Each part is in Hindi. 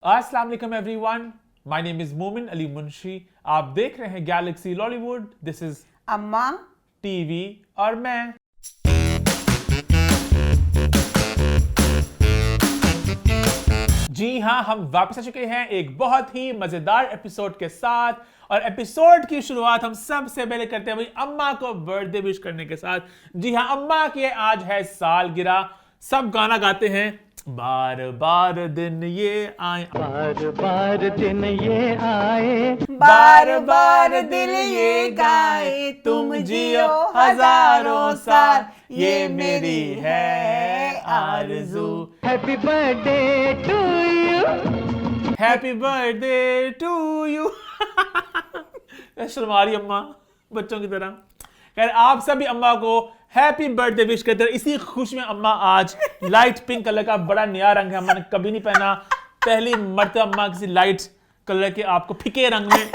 अस्सलाम वालेकुम एवरीवन, माय नेम इज मोमिन अली मुंशी। आप देख रहे हैं गैलेक्सी लॉलीवुड। दिस इज अम्मा टीवी और मैं। जी हाँ, हम वापस आ चुके हैं एक बहुत ही मजेदार एपिसोड के साथ। और एपिसोड की शुरुआत हम सबसे पहले करते हैं भाई अम्मा को बर्थडे विश करने के साथ। जी हाँ, अम्मा की आज है सालगिरह। सब गाना गाते हैं, बार बार दिन ये आए, बार बार दिन ये आए, बार बार दिल ये गाए, तुम जियो हजारों साल, ये मेरी है आरज़ू। Happy birthday to you. Happy birthday to you. शर्मा रही अम्मा बच्चों की तरह। खैर, आप सभी अम्मा को हैप्पी बर्थडे विश करते हैं। इसी खुशी में अम्मा आज लाइट पिंक कलर का बड़ा नया रंग है, अम्मा ने कभी नहीं पहना। पहली मर्तबा अम्मा किसी लाइट कलर के आपको फिके रंग में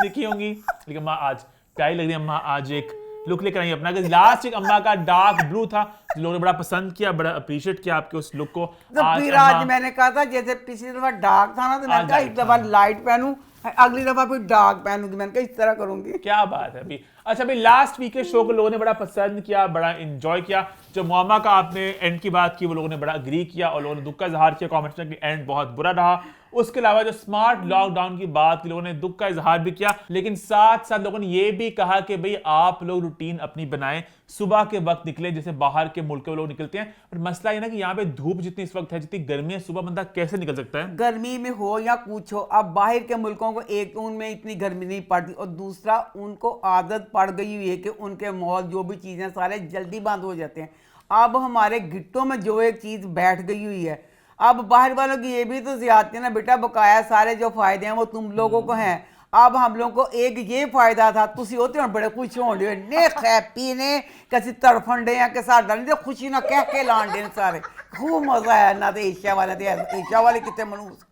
दिखी होंगी। लेकिन अम्मा आज प्यारी लग रही है। अम्मा आज एक लुक लेकर आई अपना। लास्ट एक अम्मा का डार्क ब्लू था, लोगों ने बड़ा पसंद किया, बड़ा अप्रिशिएट किया आपके उस लुक को। तो फिर आज मैंने कहा था जैसे पिछली दफा डार्क था ना, तो मैंने कहा इस दफा लाइट पहनूं, अगली दफा फिर डार्क पहनूंगी। मैंने कहा इस तरह करूंगी। क्या बात है अभी। अच्छा भाई, लास्ट वीक के शो को लोगों ने बड़ा पसंद किया, बड़ा एंजॉय किया। जो मुअम्मा का आपने एंड की बात की, वो लोगों ने बड़ा अग्री किया और लोगों ने दुख का इजहार किया कमेंट्स में कि एंड बहुत बुरा रहा। उसके अलावा जो स्मार्ट लॉकडाउन की बात की, लोगों ने दुख का इजहार भी किया, लेकिन साथ साथ लोगों ने ये भी कहा कि भाई आप लोग रूटीन अपनी बनाएं, सुबह के वक्त निकले जैसे बाहर के मुल्क के लोग निकलते हैं। पर मसला ये ना कि यहाँ पे धूप जितनी इस वक्त है, जितनी गर्मी है, सुबह बंदा कैसे निकल सकता है? गर्मी में हो या कुछ हो, अब बाहर के मुल्कों को एक तो उनमें इतनी गर्मी नहीं पड़ती, और दूसरा उनको आदत पड़ गई हुई है कि उनके मॉल जो भी चीज़ें सारे जल्दी बंद हो जाते हैं। अब हमारे गिट्टों में जो एक चीज़ बैठ गई हुई है, अब बाहर वालों की ये भी तो ज्यादती है ना बेटा, बकाया सारे जो फायदे हैं वो तुम लोगों को हैं। अब हम लोगों को एक ये फायदा था, तुसी होते हो बड़े खुश होंगे ने खैपी ने किसी तड़फन डे के साथ डालने दे खुशी ना कह के लान दे सारे। खूब मजा आया ना। तो एशिया वाले थे, एशिया वाले कितने मनूस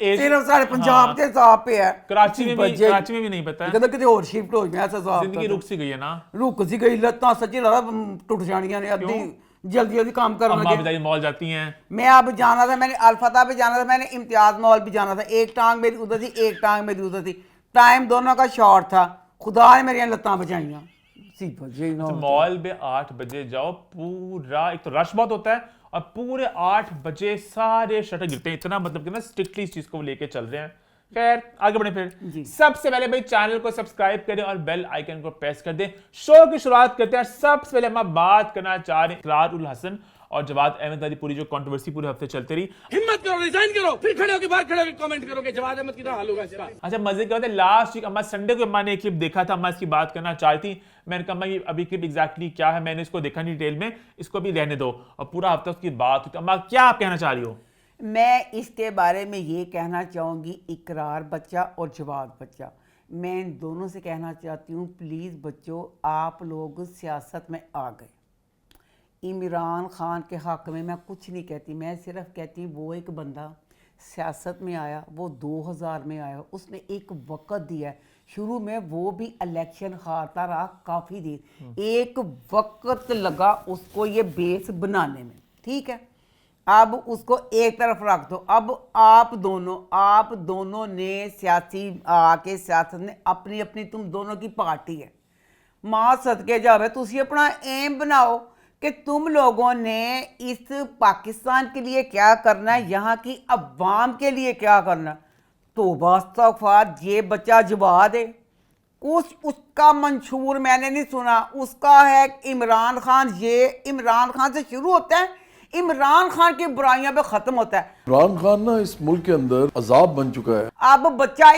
सिर्फ सारे पंजाब के हिसाब पे है। कराची में भी नहीं पता है, कहते किते और शिफ्ट हो गया। ऐसा जिंदगी रुक सी गई है ना, रुक सी गई। लत्तां सच्ची लगा टूट जानियां ने, अद्धी जल्दी जल्दी काम करने अम्मा बेचारी मॉल जाती हैं। मैं अब जाना था, मैंने अल्फता पे जाना था, मैंने इम्तियाज मॉल भी जाना था। एक टांग मेरी उधर थी, एक टांग मेरी उधर थी, टाइम दोनों का शॉर्ट था। खुदा ने मेरी लत्तां बचाइयां। मॉल में 8 बजे जाओ, पूरा एक तो रश बहुत होता है और पूरे 8 बजे सारे शटर गिरते हैं। इतना मतलब कि ना स्ट्रिक्टली इस चीज को लेके चल रहे हैं। खैर आगे बढ़े फिर। सबसे पहले भाई चैनल को सब्सक्राइब करें और बेल आइकन को प्रेस कर दें। शो की शुरुआत करते हैं। सबसे पहले हम बात करना चाह रहे हैं इकरार उल हसन और जवाद अहमद वाली पूरी जो कंट्रोवर्सी पूरे हफ्ते चलती रही। हिम्मत करो, रिजाइन करो, फिर खड़े होकर बाहर खड़े होकर कमेंट करो कि जवाद अहमद कितना हाल होगा इसका। अच्छा, मजे की बात है, लास्ट वीक अम्मा संडे को अम्मा ने एक क्लिप देखा था, अम्मा इसकी बात करना चाहती थी। मैंने कहा ये अभी क्लिप एग्जैक्टली क्या है, मैंने इसको देखा नहीं डिटेल में, इसको भी रहने दो। और पूरा हफ्ता उसकी बात हुई। तो अम्मा क्या आप कहना चाह रही हो? मैं इसके बारे में ये कहना चाहूँगी, इकरार बच्चा और जवाद बच्चा, मैं इन दोनों से कहना चाहती हूँ प्लीज़ बच्चों, आप लोग सियासत में आ गए। इमरान खान के हक़ में मैं कुछ नहीं कहती, मैं सिर्फ कहती हूँ वो एक बंदा सियासत में आया, वो 2000 में आया, उसने एक वक़्त दिया है। शुरू में वो भी इलेक्शन हारता रहा काफ़ी देर, एक वक़्त लगा उसको ये बेस बनाने में, ठीक है। अब उसको एक तरफ रख दो। अब आप दोनों ने सियासी आके सियासत में अपनी अपनी तुम दोनों की पार्टी है, माँ सदके जावे, तुसी अपना एम बनाओ कि तुम लोगों ने इस पाकिस्तान के लिए क्या करना है, यहाँ की अवाम के लिए क्या करना। तो वास्तवफार ये बच्चा जवाब है, उसका मंशूर मैंने नहीं सुना। उसका है इमरान खान, ये इमरान खान से शुरू होता है, इमरान खान की बुराइयां पे खत्म होता है। इमरान खान ना इस मुल्क के अंदर अजाब बन चुका है। अब बच्चा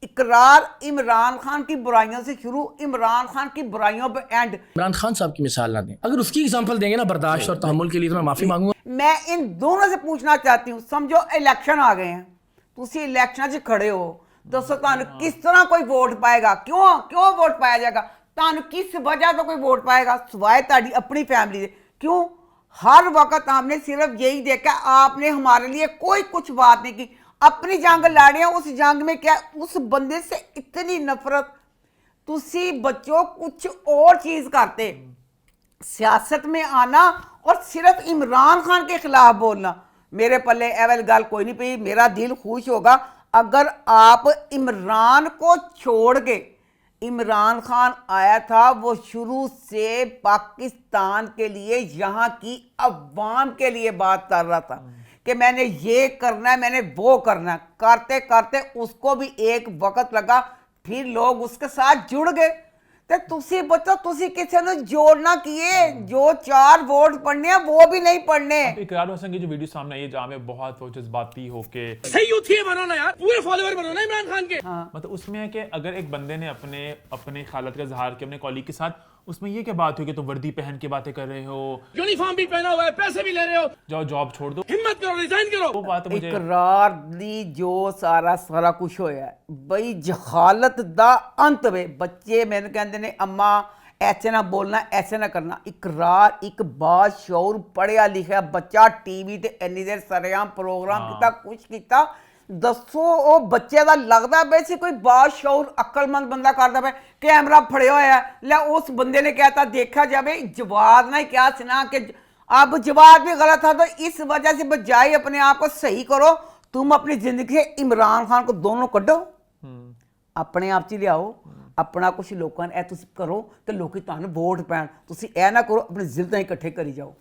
इकरार इमरान खान की बुराइयों से शुरू, इमरान खान की बुराइयों पे एंड। इमरान खान साहब की मिसाल ना दें, अगर उसकी एग्जांपल देंगे ना बर्दाश्त और तहम्मुल के लिए, तो मैं माफी मांगूंगा। मैं इन दोनों से पूछना चाहती हूँ, समझो इलेक्शन आ गए हैं, तुसी इलेक्शन से खड़े हो, दोस्तों तानु किस तरह कोई वोट पाएगा? क्यों वोट पाया जाएगा? तानु किस वजह तो कोई वोट पाएगा सिवाय ताड़ी अपनी फैमिली से? क्यों हर वक्त हमने सिर्फ यही देखा, आपने हमारे लिए कोई कुछ बात नहीं की, अपनी जंग लड़े हैं। उस जंग में क्या उस बंदे से इतनी नफरत, तुसी बच्चों कुछ और चीज करते, सियासत में आना और सिर्फ इमरान खान के खिलाफ बोलना। मेरे पल्ले ए वाली गल कोई नहीं पई। मेरा दिल खुश होगा अगर आप इमरान को छोड़ के, इमरान खान आया था वो शुरू से पाकिस्तान के लिए, यहाँ की अवाम के लिए बात कर रहा था कि मैंने ये करना है, मैंने वो करना है। करते करते उसको भी एक वक्त लगा, फिर लोग उसके साथ जुड़ गए। ਤੇ ਤੁਸੀਂ ਬੱਚੋ ਤੁਸੀਂ ਕਿਸੇ ਨੂੰ जोड़ना किए, जो 4 वोट पढ़ने हैं वो भी नहीं पढ़ने। इकरार हसन की जो वीडियो सामने आई है जहाँ में बहुत वो जज्बाती होके सही यूथी बनो ना यार, पूरे फॉलोअर बनो ना इमरान खान के। मतलब उसमें है कि अगर एक बंदे ने अपने खालत का इजहार किया अपने कॉलीग के साथ, उसमें ये क्या बात हुई कि तुम वर्दी पहन के बातें कर रहे हो, यूनिफॉर्म भी पहना हुआ है, पैसे भी ले रहे हो, जाओ जॉब छोड़ दो, हिम्मत करो, रिजाइन करो। वो बात मुझे इकरार दी जो सारा कुछ होया बई जहालत दा अंत वे। बच्चे मैंने कहते ने अम्मा ऐसे ना बोलना, ऐसे ना करना। इकरार एक बाशऊर पढ़िया लिखा बच्चा टीवी ते इन्नी देर सरेआम प्रोग्राम किता, कुछ किता। दसो वो बच्चे का लगता वैसे कोई बाशऊर अक्लमंद बंदा करता पे, कैमरा फड़िया होया लै उस बंदे ने कहता देखा जाए जवाब ना क्या सुना कि अब जवाब भी गलत था। तो इस वजह से बजाय अपने आप को सही करो, तुम अपनी जिंदगी से इमरान खान को दोनों कड्डो, अपने आप च लियाओ, अपना कुछ लोगों ने तुम करो तो लोग तुहानू वोट पैन। तुम ए ना करो अपने जिलदा इकट्ठे करी जाओ।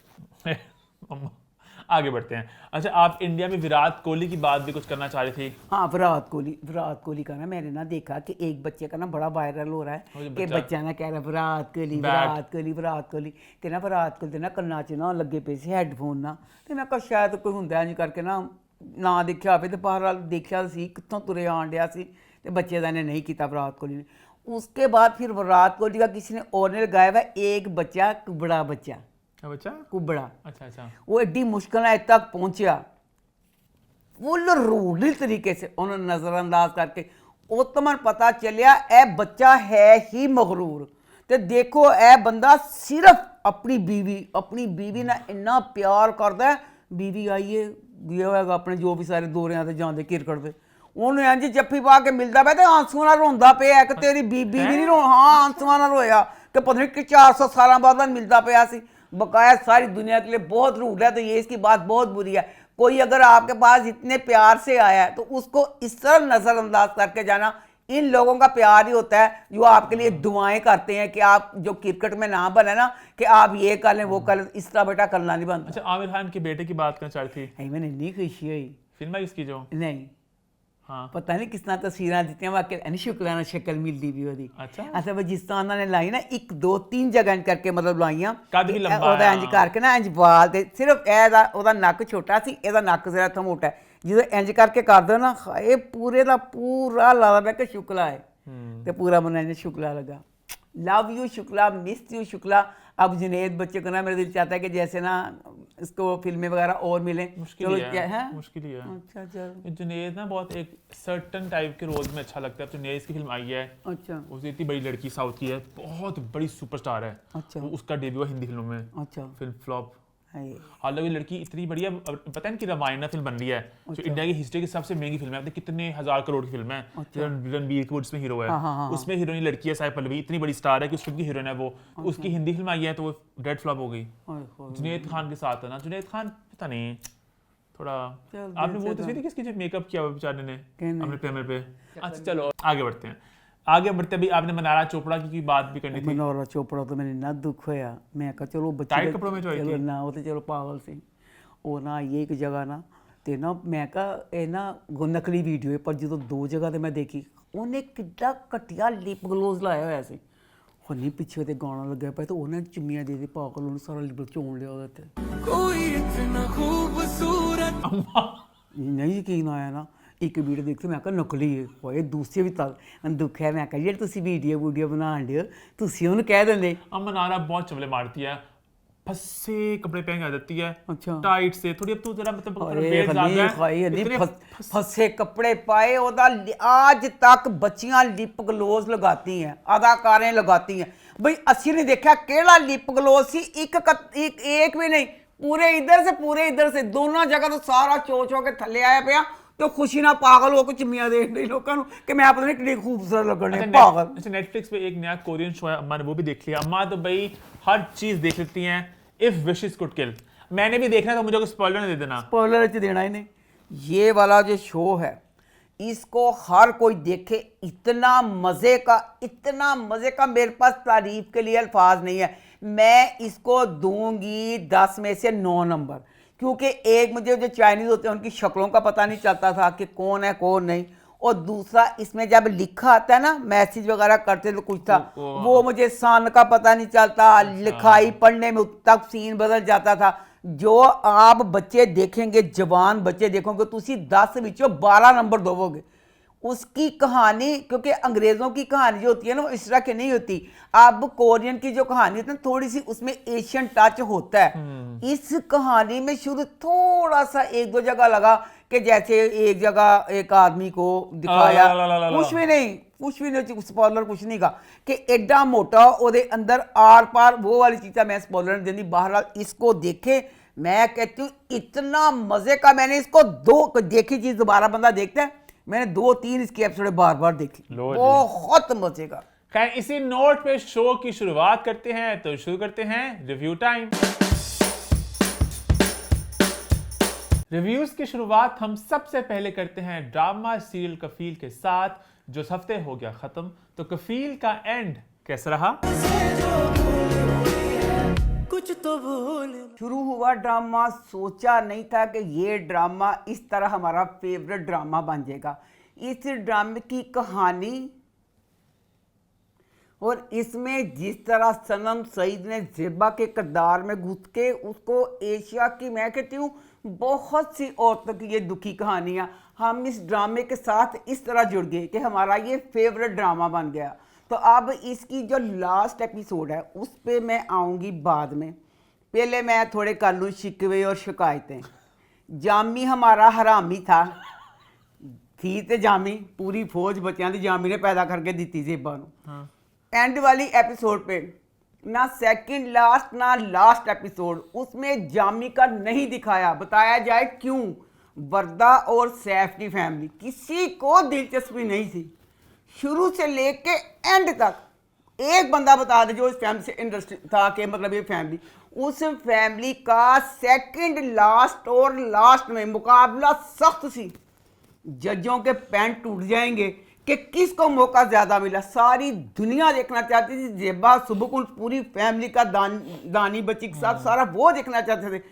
आगे बढ़ते हैं। अच्छा, आप इंडिया में विराट कोहली की बात भी कुछ करना चाह रही थी। हाँ, विराट कोहली का ना मैंने ना देखा कि एक बच्चे का ना बड़ा वायरल हो रहा है कि बच्चा ना कह रहा है विराट कोहली ते ना विराट कोहली ना कन्ना च ना लगे पे से हैडफोन ना, ते मैं कहा शायद कोई हुंदा इंज करके ना देखिया होवे ते बहरहाल देखिया सी कित्थों तुरे आण डिया सी ते बच्चे दा ने नहीं किया विराट कोहली ने। उसके बाद फिर विराट कोहली का किसी ने और ने लगाया हुआ एक बच्चा, कुबड़ा बच्चा, बच्चा कुबड़ा। अच्छा वो एड्डी मुश्किल है तक पहुंचा, फुल रूढ़ी तरीके से उन्होंने नज़रअंदाज करके उत्तमन पता चलिया ए बच्चा है ही मगरूर। तो देखो ए बंदा सिर्फ अपनी बीवी ना इन्ना प्यार करता है। बीवी आइए गया होगा अपने जो भी सारे दौरियां से जाते क्रिकेट से, उन्हें इंज जफ्फी पा के मिलता पे तो आंसुआं नाल रोंदा पिया कि तेरी बीबी भी नहीं रो, हाँ आंसुआं नाल रोया कि पता नहीं कि 400 साल बाद मिलता पिया सी। बकाया सारी दुनिया के लिए बहुत रूड है, तो ये इसकी बात बहुत बुरी है। कोई अगर आपके पास इतने प्यार से आया है तो उसको इस तरह नज़रअंदाज करके जाना। इन लोगों का प्यार ही होता है जो आपके लिए दुआएं करते हैं कि आप जो क्रिकेट में ना बने ना कि आप ये कर लें वो कर लें, इस तरह बेटा करना नहीं बनता। अच्छा, आमिर खान के बेटे की बात करना चाह रही थी। मैंने इन्नी खुशी हुई फिल्म है इसकी जो नहीं, हाँ पता नहीं किस तरह तस्वीरें दी वाकई शुक्लाना शक्ल मिलती भी ओदी। अच्छा वो जिस तरह उन्होंने लाई ना 1 2 3 जगह इंज करके मतलब लाइयां, कद भी लंबा ओदा इंज करके ना इंज वाल ते सिर्फ एदा ओदा नक छोटा सी, एदा नक जरा इत्थों मोटा है। जो इंज करके कर दो ना हाए पूरे दा पूरा लगदा कि शुक्ला है ते पूरा मन इंज शुक्ला लगा। Love you Shukla, miss you Shukla. अब जुनेद बच्चे को ना मेरा दिल चाहता है कि जैसे ना इसको फिल्में वगैरह और मिले। मुश्किल ही है। अच्छा चलो। जुनेद ना बहुत एक सर्टन टाइप के रोल में अच्छा लगता है। जुनेद की फिल्म आई है, अच्छा उसकी इतनी बड़ी लड़की साउथ की है, बहुत बड़ी सुपरस्टार है। अच्छा उसका डेब्यू है हिंदी फिल्मों में, अच्छा फिल्म फ्लॉप। हाय हालांकि लड़की इतनी बढ़िया, पता है कि रामायण फिल्म बन रही है जो इंडिया की हिस्ट्री की सबसे महंगी फिल्म है। कितने 1000 करोड़ की फिल्म है। रणबीर कपूर उसमें हीरो है, उसमें हीरोइन लड़की है साई पल्लवी, इतनी बड़ी स्टार है कि उस फिल्म की हीरोइन है वो। उसकी हिंदी फिल्म आई है तो वो डेड फ्लॉप हो गई। जुनेद खान के साथ है ना, जुनेद खान पता नहीं थोड़ा। आपने वो तस्वीर देखी इसकी जो मेकअप किया हुआ बेचारे ने अपने कैमरे पे। अच्छा चलो आगे बढ़ते हैं। आगे बढ़ते भी आपने मनारा चोपड़ा की बात भी करनी थी। मनोहरा चोपड़ा तो मैंने इन्ना दुख होया, मैं कहा चलो बच्चे टाइट कपड़ों में जो आई चलो थी। ना वो तो चलो पागल सी वो ना ये एक जगह ना ते ना मैं कहा ये ना नकली वीडियो है, पर जो 2 जगह ते मैं देखी उन्हें किड्डा घटिया लिप ग्लोज लाया होया सी। और नहीं पिछे ते गाना लग्या पे तो उन्हें चुम्मियां दे दी पागल, उन्हें सारा लिप चोन लिया ओदे ते। कोई इतना खूबसूरत नहीं यकीन आया ना। एक वीडियो देखते मैं कहा नकली है, होए दूसरी भी तल दुख है। मैं कहा यार तुसी वीडियो बनाण दियो, तुसी उन्हें कह देंदे। अब मनारा बहुत चवले मारती है, फंसे कपड़े पहन के आ जाती है, अच्छा टाइट से थोड़ी। अब तू जरा मतलब वेट ज्यादा है, फंसे कपड़े पाए ओदा आज तक बच्चियां लिप ग्लोज लगाती हैं, अदाकारें लगाती हैं। भाई असि नहीं देखा केड़ा लिप ग्लोज सी, एक भी नहीं, पूरे इधर से दोनों जगह तो सारा चो के थले आया पिया। तो खुशी ना पागल होकर चिम्मियां देख रही लोगों कि मैं अपने कितनी खूबसूरत लगने पागल। अच्छा नेटफ्लिक्स पे एक नया कोरियन शो है, अम्मा ने वो भी देख लिया। अम्मा तो भाई हर चीज देख लेती हैं। इफ विशेस कुड किल, मैंने भी देखना, तो मुझे कोई स्पॉइलर नहीं दे देना। स्पॉइलर देना ही नहीं। ये वाला जो शो है इसको हर कोई देखे, इतना मज़े का मेरे पास तारीफ के लिए अल्फाज नहीं है। मैं इसको दूंगी 10 में से 9 नंबर, क्योंकि एक मुझे जो चाइनीज़ होते हैं उनकी शक्लों का पता नहीं चलता था कि कौन है कौन नहीं, और दूसरा इसमें जब लिखा आता है ना, मैसेज वगैरह करते तो कुछ था, वो मुझे सन का पता नहीं चलता, लिखाई पढ़ने में तक सीन बदल जाता था। जो आप बच्चे देखेंगे, जवान बच्चे देखोगे, तो उसी 10 विचों 12 नंबर दोगे। उसकी कहानी, क्योंकि अंग्रेज़ों की कहानी जो होती है ना वो इस तरह की नहीं होती। अब कोरियन की जो कहानी होती है थोड़ी सी उसमें एशियन टच होता है। इस कहानी में शुरू थोड़ा सा 1-2 जगह लगा कि जैसे एक जगह एक आदमी को दिखाया, कुछ भी नहीं, स्पॉइलर कुछ नहीं कहा कि एडा मोटा और अंदर आर पार वो वाली चीज़ें मैं स्पॉइलर नहीं देनी। बहरहाल इसको देखे, मैं कहती हूँ इतना मज़े का, मैंने इसको 2 देखी चीज़ दोबारा बंदा देखता है, मैंने 2-3 इसकी एपिसोड बार देखी, बहुत मजे का। खैर इसी नोट पे शो की शुरुआत करते हैं, तो शुरू करते हैं रिव्यू टाइम। रिव्यूज की शुरुआत हम सबसे पहले करते हैं ड्रामा सीरियल कफील के साथ, जो इस हफ्ते हो गया खत्म। तो कफील का एंड कैसा रहा? कुछ तो भूल। शुरू हुआ ड्रामा, सोचा नहीं था कि ये ड्रामा इस तरह हमारा फेवरेट ड्रामा बन जाएगा। इस ड्रामे की कहानी और इसमें जिस तरह सनम सईद ने ज़ेबा के किरदार में घुस के उसको एशिया की, मैं कहती हूँ बहुत सी औरतों की ये दुखी कहानियाँ, हम इस ड्रामे के साथ इस तरह जुड़ गए कि हमारा ये फेवरेट ड्रामा बन गया। तो अब इसकी जो लास्ट एपिसोड है उस पर मैं आऊँगी बाद में। पहले मैं थोड़े कर लूँ शिकवे और शिकायतें। जामी हमारा हरामी था, थी तो जामी, पूरी फौज बच्चों की जामी ने पैदा करके दी ज़ेबा नूं। एंड वाली एपिसोड पे ना सेकंड लास्ट ना लास्ट एपिसोड उसमें जामी का नहीं दिखाया, बताया जाए क्यों। वर्दा और सैफ की फैमिली किसी को दिलचस्पी नहीं थी, शुरू से लेके एंड तक। एक बंदा बता दे जो इस फैमिली से इंडस्ट्री था कि मतलब ये फैमिली, उस फैमिली का सेकंड लास्ट और लास्ट में मुकाबला सख्त सी। जजों के पैंट टूट जाएंगे कि किसको मौका ज़्यादा मिला। सारी दुनिया देखना चाहती थी, ज़ेबा सुबह पूरी फैमिली का दानी बच्ची के साथ सारा वो देखना चाहते थे।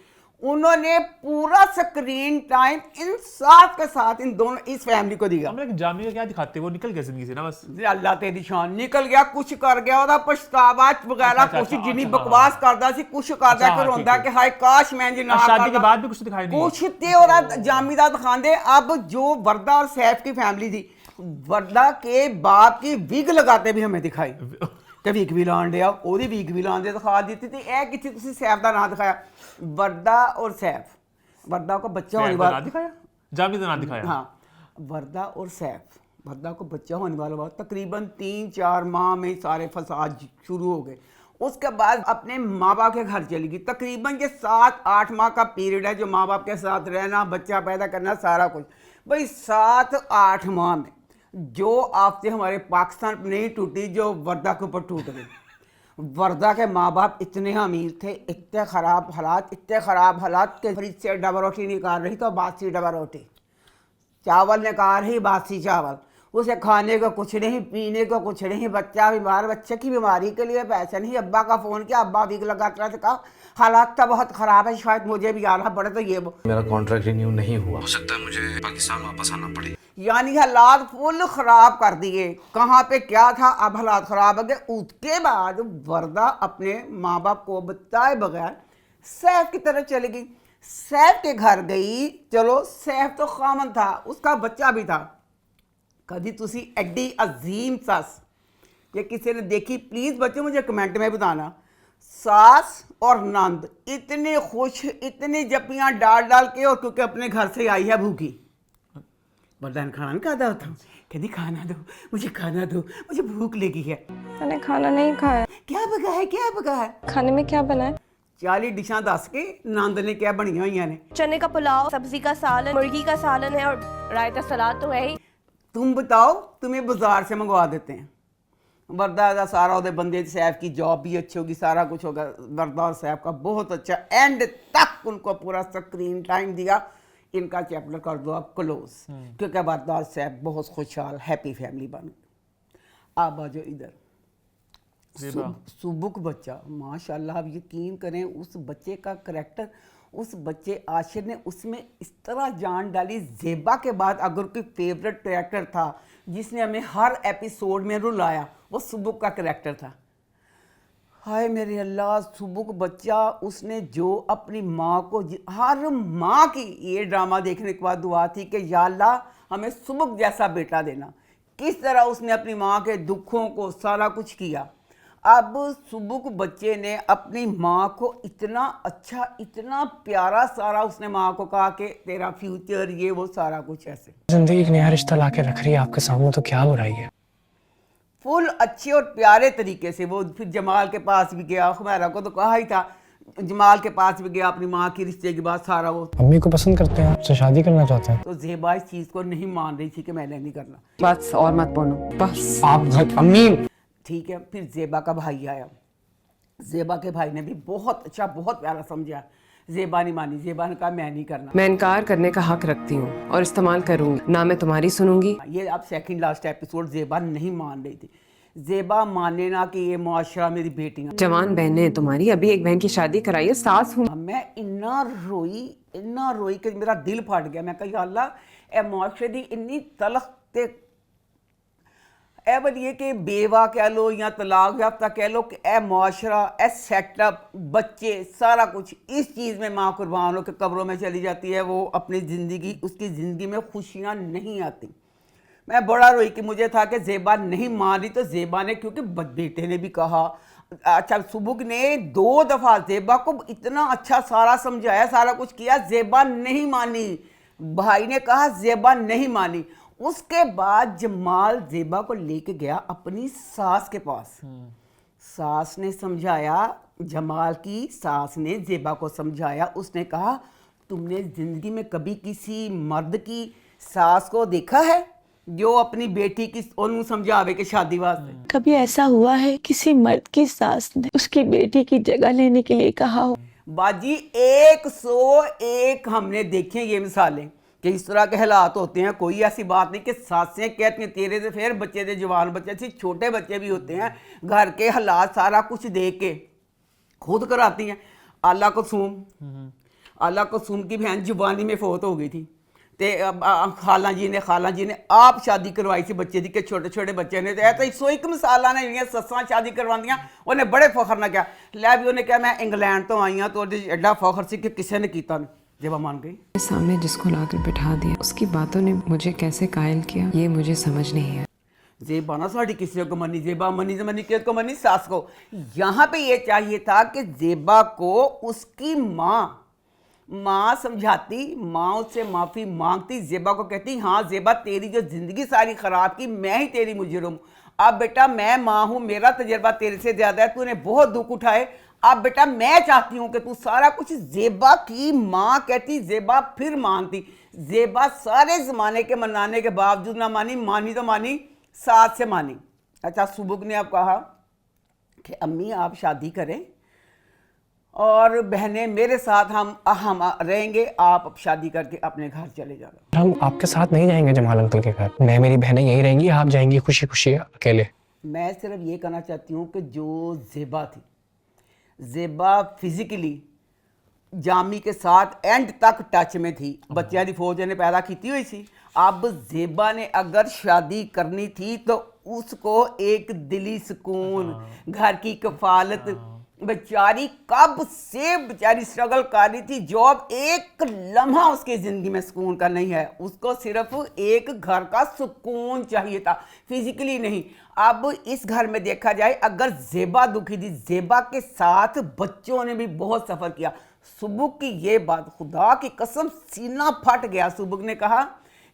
उन्होंने पूरा स्क्रीन टाइम इंसाफ के साथ इन दोनों इस फैमिली को दिया। हमने जामी का क्या दिखाते, वो निकल गया जिंदगी से ना, बस अल्लाह तेरी शान, निकल गया, कुछ कर गया ਉਹਦਾ पछतावा वगैरह कुछ जिन्नी बकवास करदा सी, कुछ करदा कि रोंदा कि हाय काश मैं जी ना शादी के बाद भी कुछ दिखाई नहीं, कुछ ते और जामी दा दिखांदे। अब जो वर्दा और सैफ की फैमिली थी, वर्दा के बाप की विग लगाते भी हमें दिखाई कि विग भी लान दिया, ओदी विग भी लान दे दिखा दी थी। ते ए किथे तुसी सैफ दा नाम दिखाया, वर्दा और सैफ, वर्दा को बच्चा होने वाला दिखाया, जामी का नाम दिखाया। हाँ, वर्दा और सैफ, वर्दा को बच्चा होने वाला हुआ, तकरीबन 3-4 माह में सारे फसाद शुरू हो गए। उसके बाद अपने माँ बाप के घर चली गई। तकरीबन ये 7-8 माह का पीरियड है जो माँ बाप के साथ रहना, बच्चा पैदा करना, सारा कुछ। भाई 7-8 माह में जो आपसे हमारे पाकिस्तान में नहीं टूटी जो वर्दा के ऊपर टूट गई। वर्दा के माँ बाप इतने अमीर थे, इतने ख़राब हालात के फ्रिज से डबा रोटी निकाल रही तो बासी डबा रोटी, चावल निकाल रही बासी चावल, उसे खाने को कुछ नहीं, पीने को कुछ नहीं, बच्चा बीमार, बच्चे की बीमारी के लिए पैसा नहीं। अब्बा का फ़ोन किया, अब्बा विग लगाता था, कहा हालात तो बहुत ख़राब है, शायद मुझे भी आना पड़े। तो ये मेरा कॉन्ट्रैक्ट रिन्यू नहीं हुआ, हो सकता है मुझे पाकिस्तान वापस आना पड़े। यानी हालात फुल ख़राब कर दिए। कहाँ पे क्या था, अब हालात ख़राब हो गए। उसके बाद वर्दा अपने माँ बाप को बताए बगैर सैफ की तरफ चली गई। सैफ के घर गई, चलो सैफ तो खामन था, उसका बच्चा भी था। कभी तुसी एडी अजीम सास ये किसी ने देखी, प्लीज़ बच्चों मुझे कमेंट में बताना। सास और नंद इतने खुश, इतनी जपियाँ डाल के, और क्योंकि अपने घर से आई है भूखी, वरदान खाना नहीं खाता होता, कहती खाना दो, मुझे खाना दो, मुझे भूख लगी है। मैंने खाना नहीं खाया। क्या पका है, क्या पका है? खाने में क्या बना है? 40 डिशां दस के नंद ने क्या बनी हुई ने। चने का पुलाव, सब्जी का सालन, मुर्गी का सालन है और रायता सलाद तो है ही। तुम बताओ, तुम्हें बाजार से मंगवा देते हैं। बरदार सारा ਉਹਦੇ ਬੰਦੇ साहब की जॉब भी अच्छी होगी, सारा कुछ होगा। बरदार साहब का बहुत अच्छा, एंड तक उनको पूरा स्क्रीन टाइम दिया। इनका चैप्टर कर दो आप क्लोज, क्योंकि बरदार साहब बहुत खुशहाल हैप्पी फैमिली बन गई। आप आ जाओ इधर, सुबुक बच्चा माशाल्लाह, आप यकीन करें उस बच्चे का करैक्टर, उस बच्चे आशिर ने उसमें इस तरह जान डाली। ज़ेबा के बाद अगर कोई फेवरेट करैक्टर था जिसने हमें हर एपिसोड में रुलाया, वो सुबुक का करैक्टर था। हाय मेरे अल्लाह, सुबुक बच्चा, उसने जो अपनी माँ को, हर माँ की ये ड्रामा देखने के बाद दुआ थी कि या अल्लाह हमें सुबुक जैसा बेटा देना। किस तरह उसने अपनी माँ के दुखों को सारा कुछ किया। अब सुबुक बच्चे ने अपनी माँ को इतना अच्छा, इतना प्यारा सारा, उसने माँ को कहा कि तेरा फ्यूचर ये वो सारा कुछ ऐसे। जिंदगी का नया रिश्ता लाके रख रही है आपके सामने, तो क्या बुराई है। फुल अच्छे और प्यारे तरीके से वो फिर जमाल के पास भी गया। खुमैरा को तो कहा ही था, जमाल के पास भी गया अपनी माँ के रिश्ते के बाद सारा। वो अम्मी को पसंद करते हैं, आपसे शादी करना चाहते हैं। तो ज़ेबा इस चीज़ को नहीं मान रही थी कि मैंने नहीं करना। बस और मत बोलो, बस आप अम्मी। ठीक है, फिर ज़ेबा का भाई आया। ज़ेबा के भाई ने भी बहुत अच्छा, बहुत प्यारा समझा। ज़ेबा नहीं मानी, ज़ेबा ने कहा मैं नहीं करना। मैं इनकार करने का हक रखती हूँ और इस्तेमाल करूंगी, ना मैं तुम्हारी सुनूंगी। ये अब सेकंड लास्ट एपिसोड ज़ेबा नहीं मान रही थी। ज़ेबा माने ना कि ये मुआशरा मेरी बेटियां, जवान बहनें तुम्हारी, अभी एक बहन की शादी कराई है, सास हूँ। मैं इन्ना रोई कि मेरा दिल फट गया। मैं कहा या अल्लाह ए मुआशरे दी इन्नी तलख ते ए बलिए कि बेवा कह लो या तलाक याफ्ता कह लो, कि ए मुआशरा, ए सेटअप, बच्चे, सारा कुछ इस चीज़ में माँ कुर्बान हो के कब्रों में चली जाती है। वो अपनी ज़िंदगी, उसकी ज़िंदगी में खुशियाँ नहीं आती। मैं बड़ा रोई कि मुझे था कि ज़ेबा नहीं मान रही, तो ज़ेबा ने, क्योंकि बेटे ने भी कहा, अच्छा सुबुक ने 2 दफ़ा ज़ेबा को इतना अच्छा सारा समझाया, सारा कुछ किया, ज़ेबा नहीं मानी। भाई ने कहा, ज़ेबा नहीं मानी। उसके बाद जमाल ज़ेबा को लेके गया अपनी सास के पास। सास ने समझाया, जमाल की सास ने ज़ेबा को समझाया। उसने कहा तुमने ज़िंदगी में कभी किसी मर्द की सास को देखा है जो अपनी बेटी की ओनू समझावे के शादी वास्ते? कभी ऐसा हुआ है किसी मर्द की सास ने उसकी बेटी की जगह लेने के लिए कहा हो? बाजी 101 हमने देखे ये मिसालें कि इस तरह के हालात होते हैं। कोई ऐसी बात नहीं कि सासें कहती हैं तेरे से फिर बच्चे दे, जवान बच्चे से छोटे बच्चे भी होते हैं, घर के हालात सारा कुछ देख के खुद कराती हैं। आला कुसुम की बहन जुबानी में फौत हो गई थी, ते खाला जी ने आप शादी करवाई सी बच्चे दी के छोटे छोटे बच्चे ने। तो 101 मिसालां ने जिहड़ियां सस्सां शादी करवांदियां, उन्हें बड़े फखर ना किया। लै भी उन्हें कहा मैं इंग्लैंड तो आई हाँ, तो एडा फखर सी कि किसी ने कीता नहीं। जब मान गई सामने जिसको लाकर बिठा दिया, उसकी बातों ने मुझे कैसे कायल किया, ये मुझे समझ नहीं है। ज़ेबा ना साड़ी किसी को मनी, ज़ेबा मनी किसको मनी? सास को। यहाँ पे ये चाहिए था कि ज़ेबा को उसकी माँ समझाती, माँ उससे माफ़ी मांगती, ज़ेबा को कहती हाँ ज़ेबा तेरी जो ज़िंदगी सारी ख़राब की, मैं ही तेरी मुजरिम। अब बेटा मैं माँ हूँ, मेरा तजर्बा तेरे से ज़्यादा है, तूने बहुत दुख उठाए। अब बेटा मैं चाहती हूँ कि तू सारा कुछ। ज़ेबा की माँ कहती, ज़ेबा फिर मानती। ज़ेबा सारे ज़माने के मनाने के बावजूद ना मानी तो मानी, साथ से मानी। अच्छा सुबुक ने अब कहा कि अम्मी आप शादी करें और बहनें मेरे साथ हम रहेंगे, आप अब शादी करके अपने घर चले जाना। हम आपके साथ नहीं जाएंगे जमाल अंकल के घर, मैं मेरी बहनें यहीं रहेंगी, आप जाएंगी खुशी खुशी अकेले। मैं सिर्फ ये कहना चाहती हूँ कि जो ज़ेबा थी, ज़ेबा फिजिकली जामी के साथ एंड तक टच में थी। बच्चियां दी फौज ने पैदा की हुई थी। अब ज़ेबा ने अगर शादी करनी थी तो उसको एक दिली सुकून, घर की कफालत, बेचारी कब से बेचारी स्ट्रगल कर रही थी। जॉब एक लम्हा उसकी ज़िंदगी में सुकून का नहीं है, उसको सिर्फ एक घर का सुकून चाहिए था, फिजिकली नहीं। अब इस घर में देखा जाए, अगर ज़ेबा दुखी थी, ज़ेबा के साथ बच्चों ने भी बहुत सफ़र किया। सुबुक की ये बात, खुदा की कसम सीना फट गया। सुबुक ने कहा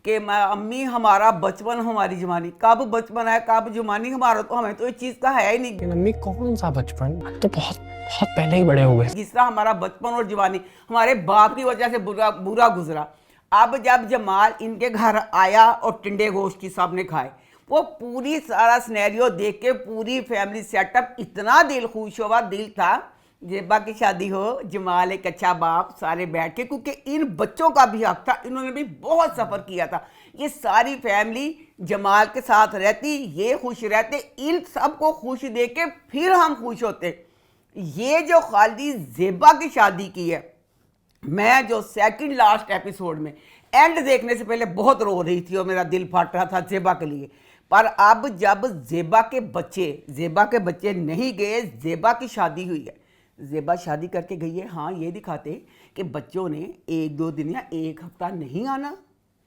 कि अम्मी हमारा बचपन, हमारी जवानी, कब बचपन है कब जवानी हमारा, तो हमें तो ये चीज़ का है ही नहीं। अम्मी कौन सा बचपन, तो बहुत पहले ही बड़े हो गए। जिस तरह हमारा बचपन और जवानी हमारे बाप की वजह से बुरा गुजरा। अब जब जमाल इनके घर आया और टिंडे गोश्त की सब ने खाए, वो पूरी सारा सिनेरियो देख के पूरी फैमिली सेटअप, इतना दिल खुश हुआ, दिल था जेबा की शादी हो, जमाल एक अच्छा बाप, सारे बैठ के, क्योंकि इन बच्चों का भी हक था, इन्होंने भी बहुत सफ़र किया था। ये सारी फैमिली जमाल के साथ रहती, ये खुश रहते, इन सबको खुश देख के फिर हम खुश होते। ये जो खाली जेबा की शादी की है, मैं जो सेकंड लास्ट एपिसोड में एंड देखने से पहले बहुत रो रही थी और मेरा दिल फट रहा था जेबा के लिए, पर अब जब जेबा के बच्चे नहीं गए, जेबा की शादी हुई है, जेबा शादी करके गई है, हाँ ये दिखाते कि बच्चों ने 1-2 दिन या 1 हफ्ता नहीं आना,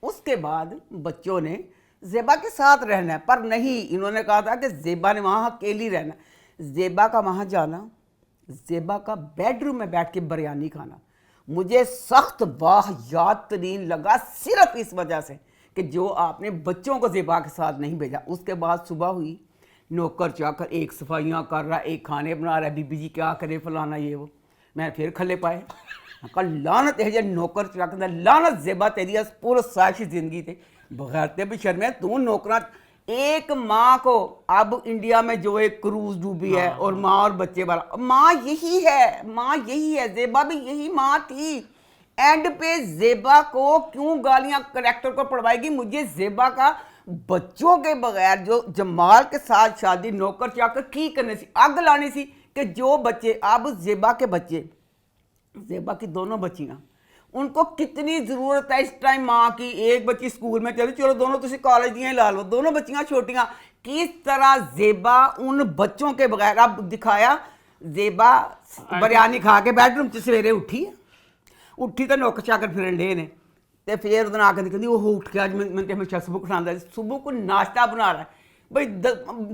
उसके बाद बच्चों ने जेबा के साथ रहना है, पर नहीं, इन्होंने कहा था कि जेबा ने वहाँ अकेली रहना। जेबा का वहाँ जाना, जेबा का बेडरूम में बैठ के बिरयानी खाना मुझे सख्त वाहियात तरीन लगा, सिर्फ इस वजह से कि जो आपने बच्चों को जेबा के साथ नहीं भेजा। उसके बाद सुबह हुई, नौकर चाकर एक सफाइयाँ कर रहा, एक खाने बना रहा है, बीबी जी क्या करे फलाना ये वो, मैं फिर खले पाए कल लानत है जे नौकर चाकर, लानत जेबा तेरी पूरा साइश जिंदगी थे बगैर ते भी शर्म है तू नौकरा। एक माँ को अब इंडिया में जो एक क्रूज डूबी है और माँ और बच्चे वाला, माँ यही है, जेबा भी यही माँ थी। एंड पे जेबा को क्यों गालियां करेक्टर को पढ़वाएगी? मुझे जेबा का बच्चों के बगैर जो जमाल के साथ शादी नौकर चाकर की करनी सी, आग लानी सी कि जो बच्चे अब जेबा के बच्चे, जेबा की दोनों बच्चियां, उनको कितनी ज़रूरत है इस टाइम माँ की। एक बच्ची स्कूल में चलो दोनों तुम कॉलेज दियाँ ला लो, दोनों बच्चियां छोटियां, किस तरह जेबा उन बच्चों के बगैर। अब दिखाया जेबा बिरयानी खा के बेडरूम से सवेरे उठी तो नौकर चाकर फिरन डे ने, तो फिर उधर आकर कहती वो उठ के आज मैं हमेशा सुबह को उठाता, सुबह को नाश्ता बना रहा है भाई।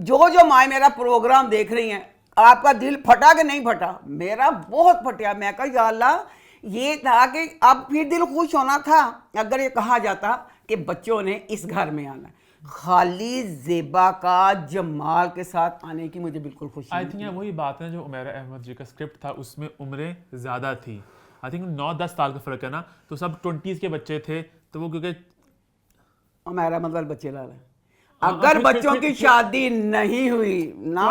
जो माए मेरा प्रोग्राम देख रही हैं, आपका दिल फटा कि नहीं फटा? मेरा बहुत फटा। मैं कहा या अल्लाह, ये था कि अब फिर दिल खुश होना था अगर ये कहा जाता कि बच्चों ने इस घर में आना। खाली जेबा का जमाल के साथ आने की मुझे बिल्कुल खुशी आई थिंक वही बात है जो उमैरा अहमद जी का स्क्रिप्ट था, उसमें उम्रें ज़्यादा थी। आई थिंक 9-10 साल का फ़र्क है ना, तो सब 20s के बच्चे थे, तो वो क्योंकि हमारा मतलब बच्चे ला रहे हैं। अगर बच्चों की शादी नहीं हुई ना,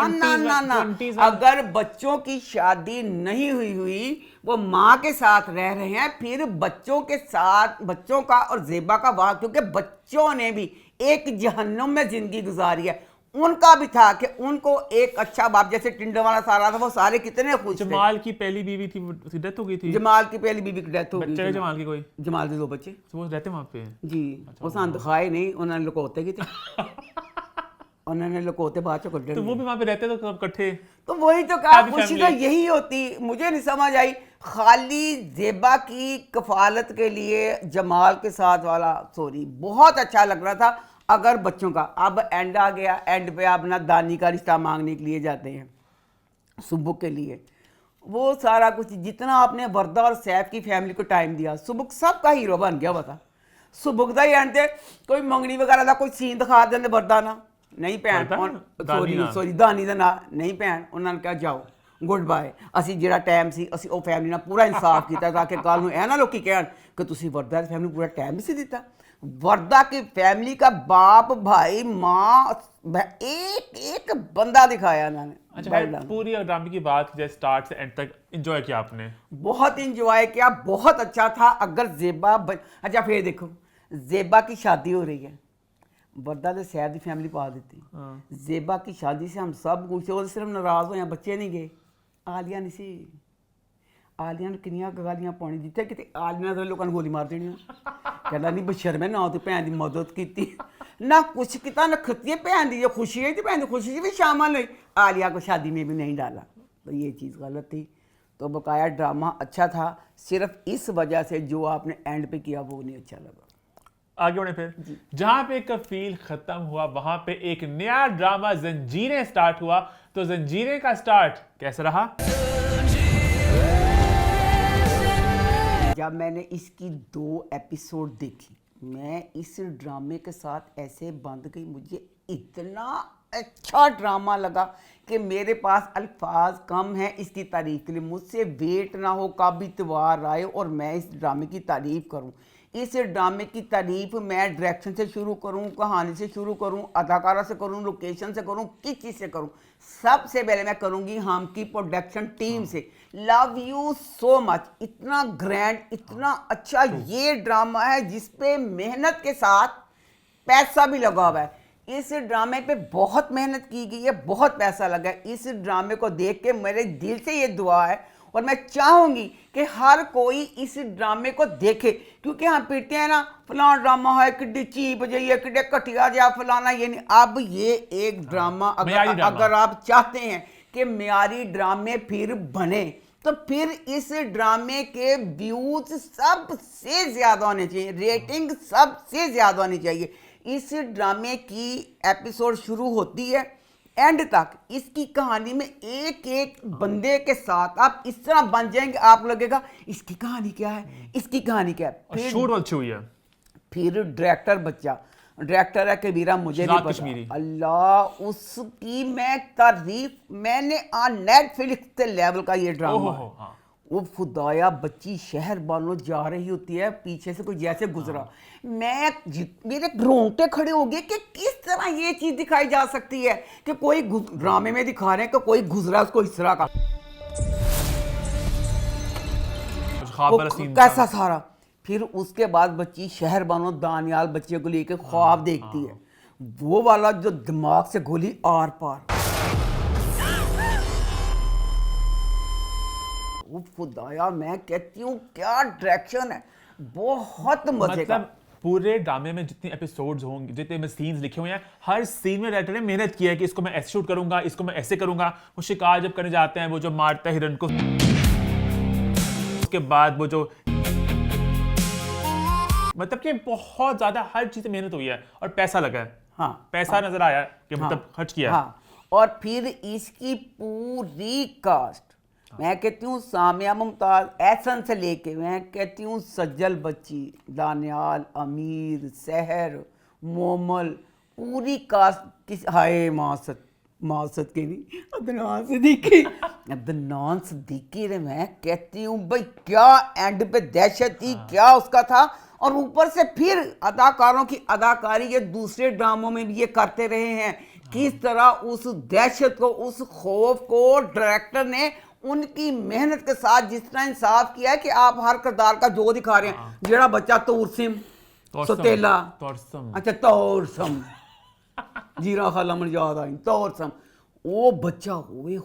अगर बच्चों की शादी नहीं हुई वो माँ के साथ रह रहे हैं, फिर बच्चों के साथ बच्चों का और जेबा का वाह, क्योंकि बच्चों ने भी एक जहन्नुम में जिंदगी गुजारी है। उनका भी था कि उनको एक अच्छा बाप, जैसे टिंडो वाला सारा था, वो सारे कितने खुश थे। जमाल की पहली बीवी थी, उसकी डेथ हो गई थी। जमाल की पहली बीवी की डेथ हो गई। बच्चे जमाल की कोई? जमाल के 2 बच्चे, तो वो रहते वहाँ पे जी। वो सान दिखाए नहीं, उन्होंने लुकोते की थे उन्होंने लुकोते बाद चो कटे। तो वो भी वहाँ पे रहते तो सब इकट्ठे। तो वही तो कहा, खुशी तो यही होती। मुझे नहीं समझ आई, खाली जेबा की कफालत के लिए जमाल के साथ वाला सॉरी बहुत अच्छा लग रहा था अगर बच्चों का। अब एंड आ गया, एंड पे आप ना दानी का रिश्ता मांगने के लिए जाते हैं सुबुक के लिए। वो सारा कुछ जितना आपने वर्दा और सैफ की फैमिली को टाइम दिया, सुबुक सबका हीरो बन गया। बता सुबुक का ही एंड थे, कोई मंगनी वगैरह का कोई सीन दिखा देंगे, वर्दा ना नहीं भैन, सॉरी दानी का ना नहीं भैन, उन्होंने कहा जाओ गुड बाय। असी जिहड़ा टाइम सी असी वो फैमिली नाल पूरा इंसाफ किया ताकि कल नूं ना लोग कहन कि तुसीं वर्दा की फैमिली पूरा टाइम नहीं सी दिता। वर्दा की फैमिली का बाप भाई माँ एक बंदा दिखाया इन्होंने। अच्छा भाई, पूरी ड्रामे की बात जैसे स्टार्ट से एंड तक एंजॉय किया आपने? बहुत एंजॉय किया, बहुत अच्छा था। अगर जेबा अच्छा फिर देखो, जेबा की शादी हो रही है, वर्दा तो सैद की फैमिली पा देती। जेबा की शादी से हम सब कुछ, वो सिर्फ नाराज होए, बच्चे नहीं गए। आलिया नहीं सी, आलिया ने किनिया गालियां पानी जिथे किते आलिया ने लोगों ने गोली मार देनी। कहना नहीं बशर्मे ना तो भैन की मदद की ना कुछ किया, ना खतिए भैन की जो खुशी है तो भैन की खुशी भी शामिल हुई, आलिया को शादी में भी नहीं डाला। तो ये चीज़ गलत थी। तो बकाया ड्रामा अच्छा था, सिर्फ इस वजह से जो आपने एंड पे किया वो नहीं अच्छा लगा। आगे बढ़े फिर, जहां पे एक फील खत्म हुआ वहां पे एक नया ड्रामा जंजीरें स्टार्ट हुआ। तो जंजीरें का स्टार्ट कैसा रहा? जब मैंने इसकी 2 एपिसोड देखी, मैं इस ड्रामे के साथ ऐसे बंध गई। मुझे इतना अच्छा ड्रामा लगा कि मेरे पास अल्फाज कम हैं इसकी तारीफ के लिए। मुझसे वेट ना हो कब इतवार आए और मैं इस ड्रामे की तारीफ करूं। इस ड्रामे की तारीफ मैं डायरेक्शन से शुरू करूं, कहानी से शुरू करूं, अदाकारा से करूं, लोकेशन से करूं, किस चीज़ से करूं, सबसे पहले मैं करूंगी हम की प्रोडक्शन टीम से। लव यू सो मच, इतना ग्रैंड, इतना अच्छा ये ड्रामा है जिसपे मेहनत के साथ पैसा भी लगा हुआ है। इस ड्रामे पे बहुत मेहनत की गई है, बहुत पैसा लगा है। इस ड्रामे को देख के मेरे दिल से ये दुआ है और मैं चाहूंगी कि हर कोई इस ड्रामे को देखे, क्योंकि हम पीटते हैं ना फलाना ड्रामा है किड्डी चीप जाइए किड्डे घटिया जा फलाना, ये नहीं। अब ये एक ड्रामा अगर आप चाहते हैं कि म्यारी ड्रामे फिर बने तो फिर इस ड्रामे के व्यूज सबसे ज्यादा होने चाहिए, रेटिंग सबसे ज्यादा होनी चाहिए। इस ड्रामे की एपिसोड शुरू होती है एंड तक इसकी कहानी में एक एक बंदे के साथ आप इस तरह बन जाएंगे, आप लगेगा इसकी कहानी क्या है, इसकी कहानी क्या है। शूट अच्छी हुई है। फिर डायरेक्टर है कबीरा, मुझे भी पता, अल्लाह उसकी मैं तारीफ, मैंने नेटफ्लिक्स के लेवल का ये ड्रामा है। वो खुदाया बच्ची शहर बानो जा रही होती है, पीछे से कोई जैसे गुजरा, मेरे रोंगटे खड़े हो गए कि किस तरह ये चीज दिखाई जा सकती है कि कोई ड्रामे में दिखा रहे हैं कि कोई गुजरा उसको इस तरह का कैसा सारा। फिर उसके बाद बच्ची शहर बानो दानियाल बच्चे को लेकर ख्वाब देखती है, वो वाला जो दिमाग से गोली आर पार। खुदाया मैं कहती हूँ क्या डायरेक्शन है, बहुत मजे का। मतलब पूरे ड्रामे में जितने एपिसोड्स होंगे, जितने सीन्स लिखे हुए हैं, हर सीन में डायरेक्टर ने मेहनत की है कि इसको मैं ऐसे शूट करूंगा, इसको मैं ऐसे करूंगा। वो शिकार जब करने जाते हैं, वो जो मारता है हिरन को, उसके बाद वो जो, मतलब कि बहुत ज्यादा हर चीज में मेहनत हुई है और पैसा लगा है। हाँ, पैसा नजर आया कि मतलब खर्च किया। हाँ, और फिर इसकी पूरी कास्ट, मैं कहती हूँ सामिया मुमताज एहसन से लेके, मैं कहती हूँ सज्जल बच्ची, दानियाल, अमीर, सहर, मोमल, पूरी कास्ट किस, हाय मासद के नहीं, अदनान सिद्दीकी रे, मैं कहती हूँ भाई क्या एंड पे दहशत थी, क्या उसका था। और ऊपर से फिर अदाकारों की अदाकारी ये दूसरे ड्रामों में भी ये करते रहे हैं, किस तरह उस दहशत को, उस खौफ को डायरेक्टर ने उनकी मेहनत के साथ जिस तरह इंसाफ किया है कि आप हर किरदार का जो दिखा रहे हैं। जेड़ा बच्चा तोरसिम सतेला, अच्छा तोरसम जीरा खाला मन याद आई, तोरसम वो बच्चा हुए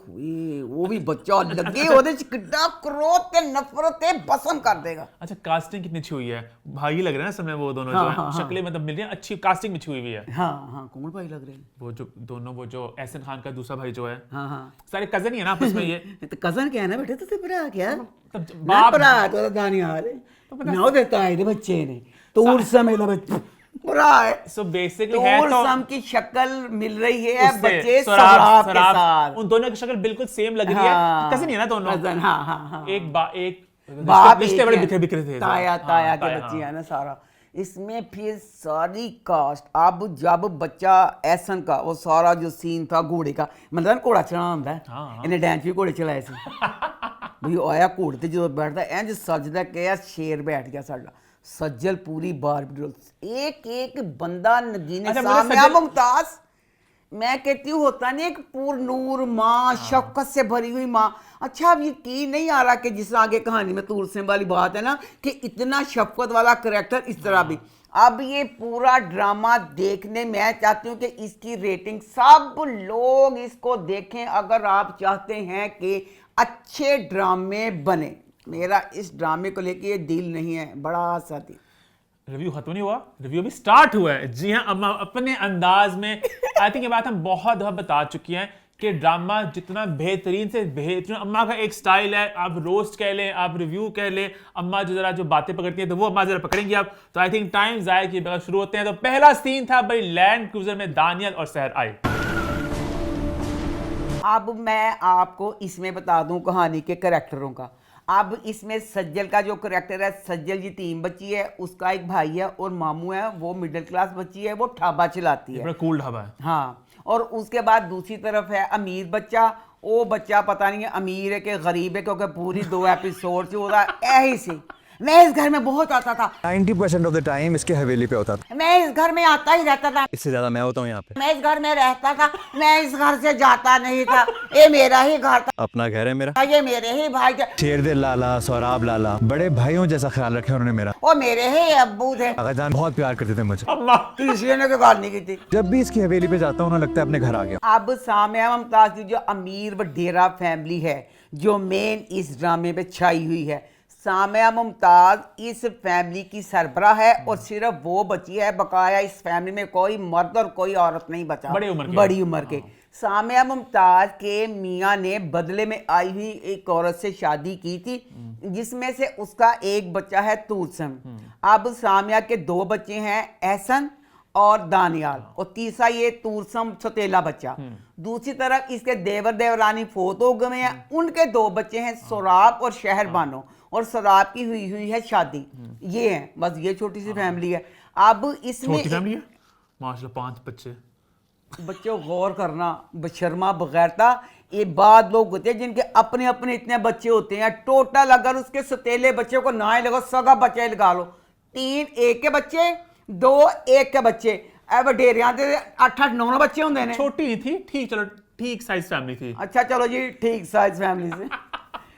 वो भी बच्चा लगे ओदे च किड्डा क्रोध ते नफरत ते बसम कर देगा। अच्छा कास्टिंग कितनी अच्छी हुई है, भाई लग रहे हैं ना सब में वो दोनों, जो हैं शक्लें मतलब मिल रही हैं, अच्छी कास्टिंग अच्छी हुई है। हाँ कौन भाई लग रहे हैं वो जो दोनों, वो जो एहसन खान का दूसरा भाई जो है, हाँ सारे कजन ही है ना आपस में। ये तो कजन क्या है ना बेटे, तो भरा क्या तब बाप भरा तो दानियाल ना देता है रे बच्चे ने तो उर्सम है बच्चा बुरा है। सो बेसिकली है तो उर्सम की शक्ल मिल रही है बच्चे सराब के साथ, उन दोनों की शक्ल बिल्कुल सेम लग रही है, कजन ही है ना दोनों। कजन, हाँ एक बाप रिश्ते बड़े बिखरे थे, ताया के बच्चे है ना सारा। इसमें फिर सारी कास्ट, अब जब बच्चा एहसन का वो सारा जो सीन था घोड़े का, मतलब घोड़ा चढ़ाना होंदा है, इन्हें डांस भी घोड़े चलाए थे भाई, आया घोड़े ते जो बैठदा इंज सजदा कि शेर बैठ गया साडा। सज्जल पूरी बारबडोल, एक एक बंदा नगीने सामिया मुमताज, मैं कहती हूँ होता नहीं एक पूर्ण नूर माँ, शफकत से भरी हुई माँ। अच्छा अब यकीन नहीं आ रहा कि जिस आगे कहानी में तूर सिंह वाली बात है ना कि इतना शफकत वाला करैक्टर इस तरह भी। अब ये पूरा ड्रामा देखने मैं चाहती हूँ कि इसकी रेटिंग सब लोग इसको देखें अगर आप चाहते हैं कि अच्छे ड्रामे बने। मेरा इस ड्रामे को लेके ये दिल नहीं है, बड़ा सा दिल। रिव्यू खत्म नहीं हुआ, रिव्यू भी स्टार्ट हुआ है। जी हाँ, अम्मा अपने अंदाज में आई थिंक ये बात हम बहुत दफा बता चुकी हैं कि ड्रामा जितना बेहतरीन से बेहतरीन, अम्मा का एक स्टाइल है, आप रोस्ट कह लें, आप रिव्यू कह लें, अम्मा जो जरा जो बातें पकड़ती हैं तो वो अम्मा जरा पकड़ेंगी आप। तो आई थिंक टाइम जाए कि शुरू होते हैं। तो पहला सीन था भाई लैंड क्रूजर में दानियल और सहर आए। अब मैं आपको इसमें बता दूं कहानी के करैक्टरों का। अब इसमें सज्जल का जो करैक्टर है, सज्जल जी तीन बच्ची है, उसका एक भाई है और मामू है, वो मिडिल क्लास बच्ची है, वो ढाबा चलाती है, बड़ा कूल ढाबा है। हाँ, और उसके बाद दूसरी तरफ है अमीर बच्चा। वो बच्चा पता नहीं है अमीर है कि गरीब है, क्योंकि पूरी 2 एपिसोड से होता ऐसे मैं इस घर में बहुत आता था, 90% ऑफ द टाइम इसके हवेली पे होता था। मैं इस घर में आता ही रहता था, इससे ज्यादा मैं होता हूँ यहाँ पे। मैं इस घर में रहता था, मैं इस घर से जाता नहीं था, ये मेरा ही घर था, अपना घर है मेरा। ये मेरे ही भाई थे, शेरदिल लाला, सौराब लाला, बड़े भाइयों जैसा ख्याल रखे उन्होंने मेरा। वो मेरे ही अब्बू थे, आगा जान बहुत प्यार करते थे मुझे। अम्मा तो इसलिए ने कोई गाल नहीं की थी। जब भी इसकी हवेली पे जाता हूँ उन्हें लगता है अपने घर आ गया। अब सामिया मुमताज की जो अमीर वडेरा फैमिली है जो मेन इस ड्रामे पे छाई हुई है, सामिया मुमताज इस फैमिली की सरबराह है और सिर्फ वो बची है, बकाया इस फैमिली में कोई मर्द और कोई औरत नहीं बचा बड़ी उम्र के। सामिया मुमताज के मियाँ ने बदले में आई हुई एक औरत से शादी की थी जिसमें से उसका एक बच्चा है तूसम। अब सामिया के 2 बच्चे हैं, एहसन और दानियाल, और तीसरा ये तूसम सतेला बच्चा। दूसरी तरफ इसके देवर देवरानी फोत हो गए हैं, उनके 2 बच्चे हैं, सोराब और शहर बानो, और सोराब की हुई है शादी। ये है बस, ये छोटी सी फैमिली है। अब इसमें छोटी फैमिली है माशाल्लाह, 5 बच्चे। बच्चों गौर करना, बशर्मा बगैरता, ये बाद लोग होते हैं जिनके अपने अपने इतने बच्चे होते हैं। टोटल अगर उसके सतेले बच्चे को ना ही लगाओ, सगा बच्चा ही लगा लो, 3 एक के बच्चे, 2 एक के बच्चे, अब डेरिया 8-9 बच्चे होंगे ने। छोटी ही थी, ठीक, चलो ठीक साइज फैमिली थी। अच्छा चलो जी, ठीक साइज फैमिली से।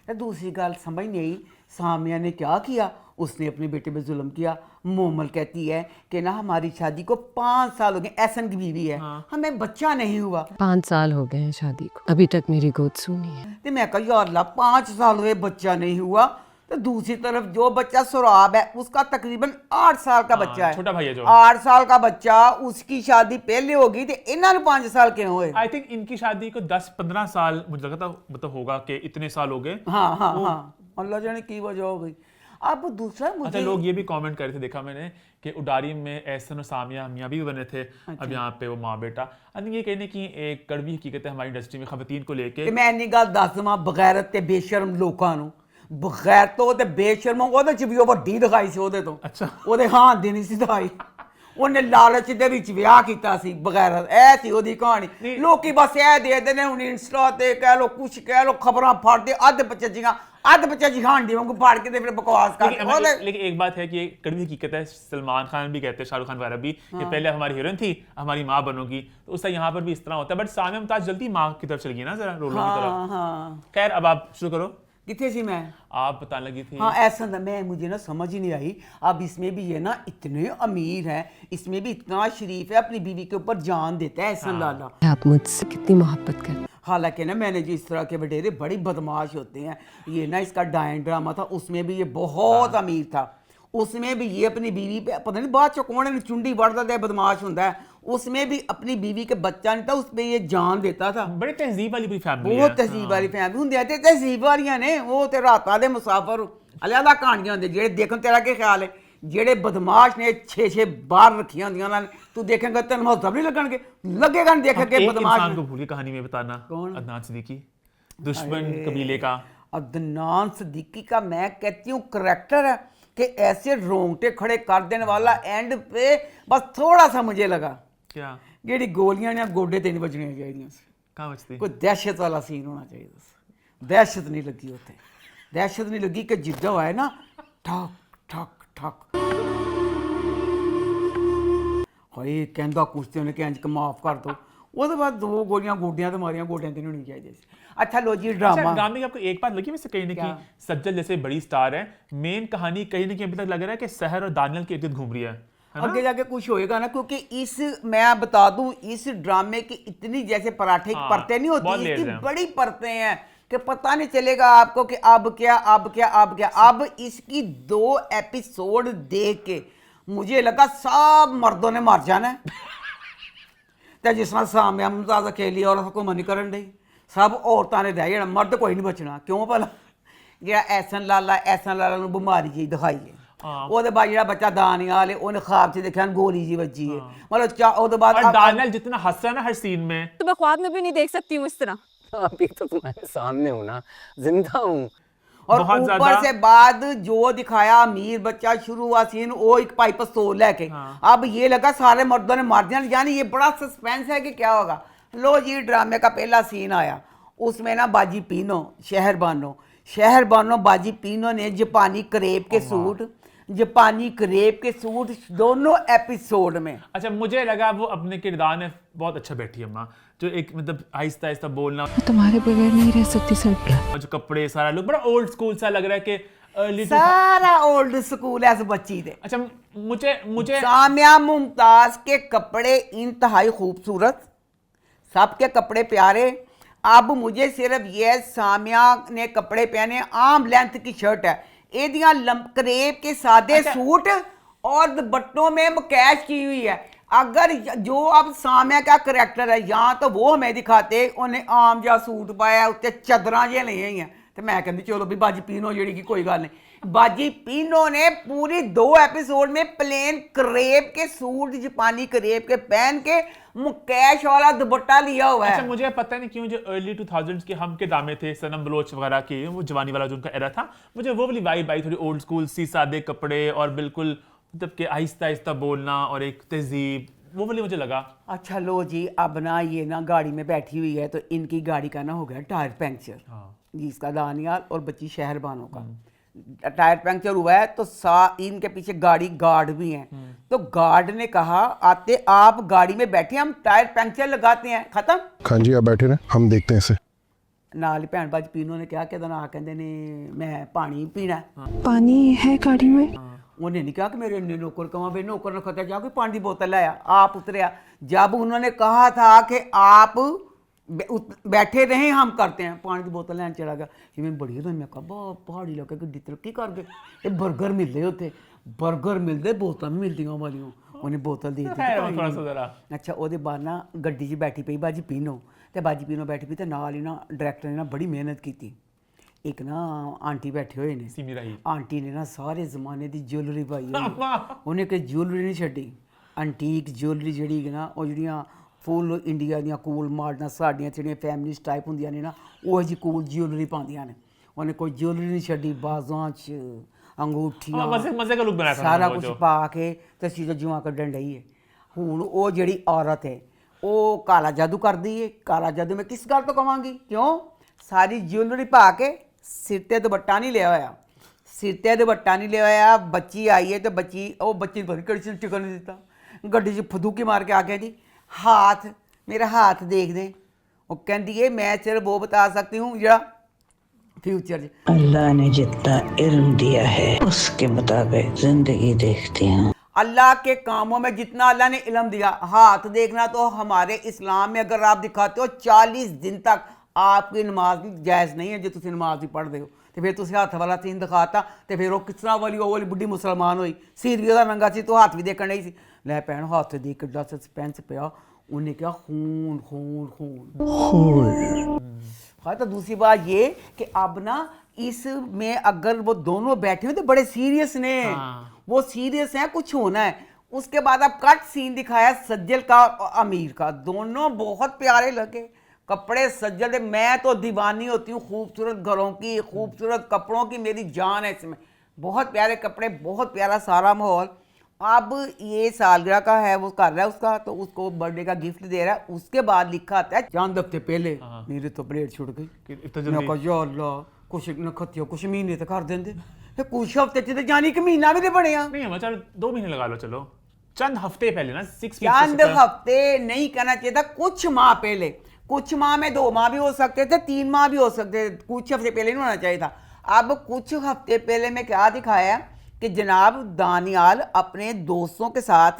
तो दूसरी गल समझ नहीं आई, सामिया ने क्या किया, उसने अपने बेटे पे जुल्म किया। मोमल कहती है कि ना हमारी शादी को 5 साल हो गए, एहसन की बीवी है, हमें बच्चा नहीं हुआ। 5 साल हो गए हैं शादी को, अभी तक मेरी गोद सूनी है। तो मैं कहा यार अल्लाह, 5 साल हुए बच्चा नहीं हुआ। तो दूसरी तरफ जो बच्चा सोराब है उसका तकरीबन 8 साल का बच्चा है, छोटा भाई है जो 8 साल का बच्चा, उसकी शादी पहले होगी, तो इन्होंने 5 साल के हुए। आई थिंक इनकी शादी को 10-15 साल मुझे लगता मतलब होगा कि इतने साल हो गए। हाँ हाँ हाँ, अल्लाह जाने की वजह हो गई। अब दूसरा मुझे अच्छा, लोग ये भी कमेंट कर रहे थे, देखा मैंने कि उडारी में एहसन और सामिया मियाँ भी बने थे। अब यहाँ पे वो माँ बेटा, आई थिंक ये कहने की एक कड़वी हकीकत है हमारी इंडस्ट्री में खवातीन को लेके। मैं नहीं गल दसवा, बगैरत ते बेशर्म लोगों ਨੂੰ बगैर तो ते बेशर्म ਉਹਦੇ ਚ ਵੀ ਉਹ ਵੱਡੀ ਦਿਖਾਈ ਸੀ ਉਹਦੇ ਤੋਂ। ਅੱਛਾ, ਉਹਦੇ ਹਾਂ ਦੀ ਨਹੀਂ ਸੀ ਦਿਖਾਈ, ਉਹਨੇ ਲਾਲਚ ਦੇ ਵਿੱਚ ਵਿਆਹ ਕੀਤਾ ਸੀ ਬਗੈਰਤ। ਇਹ ਸੀ ਉਹਦੀ ਕਹਾਣੀ। ਲੋਕੀ ਬਸ ਇਹ ਦੇਖਦੇ ਨੇ ਹੁਣ ਇੰਸਟਾ ਤੇ ਕਹਿ ਲੋ, ਕੁਛ ਕਹਿ ਲੋ, ਖਬਰਾਂ ਫੜਦੇ, ਅੱਧ ਬੱਚਾ ਜੀ ਹਾਂਡੀ ਵਾਂਗੂ ਫੜ ਕੇ ਤੇ ਫਿਰ ਬਕਵਾਸ ਕਰਦੇ। लेकिन एक बात है कि ये कड़वी हकीकत है, सलमान खान भी कहते हैं, शाहरुख खान वगैरह भी, कि पहले हमारी हीरोइन थी, हमारी माँ बनोगी, तो उसका यहाँ पर भी इस तरह होता है। बट सामिया मुमताज जल्दी माँ की तरफ चल गई ना, जरा रोलों की तरफ। खैर अब आप शुरू करो। कितने सी मैं आप बताने लगी थी। हाँ ऐसा था, मैं मुझे ना समझ ही नहीं आई। अब इसमें भी ये ना इतने अमीर है, इसमें भी इतना शरीफ है, अपनी बीवी के ऊपर जान देता है एहसन लाला। आप मुझसे कितनी मोहब्बत करते। हालांकि ना मैंने जो इस तरह के वडेरे बड़ी बदमाश होते हैं, ये ना इसका डायन ड्रामा था, उसमें भी ये बहुत अमीर था, उसमें भी ये अपनी बीवी पे पता नहीं बाद चौकोने चुंडी बढ़ता है, बदमाश होता है, उसमें भी अपनी बीवी के बच्चा नहीं था, उस पर ये जान देता था। बड़ी तहजीब वाली फैमिली, बहुत तहजीब वाली फैमिली होंगे, तहजीब वालियां ने वो ते रातां दे मुसाफर अलहदा कहानियां होंदे जेड़े देखन। तेरा क्या ख्याल है, जेड़े बदमाश ने 6-6 बार रखियां होंदियां उन्होंने, तू देखेंगा तेन महत्व नहीं लगणगे, लगेगा नहीं देखेंगे बदमाश। इंसान को भूल के कहानी में बताना, कौन? अदनान सिद्दीकी, दुश्मन कबीले का। अदनान सिद्दीकी का मैं कहती हूँ करैक्टर है कि ऐसे रोंगटे खड़े कर देने वाला, एंड पे बस थोड़ा सा मुझे लगा क्या जेड़ी गोलियां ने गोडे ते नहीं बजनी चाहिए, कहाँ बचती? कोई दहशत वाला सीन होना चाहिए। दहशत नहीं लगी होते, दहशत नहीं लगी कि जिद्दा हुआ है ना, ठक ठक ठक हाय कहंदा कुछ ने कि इंज माफ कर दो, उसके बाद 2 गोलियां गोडियां तो मारियां, गोडियां तो नहीं होनी चाहिए। अच्छा लो जी, ड्रामा ड्रामे की आपको एक बात लगी वैसे, कहीं ना कहीं सज्जल जैसे बड़ी स्टार है, मेन कहानी कहीं ना कहीं अभी तक लग रहा है कि सहर और दानियल के इर्द घूम रही है आगे जाके कुछ होएगा ना, क्योंकि इस मैं बता दूं इस ड्रामे की इतनी जैसे पराठे की परतें नहीं होती, इसकी बड़ी परतें हैं कि पता नहीं चलेगा आपको कि अब क्या अब क्या अब क्या। अब इसकी 2 एपिसोड देख के मुझे लगा सब मर्दों ने मर जाना है। तो जिस तरह सामिया मुमताज अकेली औरत को मनी करन दी, सब औरतों ने रह जाना, मर्द कोई नहीं बचना। क्यों भला, जो एहसन लाला नूं बीमारी जी दिखाई है, ਉਹਦੇ ਬਾਅਦ ਜਿਹੜਾ ਬੱਚਾ ਦਾनियाल है ਉਹਨੇ ख्वाब से देखा गोली जी बजी है, मतलब ਉਹਦੇ बाद दानियल जितना हंसा ना हर सीन में, तो मैं ख्वाब में भी नहीं देख सकती हूँ इस तरह। अभी तो तुम्हारे सामने हूँ ना, जिंदा हूँ। और ऊपर से बाद जो दिखाया अमीर बच्चा, शुरू हुआ सीन वो एक पाइप पिस्तौल लेके, अब ये लगा सारे मर्दों ने मार दिया, यानी ये बड़ा सस्पेंस है कि क्या होगा। लो जी ड्रामे का पहला सीन आया, उसमें ना बाजी पीनो शहर बानो शहर बानो बाजी पीनो ने जापानी करेब के सूट, जापानी करेब के सूट दोनों एपिसोड में। अच्छा, मुझे लगा वो अपने किरदार में बहुत अच्छा बैठी है अम्मा, जो एक मतलब आहिस्ता आहिस्ता बोलना, तुम्हारे बगैर नहीं रह सकती सर। और जो कपड़े सारा लुक बड़ा ओल्ड स्कूल सा लग रहा है कि early सारा ओल्ड स्कूल है इस बच्ची दे। अच्छा, मुझे सामिया मुमताज के कपड़े इंतहाई खूबसूरत, सबके कपड़े प्यारे। अब मुझे सिर्फ ये सामिया ने कपड़े पहने, आम लेंथ की शर्ट है, एदियां करेब के सादे सूट और दुपट्टों में मकैश की हुई है। अगर जो अब सामिया का करैक्टर है यहाँ तो वो हमें दिखाते उन्हें आम जा सूट पाया, उत्ते चदरां जे ले हैं, तो मैं कहती चलो भी बाजी पीनो जेड़ी की कोई गल नहीं। बाजी पीनो ने पूरी 2 एपिसोड में प्लेन करेब के सूट, जापानी करेब के पहन के मुकेश वाला दुपट्टा लिया हुआ है। अच्छा, मुझे पता नहीं क्यों जो अर्ली 2000s के हम के दामे थे, सनम बलोच वगैरह के, वो जवानी वाला जो उनका एरा था, मुझे वो वाली वाइब आई, थोड़ी ओल्ड स्कूल सी, सादे कपड़े और बिल्कुल मतलब के आहिस्ता आहिस्ता बोलना और एक तहजीब, वो वाली मुझे लगा। अच्छा लो जी, अब ना ये ना गाड़ी में बैठी हुई है तो इनकी गाड़ी का ना हो गया टायर पंक्चर, जिसका दानियाल और बच्ची शहर बानो का टायर पंक्चर हुआ है, तो इनके पीछे गाड़ी गार्ड भी हैं, तो गार्ड ने कहा आते आप गाड़ी में बैठे, हम टायर पंक्चर लगाते हैं, खत्म। हाँ जी, आप बैठे रहे, हम देखते हैं इसे। नाल ही भैन भाजी पीनो ने क्या कहता ना, कहते ने मैं पानी पीना है। पानी है गाड़ी में? उन्हें नहीं कहा कि मेरे इन्ने नौकर कमा, भाई नौकर ने खता जाओ पानी की बोतल लाया, आप उतरिया। जब उन्होंने कहा था कि आप बैठे रहे हम करते हैं, पानी की बोतल लैन चला गया। कि मैं बड़ी रही, मैं कहा पहाड़ी इलाके की तरक्की कर गए, ये बर्गर मिलते होते, बर्गर मिलते, बोतल भी मिलदियां वालियों, उन्हें बोतल दे दी। अच्छा, ਉਹਦੇ बाद ना गड्डी 'ਚ बैठी पई बाजी पीनो, ਤੇ बाजी पीनो बैठी पई, ਤੇ ਨਾਲ ਹੀ ਨਾ ਡਾਇਰੈਕਟਰ ਨੇ ਨਾ ਬੜੀ ਮਿਹਨਤ ਕੀਤੀ। ਇੱਕ ਨਾ ਆਂਟੀ ਬੈਠੇ ਹੋਏ ਨੇ, ਆਂਟੀ ਨੇ ਨਾ ਸਾਰੇ ਜ਼ਮਾਨੇ ਦੀ ਜੁਐਲਰੀ ਪਾਈ ਹੋਈ, ਉਹਨੇ ਕੋਈ ਜੁਐਲਰੀ ਨਹੀਂ ਛੱਡੀ। ਐਂਟੀਕ ਜੁਐਲਰੀ ਜਿਹੜੀ ਨਾ, ਉਹ ਜਿਹੜੀਆਂ ਫੁੱਲ ਇੰਡੀਆ ਦੀਆਂ ਕੂਲ ਮਾਡਲਾਂ ਸਾਡੀਆਂ ਜਿਹੜੀਆਂ ਫੈਮਿਲੀਜ਼ ਟਾਈਪ ਹੁੰਦੀਆਂ ਨੇ ਨਾ, ਉਹ ਜੀ ਕੂਲ ਜੁਐਲਰੀ ਪਾਉਂਦੀਆਂ ਨੇ, ਉਹਨੇ ਕੋਈ ਜੁਐਲਰੀ ਨਹੀਂ ਛੱਡੀ, ਬਾਜ਼ਾਂ 'ਚ ਅੰਗੂਠੀਆਂ, ਮਜ਼ੇ ਦਾ ਲੁੱਕ ਬਣਾਇਆ ਸਾਰਾ ਕੁਝ ਪਾ ਕੇ ਤੇ ਚੀਜ਼ਾਂ ਜੂਆਂ ਕੱਢਣ ਲਈ ਹੈ। ਹੁਣ ਉਹ ਜਿਹੜੀ ਔਰਤ ਹੈ ਉਹ ਕਾਲਾ ਜਾਦੂ ਕਰਦੀ ਹੈ। ਕਾਲਾ ਜਾਦੂ ਮੈਂ ਕਿਸ ਗੱਲ ਤੋਂ ਕਵਾਂਗੀ, ਕਿਉਂ ਸਾਰੀ ਜੁਐਲਰੀ ਪਾ ਕੇ ਸਿਰ ਤੇ ਦੁਪੱਟਾ ਨਹੀਂ ਲਿਆ ਹੋਇਆ, ਸਿਰ ਤੇ ਦੁਪੱਟਾ ਨਹੀਂ ਲਿਆ ਹੋਇਆ। ਬੱਚੀ ਆਈ ਹੈ ਤੇ ਬੱਚੀ ਨੂੰ ਪਤਾ ਨਹੀਂ ਕਿਹੜੀ ਚੀਜ਼ ਟਿਕਣ ਨਹੀਂ ਦਿੱਤਾ, ਗੱਡੀ 'ਚ ਫਦੂਕੀ ਮਾਰ ਕੇ ਆ ਗਿਆ ਜੀ, हाथ मेरा हाथ देख दें, वो कहती है मैं सिर्फ वो बता सकती हूँ जरा फ्यूचर। अल्लाह ने जितना इल्म दिया है उसके मुताबिक जिंदगी देखती हूँ। अल्लाह के कामों में जितना अल्लाह ने इल्म दिया, हाथ देखना तो हमारे इस्लाम में अगर आप दिखाते हो 40 दिन तक आपकी नमाज जायज़ नहीं है, जो तुम नमाज ही पढ़ते हो, तो फिर तुम हाथ वाला सीन दिखाता, तो फिर वो किस तरह वाली वो वाली बुढ़ी मुसलमान हुई, सिर भी ਉਹਦਾ ਨੰਗਾ ਸੀ, तो हाथ भी देखने नहीं सी। ਲੈ ਭੈਣ ਹੱਥ ਦੇਖ ਕਿੱਡਾ ਸਸਪੈਂਸ ਪਿਆ, ਉਹਨੇ ਕਿਹਾ खून खून खून। हाँ, तो दूसरी बात ये कि अब ना इसमें अगर वो दोनों बैठे हुए तो बड़े सीरियस ने, वो सीरियस हैं, कुछ होना है। उसके बाद अब कट सीन दिखाया सज्जल का और अमीर का, दोनों बहुत प्यारे लगे, कपड़े सज्जल। मैं तो दीवानी होती हूँ खूबसूरत घरों की, खूबसूरत कपड़ों की, मेरी जान है इसमें। बहुत प्यारे कपड़े, बहुत प्यारा सारा माहौल। अब ये सालगिरह का है, वो कर रहा है उसका, तो उसको बर्थडे का गिफ्ट दे रहा है। उसके बाद लिखा आता है चंद हफ्ते पहले मेरे तो प्लेट छुट गई, मैं कहा या अल्लाह कुछ नखत्तियों कुछ महीने तो कर देंगे, कुछ हफ्ते च तो जानी कि महीना भी नहीं बनया। नहीं, चलो 2 महीने लगा लो, चलो चंद हफ्ते पहले ना, 6 चंद हफ्ते नहीं कहना चाहिए था, कुछ माह पहले। कुछ माह में 2 माह भी हो सकते थे, 3 माह भी हो सकते थे, कुछ हफ्ते पहले नहीं होना चाहिए था। अब कुछ हफ्ते पहले में क्या दिखाया कि जनाब दानियाल अपने दोस्तों के साथ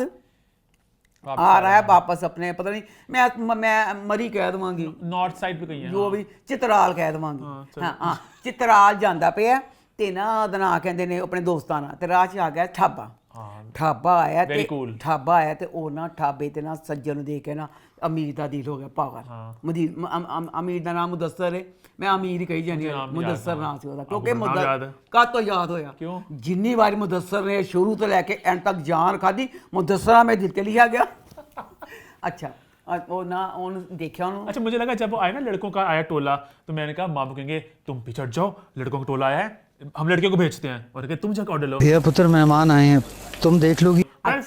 आ रहा है वापस अपने, पता नहीं मैं मरी कह देवांगी, नॉर्थ साइड पे कहीं है, जो भी चित्राल कह देवांगी, हाँ चित्राल जांदा पिया ते ना ਉਹਦਾ ਨਾਂ ਕਹਿੰਦੇ ਨੇ ਆਪਣੇ ਦੋਸਤਾਂ ਨਾਲ, ਤੇ ਰਾਹ 'ਚ ਆ ਗਿਆ ਠਾਬਾ। ਠਾਬਾ ਆਇਆ ਤੇ ਠਾਬਾ ਆਇਆ ਤੇ ਉਹ ਨਾ ਠਾਬੇ ਤੇ ਨਾ ਸੱਜਣ ਨੂੰ ਦੇਖ ਕੇ ਨਾ ਅਮੀਰ ਦਾ ਦਿਲ ਹੋ ਗਿਆ ਪਾਗਲ। ਅਮੀਰ ਦਾ ਨਾਮ ਮੁਦੱਸਰ ਹੈ, ਮੈਂ ਅਮੀਰ ਹੀ ਕਹੀ ਜਾਂਦੀ ਹਾਂ, ਮੁਦੱਸਰ ਨਾਮ ਸੀ ਉਹਦਾ, ਕਿਉਂਕਿ ਕਦ ਤੋਂ ਯਾਦ ਹੋਇਆ, ਜਿੰਨੀ ਵਾਰੀ ਮੁਦੱਸਰ ਨੇ ਸ਼ੁਰੂ ਤੋਂ ਲੈ ਕੇ ਐਂਡ ਤੱਕ ਜਾਨ ਖਾਦੀ, मुदस्सर में दिल के लिया गया। अच्छा, वो ना उन्होंने देखा उन्होंने। अच्छा, मुझे लगा जब वो आया ना लड़कों का आया टोला, तो मैंने कहा माँ को कहेंगे तुम पीछे हट जाओ, लड़कों का टोला आया है, हम लड़कियों को भेजते हैं, और तुम जाकर ऑर्डर लो। भैया पुत्र मेहमान आए हैं, तुम देख लोगी।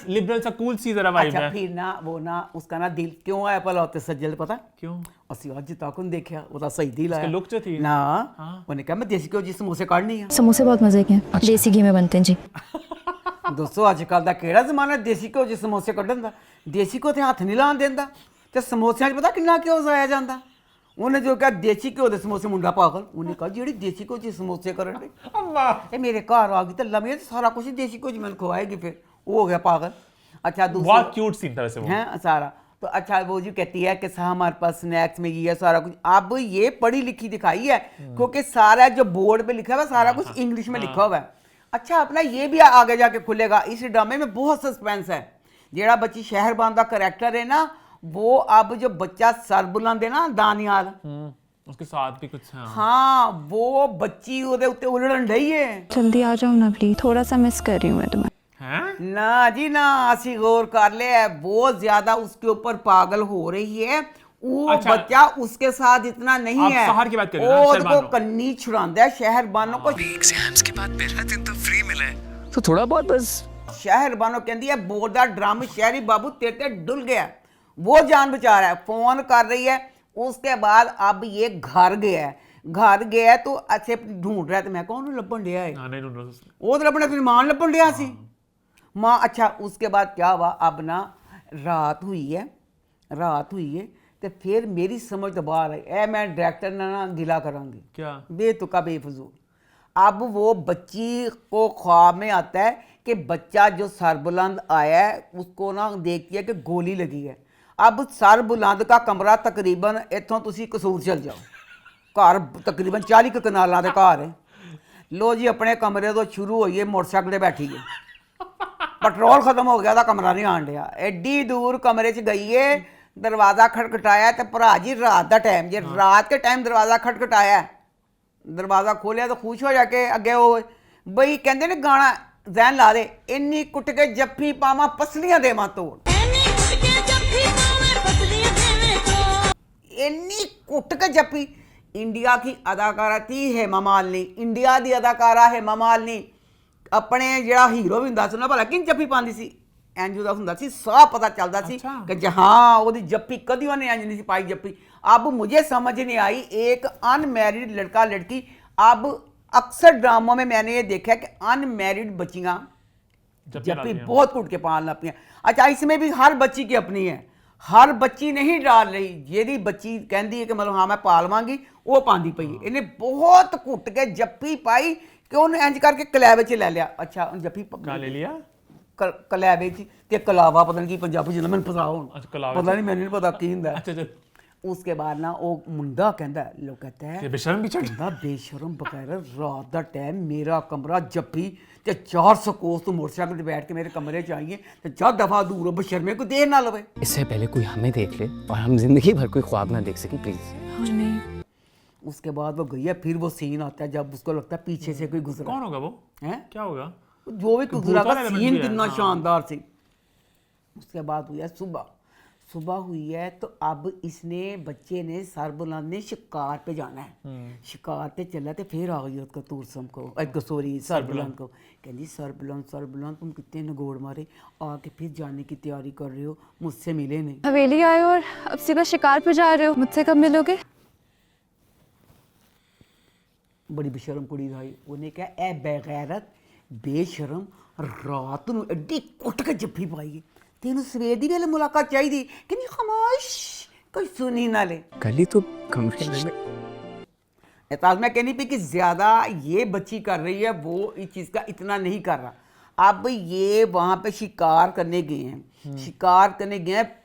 लिबरल सा कूल सी जरा वाइब अच्छा है। फिर ना वो ना उसका ना दिल क्यों आया भला उत्ते सज्जल पता क्यों? ਅਸੀਂ ਅੱਜ ਤੱਕ ਨਹੀਂ ਦੇਖਿਆ ਉਹਦਾ ਸਹੀ ਦਿਲ ਆਇਆ लुक जो थी ਨਾ ਉਹਨੇ ਕਿਹਾ ਮੈਂ ਦੇਸੀ ਘਿਓ ਜੀ ਸਮੋਸੇ ਕੱਢਣੀ ਆ समोसे बहुत मजे के हैं देसी घी में बनते हैं जी ਦੋਸਤੋ ਅੱਜ ਕੱਲ ਦਾ ਕਿਹੜਾ ਜ਼ਮਾਨਾ ਦੇਸੀ ਘਿਓ ਜੀ ਸਮੋਸੇ ਕੱਢਣ ਦਾ ਦੇਸੀ ਘਿਓ ਤੇ ਹੱਥ ਨਹੀਂ ਲਾਉਣ ਦਿੰਦਾ ਤੇ ਸਮੋਸਿਆਂ 'ਚ ਪਤਾ ਕਿੰਨਾ ਘਿਓ ਜ਼ਾਇਆ ਜਾਂਦਾ ਉਹਨੇ ਜੋ ਕਿਹਾ ਦੇਸੀ ਘਿਓ ਦੇ ਸਮੋਸੇ ਮੁੰਡਾ ਪਾਗਲ ਉਹਨੇ ਕਿਹਾ ਜਿਹੜੀ ਦੇਸੀ ਘਿਓ ਜੀ ਸਮੋਸੇ ਕਰਨ ਦੇ अम्मा ਇਹ ਮੇਰੇ ਘਰ ਆ ਗਈ ਤੇ ਲੰਮੀ ਸਾਰਾ ਕੁਝ ਦੇਸੀ ਘਿਓ ਜੀ ਮੈਨੂੰ ਖਵਾਏਗੀ ਫਿਰ वो हो गया पागल अच्छा बहुत दूसरा क्यूट सीन था वैसे वो। है सारा तो अच्छा वो जो कहती है कि हमारे पास स्नैक्स में ये है सारा कुछ अब ये पढ़ी लिखी दिखाई है क्योंकि सारा जो बोर्ड पे लिखा हुआ है सारा कुछ इंग्लिश में लिखा हुआ है अच्छा अपना ये भी आगे जाके खुलेगा इस ड्रामे में बहुत सस्पेंस है जेड़ा बच्ची शहरबान का करैक्टर है ना वो अब जो बच्चा सर बुलंद है ना दानियाल उसके साथ भी कुछ हाँ वो बच्ची ਉਹਦੇ ਉੱਤੇ ਉਲੜਨ ਰਹੀ है जल्दी आ जाओ ना प्लीज थोड़ा सा मिस कर रही हूँ मैं तुम्हें हैं? ना जी ना असि गौर कर ले बहुत ज्यादा उसके ऊपर पागल हो रही है वो अच्छा। बच्चा उसके साथ इतना नहीं आप है शहर की बात कर रहे हो ना, वो शहरबानों। उसको कन्नी छुड़ांदा है शहरबानों को एग्जाम्स के बाद पहला दिन तो फ्री मिला है तो थोड़ा बहुत बस शहरबानों कहती है बोलदा ड्रम शहरी बाबू तेरे ते डुल गया वो जान बचा रहा है फोन कर रही है उसके बाद अब ये घर गया है तो अच्छे ढूंढ रहा है तो मैं कौन लभन दिया है हाँ, नहीं ढूंढ रहा उसने। वो तो अपने अपनी मां लभन दिया सी माँ अच्छा उसके बाद क्या हुआ अब ना रात हुई है तो फिर मेरी समझ तो बाहर आई ए मैं डायरेक्टर ना गिला करांगी क्या? बेतुका बेफजूल अब वो बच्ची को ख्वाब में आता है कि बच्चा जो सरबुलंद आया है उसको ना देखती है कि गोली लगी है अब सरबुलंद का कमरा तकरीबन इतों तुसी कसूर चल जाओ घर तकरीबन 40 कनालों के घर है लो जी अपने कमरे तो शुरू होइए मोटरसाइकिल पे बैठी है पेट्रोल खत्म हो गया था कमरा नहीं आन दिया एडी दूर कमरे च गई है दरवाज़ा खटखटाया तो भरा जी रात का टाइम जे रात के टाइम दरवाज़ा खटखटाया दरवाज़ा खोलिया तो खुश हो जाके अगे वो बई कहते ने गाना जहन ला दे इन्नी कुट के जफ्फी पावा पसलियां देवा तोड़ इन्नी कुट के जफ्फी इंडिया की अदाकारा थी हेमा मालिनी इंडिया की अदाकारा हेमा मालिनी अपने ਜਿਹੜਾ ਹੀਰੋ ਵੀ ਹੁੰਦਾ ਸੀ ਨਾ ਭਲਾ ਕਿੰਨ ਜੱਫੀ ਪਾਉਂਦੀ ਸੀ ਇੰਜ ਉਹਦਾ ਹੁੰਦਾ ਸੀ ਸਾਫ ਪਤਾ ਚੱਲਦਾ ਸੀ ਕਿ ਜਹਾਂ ਉਹਦੀ ਜੱਫੀ ਕਦੀ ਉਹਨੇ ਇੰਜ नहीं पाई जप्पी अब मुझे समझ नहीं आई एक अनमैरिड लड़का लड़की अब अक्सर ड्रामों में मैंने ये देखा कि अनमैरिड बच्चियां जप्पी बहुत कुट के पाल लग अच्छा इसमें भी हर बच्ची की अपनी है हर बच्ची नहीं डाल रही जेडी बच्ची कहती है कि मतलब हाँ मैं पालवांगी वो पाँदी पई इन्हें बहुत कुट के जप्पी पाई कि उन्हें इंज करके कलैवे च ले लिया अच्छा जप्पी क्या ले लिया? कलैवे च ते कलावा पता नहीं की पंजाबी च मैंने पता हुन अच्छा, कलावा पता नहीं मैंने नहीं पता की हुंदा अच्छा अच्छा उसके बाद ना वो मुंडा कहता है लोग कहता है ये बेशर्म भी चढ़ कहता बेशरम बगैर रात का टाइम मेरा कमरा जप्पी ते 400 कोस तो मोटरसाइकिल पे बैठ के मेरे कमरे च आइए तो 4 दफा दूर हो बशर्मे को देर ना लवे इससे पहले कोई हमें देख ले और हम जिंदगी भर कोई ख्वाब ना देख सके प्लीज उसके बाद वो गई है फिर वो सीन आता है जब उसको लगता है पीछे से कोई गुजरा कौन होगा वो? है क्या होगा? जो भी गुजरा भूत का वाला सीन element भी है, कितना हाँ। शानदार थी उसके बाद हुई है सुबह हुई है तो अब इसने बच्चे ने सरबुलंद ने शिकार पे जाना है शिकार पे चला तो फिर आ गई उसका तुरसम को सॉरी सरबुलंद को कहती सरबुलंद तुम कितने नगोड़ मारे आके फिर जाने की तैयारी कर रहे हो मुझसे मिले नहीं हवेली आए और अब सीधा शिकार पे जा रहे हो मुझसे कब मिलोगे बड़ी बेशरम कुड़ी भाई उन्हें कहा ए बेगैरत बेशरम रात ਨੂੰ ਐਡੀ ਕੁੱਟ ਕੇ ਜੱਫੀ ਪਾਈ ਤੈਨੂੰ ਸਵੇਰ ਦੀ ਵੇਲੇ ਮੁਲਾਕਾਤ ਚਾਹੀਦੀ ਕਿ ਨਹੀਂ ਖਾਮੋਸ਼ ਕੋਈ ਸੁਣੀ ਨਾ ले कल ही तो कमरे में एताज मैं कहनी पी कि ज़्यादा ये बच्ची कर रही है वो इस चीज़ का इतना नहीं कर रहा अब ये वहाँ पे शिकार करने गए हैं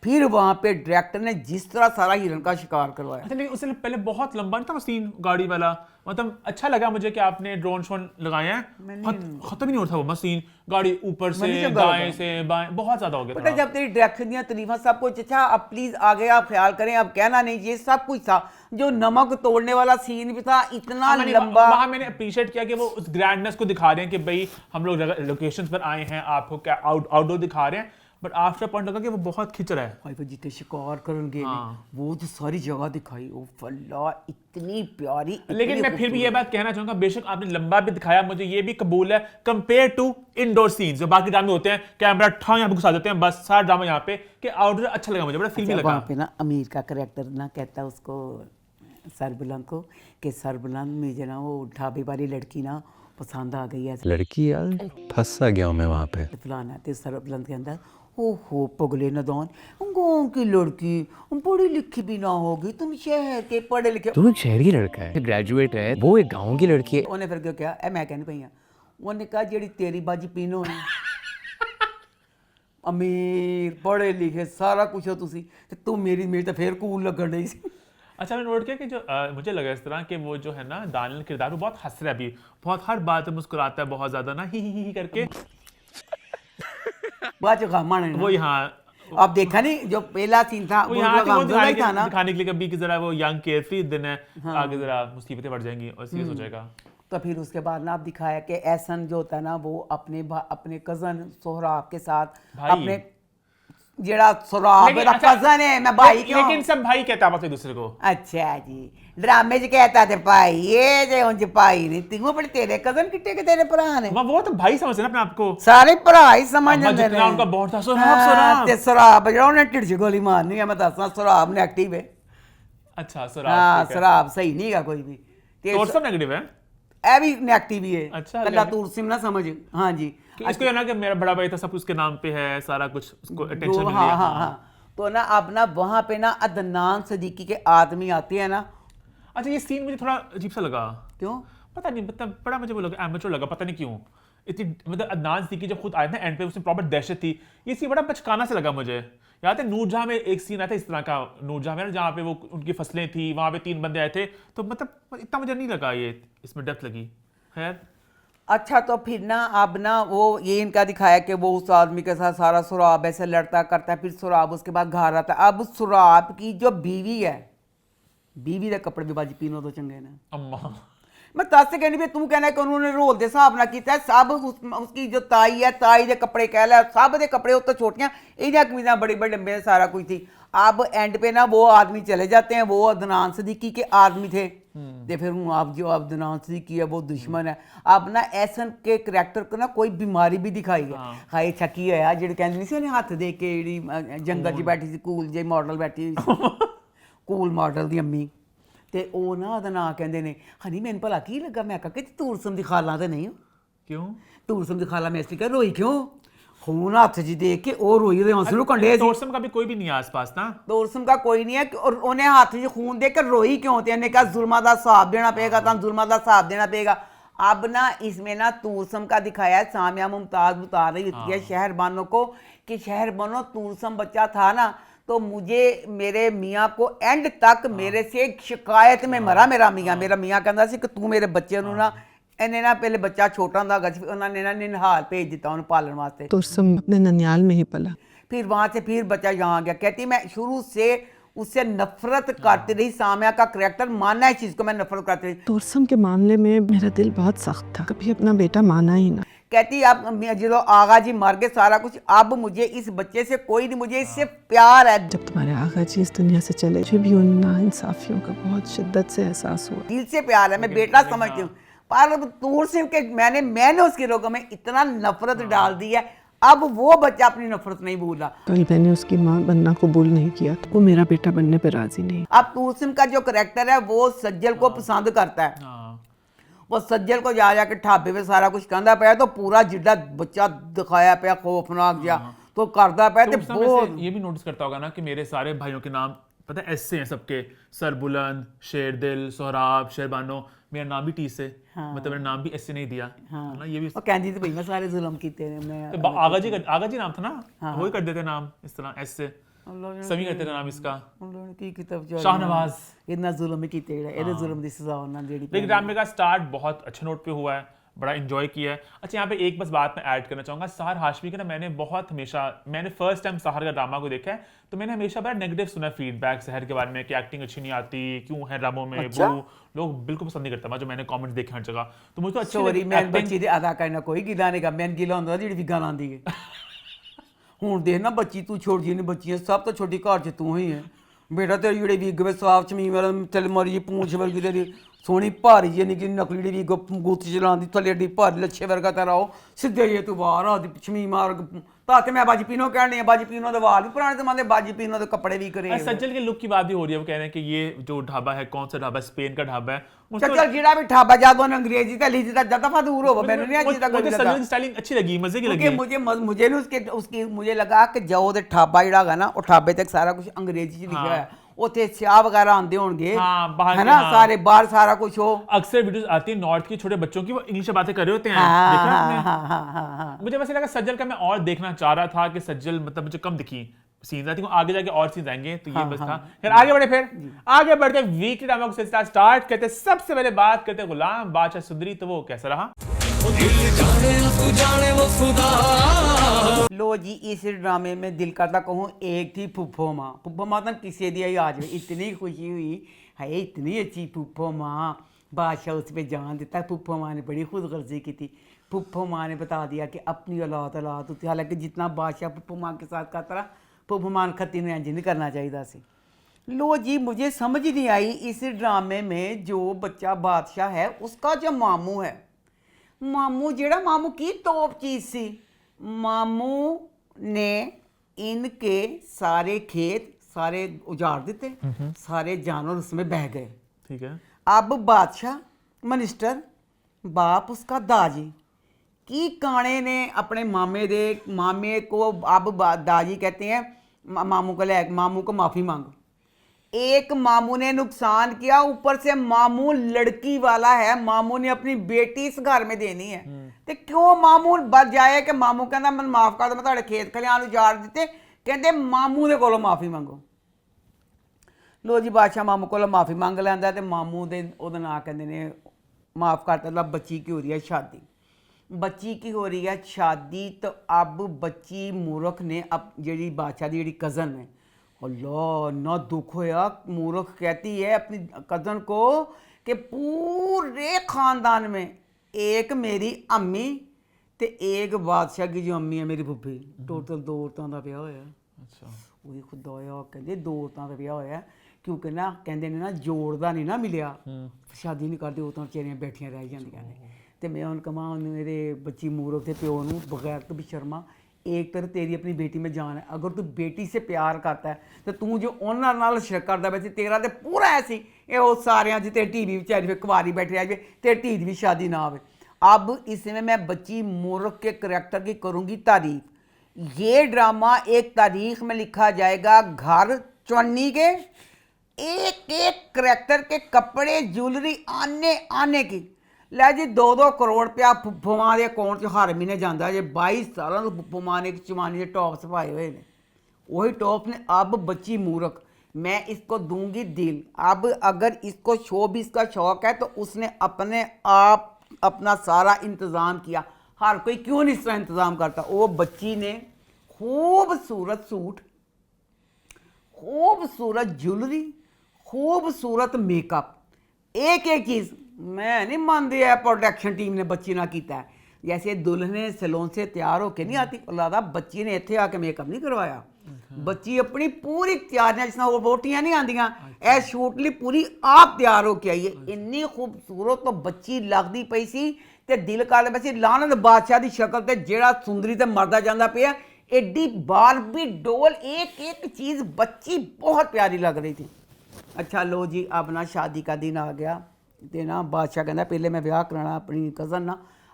फिर वहाँ पे डायरेक्टर ने जिस तरह सारा हिरन का शिकार करवाया अच्छा नहीं उससे पहले बहुत लंबा नहीं था वो सीन गाड़ी वाला मतलब अच्छा लगा मुझे कि आपने ड्रोन शोन लगाए हैं खत्म ही नहीं होता वो मशीन गाड़ी ऊपर से दाएं से बाएं बहुत ज्यादा हो गया बेटा जब तेरी डायरेक्शन दिया तरीफा सब कुछ अच्छा अब प्लीज आगे आप ख्याल करें अब कहना नहीं ये सब कुछ था जो नमक तोड़ने वाला सीन भी था इतना लंबा वहाँ मैंने अप्रिशिएट किया कि वो उस ग्रैंडनेस को दिखा रहे हैं कि भाई हम लोग लोकेशंस पर आए हैं आपको क्या आउटडोर दिखा रहे हैं बट आफ्टर पॉइंट लगा कि वो बहुत खिंच रहा है। भाई वो जितने शिकार करन गए हाँ। ने, वो जो सारी जगह दिखाई, ओ फल्ला इतनी प्यारी, लेकिन मैं फिर भी ये बात कहना चाहूंगा, बेशक आपने लंबा भी दिखाया, मुझे ये भी कबूल है कंपेयर टू इंडोर सीन्स जो बाकी ड्रामे होते हैं, कैमरा ठा यहाँ पे घुसा देते हैं, बस सारा ड्रामा यहाँ पे, कि आउटडोर अच्छा लगा मुझे, बड़ा फिल्मी लगा। वहाँ पे ना अमीर का करेक्टर ना कहता है उसको सरबुलंद को कि सरबुलंद मुझे ना वो ढाबे वाली लड़की ना पसंद आ गई है, लड़की यार फंस सा गया हूँ मैं वहाँ पे। फलाना। तो सरबुलंद के अंदर ओहो पगले नदान, गाँव की लड़की पढ़ी लिखी भी ना होगी, तुम शहर के पढ़े लिखे। तू एक शहरी लड़का है, ग्रेजुएट है, वो एक गांव की लड़की है। उन्हें फिर क्यों क्या मैं कहनी पई उन्हें कहा जेड़ी तेरी बाजी पीनो है अमीर पढ़े लिखे सारा कुछ हो तुसी ते तू मेरी तो फिर कूल लगन रही सी। अच्छा मैंने नोट किया कि जो मुझे लगा इस तरह कि वो जो है ना दानियल किरदार वो बहुत हंस रहा है अभी, बहुत हर बात में मुस्कुराता है बहुत ज्यादा ना, ही करके बाद जो गामा वो यहाँ अब देखा नहीं जो पहला सीन था वो वो यहाँ गामा ही था ना, दिखाने के लिए कभी कि जरा वो यंग केयरफ्री दिन है, आगे जरा मुसीबतें बढ़ जाएंगी और सीरियस हो जाएगा। तो फिर उसके बाद ना आप दिखाया कि एहसन जो होता है ना वो अपने कजन सोहराब के साथ भाई। अपने जेड़ा सोहराब लेकिन मेरा अच्छा, कजन है, मैं भाई क्यों? लेकिन सब भाई कहता है एक दूसरे को। अच्छा जी ड्रामे च कहता थे भाई, ये जे उंज भाई नहीं तिगो बड़े तेरे कजन किट्टे के तेरे भरा ने, वो तो भाई समझते ना अपने आप को, सारे भरा ही समझ अम्मा जाते जितना उनका बहुत था सोहराब ते सोहराब जेड़ा उन्हें ढिड च गोली मारनी है, मैं दसना सोहराब नेगेटिव है। अच्छा हाँ सोहराब सही नहीं है कोई भी, तो सब नेगेटिव है, ए भी नेगेटिव ही है। अच्छा, कल्ला तुरसिम ना समझ। हाँ जी कि इसको ये ना कि मेरा बड़ा भाई था सब उसके नाम पे है, सारा कुछ उसको अटेंशन मिल हाँ रही है। हाँ हाँ। तो ना अब ना वहाँ पे ना अदनान सदीकी के आदमी आते हैं ना। अच्छा ये सीन मुझे थोड़ा अजीब सा लगा, क्यों पता नहीं, मतलब बड़ा मुझे वो लगा एमेच्योर लगा, पता नहीं क्यों इतनी, मतलब अदनान सिद्दीकी जब खुद आए ना एंड पे उसमें प्रॉपर दहशत थी, ये सीन बड़ा बचकाना से लगा मुझे। याद है नूरजहां में एक सीन आया था इस तरह का, नूरजहां में जहाँ पे वो उनकी फसलें थी, वहाँ पे 3 बंदे आए थे, तो मतलब इतना मुझे नहीं लगा ये इसमें डेप्थ लगी। खैर अच्छा तो फिर ना अब ना वो ये इनका दिखाया कि वो उस आदमी के साथ सारा सुराब ऐसे लड़ता करता है, फिर सुराब उसके बाद घर आता है। अब सुराब की जो बीवी है, बीवी के कपड़े भी बाजी पीनो तो चंगे ने अम्मा मैं दस से कहनी भी तू कहना कि उन्होंने रोल दे हिसाब ना किया सब उसकी जो ताई है ताई के कपड़े कह ला सब के कपड़े उत्ते छोटियां इन्हें कमीजा बड़ी बड़ी लंबे सारा कुछ थी। अब एंड पे ना वो आदमी चले जाते हैं, वो अदनान सदीकी के आदमी थे, तो फिर अब जो अदनान सदीकी है वो दुश्मन है। अब ना एहसन के करैक्टर को ना कोई बीमारी भी दिखाई है, हाय छकी है जेह्ड़ी कहंदी नहीं सी उन्हें हत्थ दे के जेह्ड़ी जंगल च बैठी सी कूल जे मॉडल बैठी कूल मॉडल दी अम्मी, ते ਉਹ ਨਾ ਉਹਦਾ ਨਾਂ ਕਹਿੰਦੇ ਨੇ ਹਨੀ ਮੈਨੂੰ ਭਲਾ ਕੀ ਲੱਗਾ, ਮੈਂ ਕਹਾਂ ਕਿ ਤੂਰਸਮ ਦੀ ਖਾਲਾ ਤੇ ਨਹੀਂ ਹੋ, क्यों ਤੂਰਸਮ ਦੀ ਖਾਲਾ ਮੈਂ ਕਹ ਰੋਈ ਕਿਉਂ, खून हथ जी देख के और रोई दे आंसू कंडे सी। तोरसम का भी कोई भी नहीं है आसपास ना, तोरसम का कोई नहीं है और उन्हें हाथ च खून देख कर रोई क्यों थी, उन्हें कहा जुल्मा का हिसाब देना पेगा, तुम जुल्मा का हिसाब देना पेगा। अब ना इसमें ना तूरसम का दिखाया है, सामिया मुमताज बता रही होती है शहरबानों को कि शहरबानों तूरसम बच्चा था ना तो मुझे मेरे मियाँ को एंड तक मेरे से शिकायत में मरा मेरा मियाँ कहता सी कि तू मेरे बच्चे नूं ना इन्हें ना पहले बच्चा छोटा होंदा उन्होंने ना निहाल भेज दिता उन्हें पालन वास्ते, तुरसम अपने ननियाल में ही पला, फिर वहाँ से फिर बच्चा यहाँ गया। कहती मैं शुरू से उससे नफरत करती रही, सामिया का करैक्टर माना है चीज़ को मैं नफरत करती रही। तुरसम के मामले में मेरा दिल बहुत सख्त था, कभी अपना बेटा माना ही ना। कहती अब जो आगा जी मर गए सारा कुछ, अब मुझे इस बच्चे से कोई नहीं, मुझे इससे प्यार है। जब तुम्हारे आगा जी इस दुनिया से चले मुझे भी उन नाइंसाफियों का बहुत शिद्दत से एहसास हुआ। दिल से प्यार है, मैं बेटा समझती हूँ, पर तूरसिम के मैंने उसके लोगों में इतना नफरत डाल दी है, अब वो बच्चा अपनी नफरत नहीं भूला। कल मैंने उसकी माँ बनना कबूल नहीं किया तो वो मेरा बेटा बनने पर राजी नहीं। अब तूरसिम का जो करैक्टर है वो सज्जल को पसंद करता है, वो सज्जल को जा जाके ढाबे पे सारा कुछ कहता पाया तो पूरा जिड्डा बच्चा दिखाया पाया खौफनाक जा तो करता पाया तो वो ये भी नोटिस करता होगा ना कि मेरे सारे भाइयों के नाम पता है ऐसे हैं सबके, सरबुलंद, शेरदिल, सोहराब, शेरबानो, मेरा नाम भी टी से, मतलब मेरा नाम भी ऐसे नहीं दिया है ना, ये भी वो कहती थी भाई मैं सारे जुल्म कीते ने मैं तो आगा जी नाम था ना, वही कर देते नाम इस तरह ऐसे सभी करते थे नाम इसका, की किताब शाहनवाज, इतना जुल्म कीते जेड़ा एदे जुल्म दी सजा उन्होंने जेड़ी। लेकिन ड्रामे का स्टार्ट बहुत अच्छे नोट पे हुआ है, बड़ा इंजॉय किया है। अच्छा यहाँ पे एक बस बात मैं ऐड करना चाहूँगा, सहर हाशमी का ना मैंने फर्स्ट टाइम सहर का ड्रामा को देखा है तो मैंने हमेशा बड़ा नेगेटिव सुना फीडबैक सहर के बारे में कि एक्टिंग अच्छी नहीं आती, क्यों है ड्रामों में अच्छा? लोग बिल्कुल पसंद नहीं करता, जो मैंने कमेंट्स देखे हर जगह, तो मुझे तो अच्छी सॉरी लगी मैं acting। बच्ची दे अदा करना कोई गिला नहीं गा, मैं गिला होंदा जेड़ी विगा लांदी है ਹੁਣ ਦੇਖ ਨਾ ਬੱਚੀ ਤੂੰ ਛੋਟੀ ਨਹੀਂ ਬੱਚੀਆਂ ਸਭ ਤੋਂ ਛੋਟੀ ਘਰ 'ਚ ਤੂੰ ਹੀ ਹੈ ਬੇਟਾ ਤੇਰੀ ਜਿਹੜੇ ਵਿਗ ਵੇ ਸਾਫ ਚਮੀ ਵਾਲਾ ਚੱਲ ਮਾਰੀ ਜੀ ਪੂੰਛ ਵਰਗੀ ਤੇਰੀ ਸੋਹਣੀ ਭਾਰੀ ਜਿਹੀ ਨਿੱਕੀ ਨਕਲੀ ਜਿਹੜੀ ਵਿਗ ਗੁੱਤ ਚਲਾਉਂਦੀ ਥੱਲੇ ਏਡੀ ਭਾਰੀ ਲੱਛੇ ਵਰਗਾ ਤੇਰਾ ਉਹ ਸਿੱਧੇ ਜੇ ਤੂੰ ਬਾਹਰ ਆ ਚਮੀ ਮਾਰ ਤਾਂ ਕਿ मैं बाजी पीनो कहने बाजी पीनो तो वाल भी पुराने जमाने बाजी पीनो तो कपड़े भी करे सज्जल के लुक की बात भी हो रही है, वो कह रहे हैं कि ये जो ढाबा है कौन सा ढाबा है, स्पेन का ढाबा है। चल जेड़ा भी ढाबा जा दोनों अंग्रेजी ते लिखी ता दफा दूर हो मैंने नहीं अच्छी तक मुझे सज्जल की स्टाइलिंग अच्छी लगी, मजे की लगी। मुझे ना उसकी मुझे लगा कि जो ते ढाबा जेड़ा है ना वो ढाबे तक सारा कुछ अंग्रेजी च लिखा है ਉੱਥੇ ਸਿਆਹ ਵਗੈरह आंदे होंगे है ना सारे बाहर सारा कुछ हो। अक्सर वीडियोस आती है नॉर्थ के छोटे बच्चों की, वो इंग्लिश में बातें कर रहे होते हैं, देखा आपने? मुझे वैसे लगा सज्जल का मैं और देखना चाह रहा था कि सज्जल मतलब मुझे कम दिखी सीन्स, आई थिंक आगे जाके और सीन्स आएंगे, तो ये बस था। फिर आगे बढ़े, फिर आगे बढ़ते वीकली ड्रामा को सिलसिला स्टार्ट करते। सबसे पहले बात करते गुलाम बादशाह सुंदरी, तो वो कैसा रहा? लो जी इस ड्रामे में दिल करता कहूँ एक थी फुफ्फो माँ तो किसी दी आई आज इतनी खुशी हुई है, इतनी अच्छी फुफ्फो माँ। बादशाह उस पर जान देता है, फुफ्फो माँ ने बड़ी खुदगर्जी की थी। फुफ्फो माँ ने बता दिया कि अपनी औलाद होती, हालांकि जितना बादशाह फुफ्फो माँ के साथ करता रहा फुफ्फो माँ खत्ती ने इंज नहीं करना चाहिए सी। लो जी मुझे समझ नहीं आई इस ड्रामे में जो बच्चा बादशाह है उसका जो मामू है, मामू जेड़ा मामू की टॉप चीज़ सी, मामू ने इनके सारे खेत सारे उजाड़ देते, सारे जानवर उसमें बह गए। ठीक है। अब बादशाह मिनिस्टर बाप उसका दाजी की काने ने अपने मामे को अब दाजी कहते हैं मामू को माफ़ी मांग। एक मामू ने नुकसान किया, ऊपर से मामू लड़की वाला है, मामू ने अपनी बेटी इस घर में देनी है, तो क्यों मामू बच जाए कि मामू कहता मैं माफ कर दो, मैं खेत खलियान उजाड़ दिते, कहते मामू दे कोलों माफ़ी मंगो। लो जी बादशाह मामू को माफ़ी मंग लैंदा ते मामू दे ओहदा नाम कहंदे ने माफ़ करता। ला बच्ची की हो रही है शादी, बच्ची की हो रही है शादी, तो अब बच्ची मूर्ख ने अब जी बादशाह की जी कज़न है, अल्लाह ना दुख होया। मूर्ख कहती है अपनी कज़न को कि पूरे ख़ानदान में एक मेरी अम्मी ते एक बादशाह की जो अम्मी है मेरी फुफी, टोटल 2 औरतों का ब्याह होया। अच्छा वो खुदाया कहते 2 औरतों का ब्याह होया, क्योंकि ना कहते ने ना जोड़दा नहीं ना मिलिया, शादी नहीं करते औरतां बेचारियां बैठियां रह जांदियां ने। ते मैं उन कमां मेरे बच्ची मूर्ख ते प्यो नूं बगैर तो भी शर्मा, एक तरह तेरी अपनी बेटी में जान है, अगर तू बेटी से प्यार करता है तो तू जो उन्होंने नाल शक करता वैसे तेरा तो पूरा ऐसी ये सारे तेरी धी भी बेचारी कुवारी बैठी रह जाए, तेरी धी की भी शादी ना हो। अब इसमें मैं बच्ची मूर्ख के करैक्टर की करूँगी तारीफ। ये ड्रामा एक तारीख में लिखा जाएगा, घर चौनी के एक एक करैक्टर के कपड़े ज्वेलरी आने की। लै जी 2-2 करोड़ रुपया फुफ्फो मां के अकाउंट च हर महीने जाता है। 22 सालों तो फुफ्फो मां ने चमानी के टॉप्स पाए हुए हैं, वही टॉप ने। अब बच्ची मूर्ख, मैं इसको दूंगी दिल। अब अगर इसको शोबिज़ का शौक़ है तो उसने अपने आप अपना सारा इंतज़ाम किया। हर कोई क्यों नहीं इस तरह इंतज़ाम करता। वो बच्ची ने खूबसूरत सूट, खूबसूरत ज्वेलरी, खूबसूरत मेकअप, एक एक चीज़ मैं नहीं मानती है प्रोडक्शन टीम ने बच्ची ना किया है। जैसे दुल्हने सैलून से तैयार होके नहीं आती, अल्लाह बच्ची ने इत्थे आके मेकअप नहीं करवाया। बच्ची अपनी पूरी तैयारियां जिस तरह वोटियां नहीं आंदियां, ए शूट ली पूरी आप तैयार होके आई है। इन्नी खूबसूरत तो बच्ची लगती पई सी ते दिल कर वैसे लानत बादशाह की शक्ल ते जेड़ा सुंदरी ते मरदा जांदा पिया, एडी बारबी डोल एक एक चीज़ बच्ची बहुत प्यारी लग रही थी। अच्छा लो जी अब ना शादी का दिन आ गया तो ना बादशाह कहना पहले मैं ब्याह कराना अपनी कज़न ना।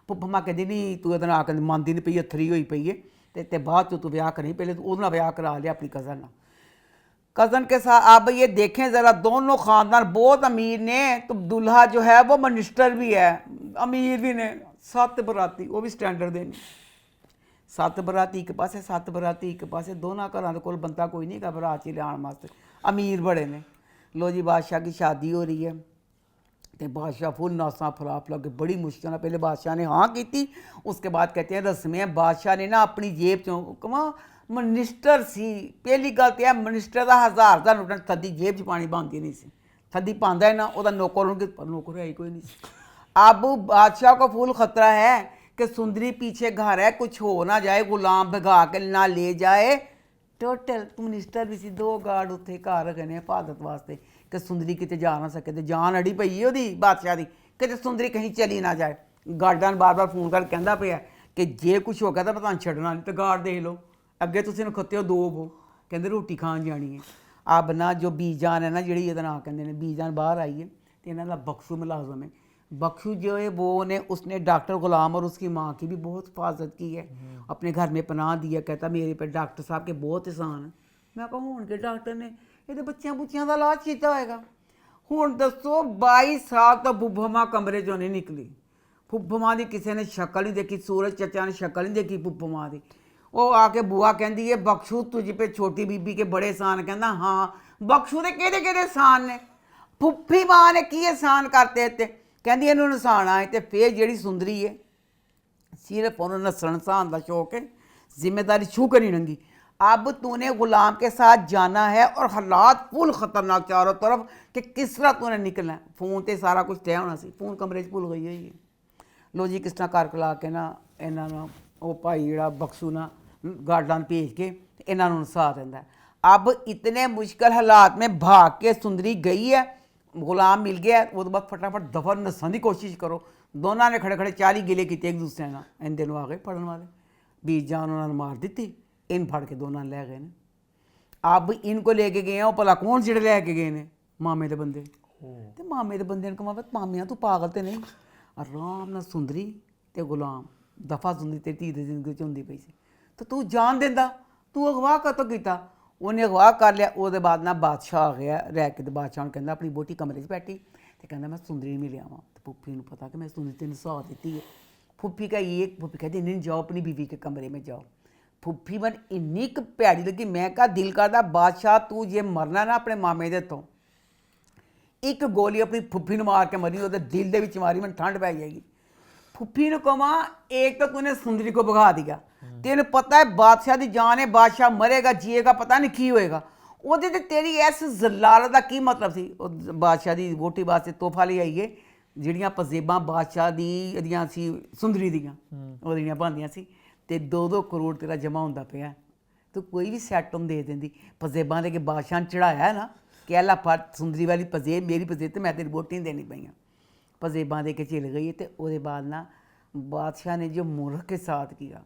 फुफ्फो मां कहती नहीं तू एहदा नाम कहती मनदी नहीं पई, अथरी होई पई है ते बाद तू ब्याह करी, पहले तू ओहदे नाल ब्याह करा लिया अपनी कज़न ना। कज़न के साथ अब ये देखें ज़रा, दोनों ख़ानदान बहुत अमीर ने, तो दूल्हा जो है वो मिनिस्टर भी है, अमीर भी ने। 7 बराती वो भी स्टैंडर्ड देने, 7 बराती एक पासे 7 बराती एक पासे, दोनों घरों के कोल बंदा कोई नहीं गा बरात च लियाण वास्ते, अमीर बड़े ने। लो जी बादशाह की शादी हो रही है तो बादशाह फुल नासा फराफ लगे, बड़ी मुश्किल पहले बादशाह ने हाँ की थी, उसके बाद कहते हैं रस्में बादशाह ने ना अपनी जेब चों कमा मिनिस्टर सी, पहली गल तो है मिनिस्टर का 1000 नोट थदी जेब च पानी बनती नहीं सी, थदी पाँदा है ना वह नौकर नौकर है कोई नहीं। अब बादशाह को फुल खतरा है कि सुंदरी पीछे घर है, कुछ हो ना जाए, गुलाम भगा के ना ले जाए। टोटल मिनिस्टर भी सी 2 गार्ड उत्थे घर रखे ने हिफाजत वास्ते कि सुंदरी किते जा ना सके, ते जान अड़ी पई है ओदी बादशाह दी कि सुंदरी कहीं चली ना जाए। गार्डां बार बार फोन कर कहता पिया कि जे कुछ हो गया तो मैं तुहानूं छड्डना नहीं, तो गार्ड देख लो अगे तुसीं नखत्ते हो 2 वो कहते रोटी खान जानी है। अब ना जो बीजान है ना, जिहड़ी ਇਹਦਾ ਨਾਂ कहते हैं बीजान, बाहर आई है तो इन्हों का बख्शू मुलाजम है। बख्शू जो है वो ने उसने डॉक्टर गुलाम और उसकी माँ की भी बहुत हिफाजत की है, अपने घर में पनाह दिया। कहता मेरे पे डॉक्टर साहब के बहुत एहसान है। मैं कहा हूँ के डॉक्टर ने ये बच्चों बुच्चियां का इलाज किया होएगा। हुण दसो 22 साल तो बुब्बा माँ कमरे चों नहीं निकली। बुब्बा माँ की किसी ने शक्ल नहीं देखी, सूरज चचा ने शक्ल नहीं देखी बुब्बा माँ की। वो आके बुआ कहती है बख्शू तुझ पे छोटी बीबी के बड़े एहसान। कहता हाँ बख्शू के केड़े केड़े एहसान ने, फुफ्फी माँ ने की एहसान करते थे। कहती इन्हूं नसाना है। तो फिर जी सुंदरी है सिर्फ उन्होंने नसन नसान का शौक है, जिम्मेदारी छू कर नहीं नंगी। अब तूने गुलाम के साथ जाना है और हालात फुल खतरनाक चारों तरफ कि किस तरह तूने निकलना है। फोन तो सारा कुछ तय होना सी, फोन कमरे भुल गई हुई है। लो जी किस तरह कर कला के ना इन्हों वो भाई जोड़ा बख्शू ना गार्डां भेज के इन्हों नसा देंदा। अब इतने मुश्किल हालात में भाग के सुंदरी गई है, गुलाम मिल गया, वो तो बाद फटाफट दफा नसन की कोशिश करो। दोनों ने खड़े खड़े 40 गिले किए एक दूसरे ना, इन दिनों आ गए पढ़ने वाले। बीज जान उन्होंने मार दी, इन फड़ के दोनों ले गए ने। अब इनको लेके गए हैं, भला कौन जेड़े लैके गए ने, मामे के बंदे। तो मामे के बंदे ने कहा मामिया तू पागल तो नहीं, आराम ना सुंदरी ते गुलाम दफा सुंदरी तेरी धी दी जिंदगी च होंदी पई सी, तो तू जान देंदा, तू अगवा कतों कीता। उन्हें अगवा कर लिया। वो बाद ना बादशाह आ गया रह के, तो बादशाह ने कहना अपनी बोटी कमरे 'च बैठी तो कहना मैं सुंदरी मिल आवा। तो फुफ्फी ने पता कि मैं सुंदरी तेन नसा दी है। फुफ्फी का ये फुफ्फी कहती नहीं जाओ अपनी बीवी के कमरे में जाओ। फुफ्फी मन इन्नी भैड़ी लगी, मैं कहा दिल करदा बादशाह तू जे मरना ना अपने मामे दे हत्थों, एक गोली अपनी फुफ्फी ने मार के मरी, वो दिल दे विच मारी, मैं ठंड पै जाएगी। फुफ्फी ने कहा एक तो तूने सुंदरी को भगा दिया, तेन पता है बादशाह की जान है, बादशाह मरेगा जिएगा पता नहीं की होएगा। ਉਹਦੇ ਤੇ तेरी इस जलालत का की मतलब सी। बादशाह की वोटी वास्ते तोहफा ले आईए ਜਿਹੜੀਆਂ ਪਜ਼ੇਬਾਂ ਬਾਦਸ਼ਾਹ ਦੀਆਂ ਸੀ ਸੁੰਦਰੀ ਦੀਆਂ ਉਹਦੀਆਂ ਬਣਦੀਆਂ ਸੀ ਤੇ 2-2 ਕਰੋੜ ਤੇਰਾ ਜਮਾ ਹੁੰਦਾ ਪਿਆ। ਤੂੰ ਕੋਈ ਵੀ ਸੈੱਟ ਉਹਨੂੰ ਦੇ ਦਿੰਦੀ ਪਜ਼ੇਬਾਂ ਦੇ ਕੇ ਬਾਦਸ਼ਾਹ ਨੇ ਚੜਾਇਆ ਹੈ ਨਾ ਕਿ ਅੱਲਾ ਫੜ ਸੁੰਦਰੀ ਵਾਲੀ ਪਜ਼ੇਬ ਮੇਰੀ ਪਜ਼ੇਬ ਤੇ ਮੈਂ ਤੇਰੀ ਵੋਟੀ ਨਹੀਂ ਦੇਣੀ ਪਈਆਂ। पजेबां दे के चल गई। तो उसके बाद ना बादशाह ने जो मूर्ख के साथ किया,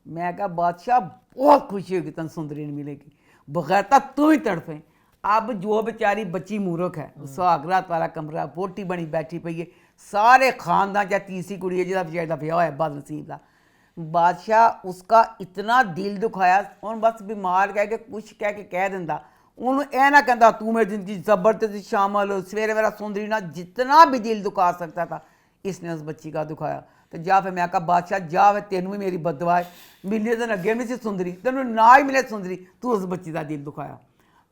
मैं कहा बादशाह बहुत खुशी होगी तन सुंदरी नहीं मिलेगी, बगैर तू ही तड़फे। अब जो बेचारी बच्ची मूर्ख है, सुहागरात वाला कमरा, वोटी बनी बैठी पई है, सारे खानदान चाहे तीसरी कुड़ी है जिसका बेचारी का ब्याह होया बदनसीब का, बादशाह उसका इतना दिल दुखाया, उन्होंने बस बीमार कह के कुछ कह के कह दिंदा, उन्होंने यह ना कहता तू मेरी जिंदगी जबरदस्ती शामिल हो, सवेरे मेरा सुंदरी ना जितना भी दिल दुखा सकता था इसने उस बच्ची का दुखाया। तो जा फिर मैं कहा बादशाह जा फिर तेन भी मेरी बदवा है, मिलने दिन अगे नहीं सी सुंदरी, तेन ना ही मिले सुंदरी, तू उस बच्ची का दिल दुखाया।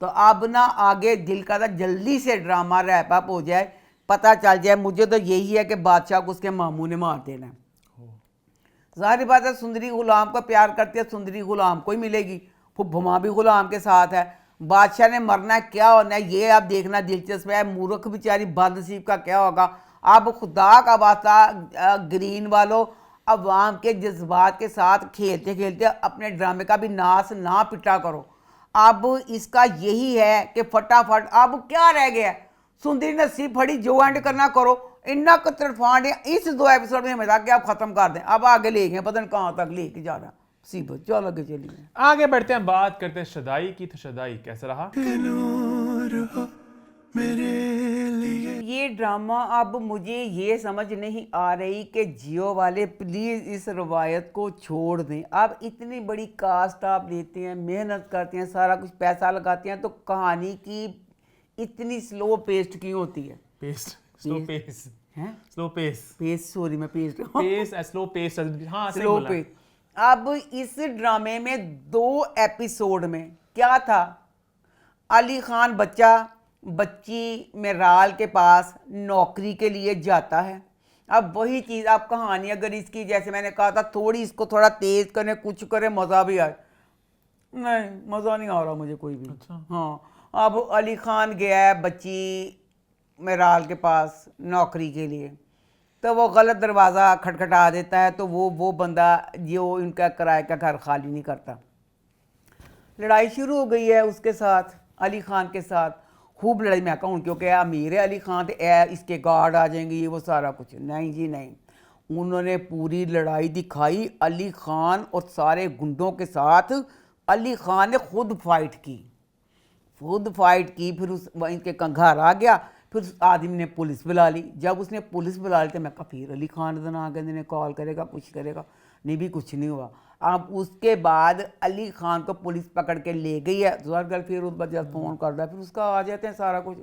तो अब ना आगे दिल का जल्दी से ड्रामा रैप अप हो जाए, पता चल जाए। मुझे तो यही है कि बादशाह को उसके मामू ने मार देना है। जाहिर बात है सुंदरी गुलाम को प्यार करती है, सुंदरी गुलाम को ही मिलेगी, फुफ्फुमा भी गुलाम के साथ है। बादशाह ने मरना है, क्या होना है ये आप देखना दिलचस्प है। मूर्ख बेचारी बदनसीब का क्या होगा। अब खुदा का वास्ता ग्रीन वालों अवाम के जज्बात के साथ खेलते खेलते अपने ड्रामे का भी नाश ना पिटा करो। अब इसका यही है कि फटाफट अब क्या रह गया, सुंदरी ने सिर्फ फड़ी जो एंड करना करो, इन्ना कतरफान इस 2 एपिसोड में हमें था कि आप ख़त्म कर दें। अब आगे ले गए पता नहीं कहाँ तक लेके जा रहा सीबत। चलो आगे चलिए, आगे बढ़ते हैं, बात करते हैं शदाई की। तो शदाई कैसा रहा? ये ड्रामा अब मुझे ये समझ नहीं आ रही कि जियो वाले प्लीज़ इस रवायत को छोड़ दें। अब इतनी बड़ी कास्ट आप लेते हैं, मेहनत करते हैं, सारा कुछ पैसा लगाते हैं, तो कहानी की इतनी स्लो पेस्ट क्यों होती है? पेस्ट स्लो पेस हैं? स्लो पेस पेस्ट सॉरी मैं पेस्ट पेस स्लो पेस, हाँ स्लो पेस्ट। अब इस ड्रामे में 2 एपिसोड में क्या था, अली खान बच्ची मेराल के पास नौकरी के लिए जाता है। अब वही चीज़ आप कहानी अगर इसकी जैसे मैंने कहा था थोड़ी इसको थोड़ा तेज़ करें, कुछ करें, मज़ा भी आए, नहीं मज़ा नहीं आ रहा मुझे कोई भी। अच्छा। हाँ अब अली खान गया है बच्ची मेराल के पास नौकरी के लिए, तो वो गलत दरवाज़ा खटखटा देता है, तो वो बंदा जो इनका किराए का घर खाली नहीं करता। लड़ाई शुरू हो गई है उसके साथ, अली खान के साथ। खूब लड़ाई, मैं कहूँ क्योंकि अमीर है अली खान, तो इसके गार्ड आ जाएंगे, ये वो सारा कुछ। नहीं जी नहीं, उन्होंने पूरी लड़ाई दिखाई अली खान और सारे गुंडों के साथ। अली खान ने खुद फाइट की, फिर उस इनके घर आ गया। फिर उस आदमी ने पुलिस बुला ली। जब उसने पुलिस बुला ली तो मैं कहा फिर अली खान दिन आ गए, इन्हें कॉल करेगा, कुछ करेगा, नहीं भी कुछ नहीं हुआ। अब उसके बाद अली खान को पुलिस पकड़ के ले गई है। जर फिर उस बच्चा फ़ोन कर रहा है, फिर उसका आ जाते हैं सारा कुछ।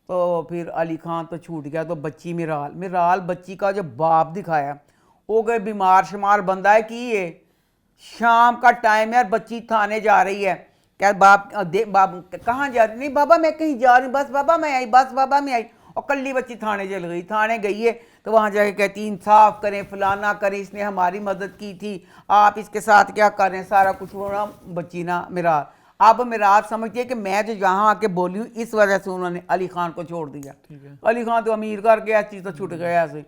तो फिर अली खान तो छूट गया। तो बच्ची मिराल बच्ची का जो बाप दिखाया, वो गए बीमार शमार बंदा है कि ये शाम का टाइम है और बच्ची थाने जा रही है। क्या बाप कहाँ जा रही? नहीं बाबा मैं कहीं जा रही, बस बाबा मैं आई, बस बाबा मैं आई। और कल्ली बच्ची थाने चल गई। थाने गई है तो वहाँ जाके कहती इंसाफ करें, फलाना करें, इसने हमारी मदद की थी, आप इसके साथ क्या करें, सारा कुछ हो रहा। बच्ची ना मिराल, अब मिराल समझती है कि मैं जो यहाँ आके बोली हूँ इस वजह से उन्होंने अली खान को छोड़ दिया। अली खान तो अमीर कर गया, चीज़ तो छूट गया ऐसे।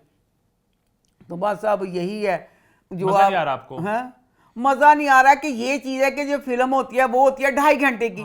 तो बस अब यही है जो मजा नहीं आ रहा आपको? हैं मज़ा नहीं आ रहा कि ये चीज़ है कि जो फिल्म होती है वो होती है 2.5 घंटे की।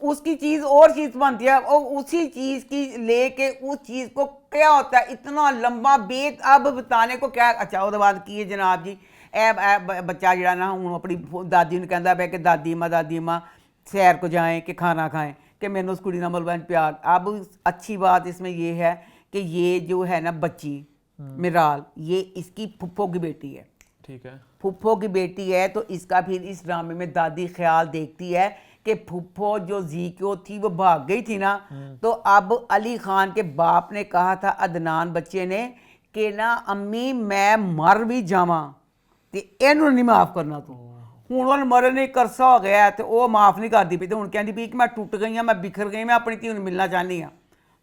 उसकी चीज़ और चीज़ बनती है और उसी चीज़ की लेके उस चीज़ को क्या होता है इतना लंबा बेत अब बताने को क्या। अच्छा वो बात की है जनाब जी, बच्चा जड़ा ना हूँ अपनी दादी ने कहता है कि दादी माँ सैर को जाएं कि खाना खाएं कि मैंने उस कुड़ी ना मलबा प्यार। अब अच्छी बात इसमें ये है कि ये जो है ना बच्ची मिराल, ये इसकी फुप्पो की बेटी है। ठीक है, फुप्पो की बेटी है। तो इसका फिर इस ड्रामे में दादी ख्याल देखती है कि फुप्पो जो जीक्यो थी वो भाग गई थी ना। तो अब अली खान के बाप ने कहा था अदनान बच्चे ने कि ना अम्मी मैं मर भी जावा तो इन्हों नहीं माफ़ करना। तो हूँ उन्होंने मरने करसा हो गया तो वो माफ़ नहीं करती पी। तो हूँ कहती पी कि मैं टूट गई हाँ, मैं बिखर गई, मैं अपनी धी मिलना चाहनी हाँ।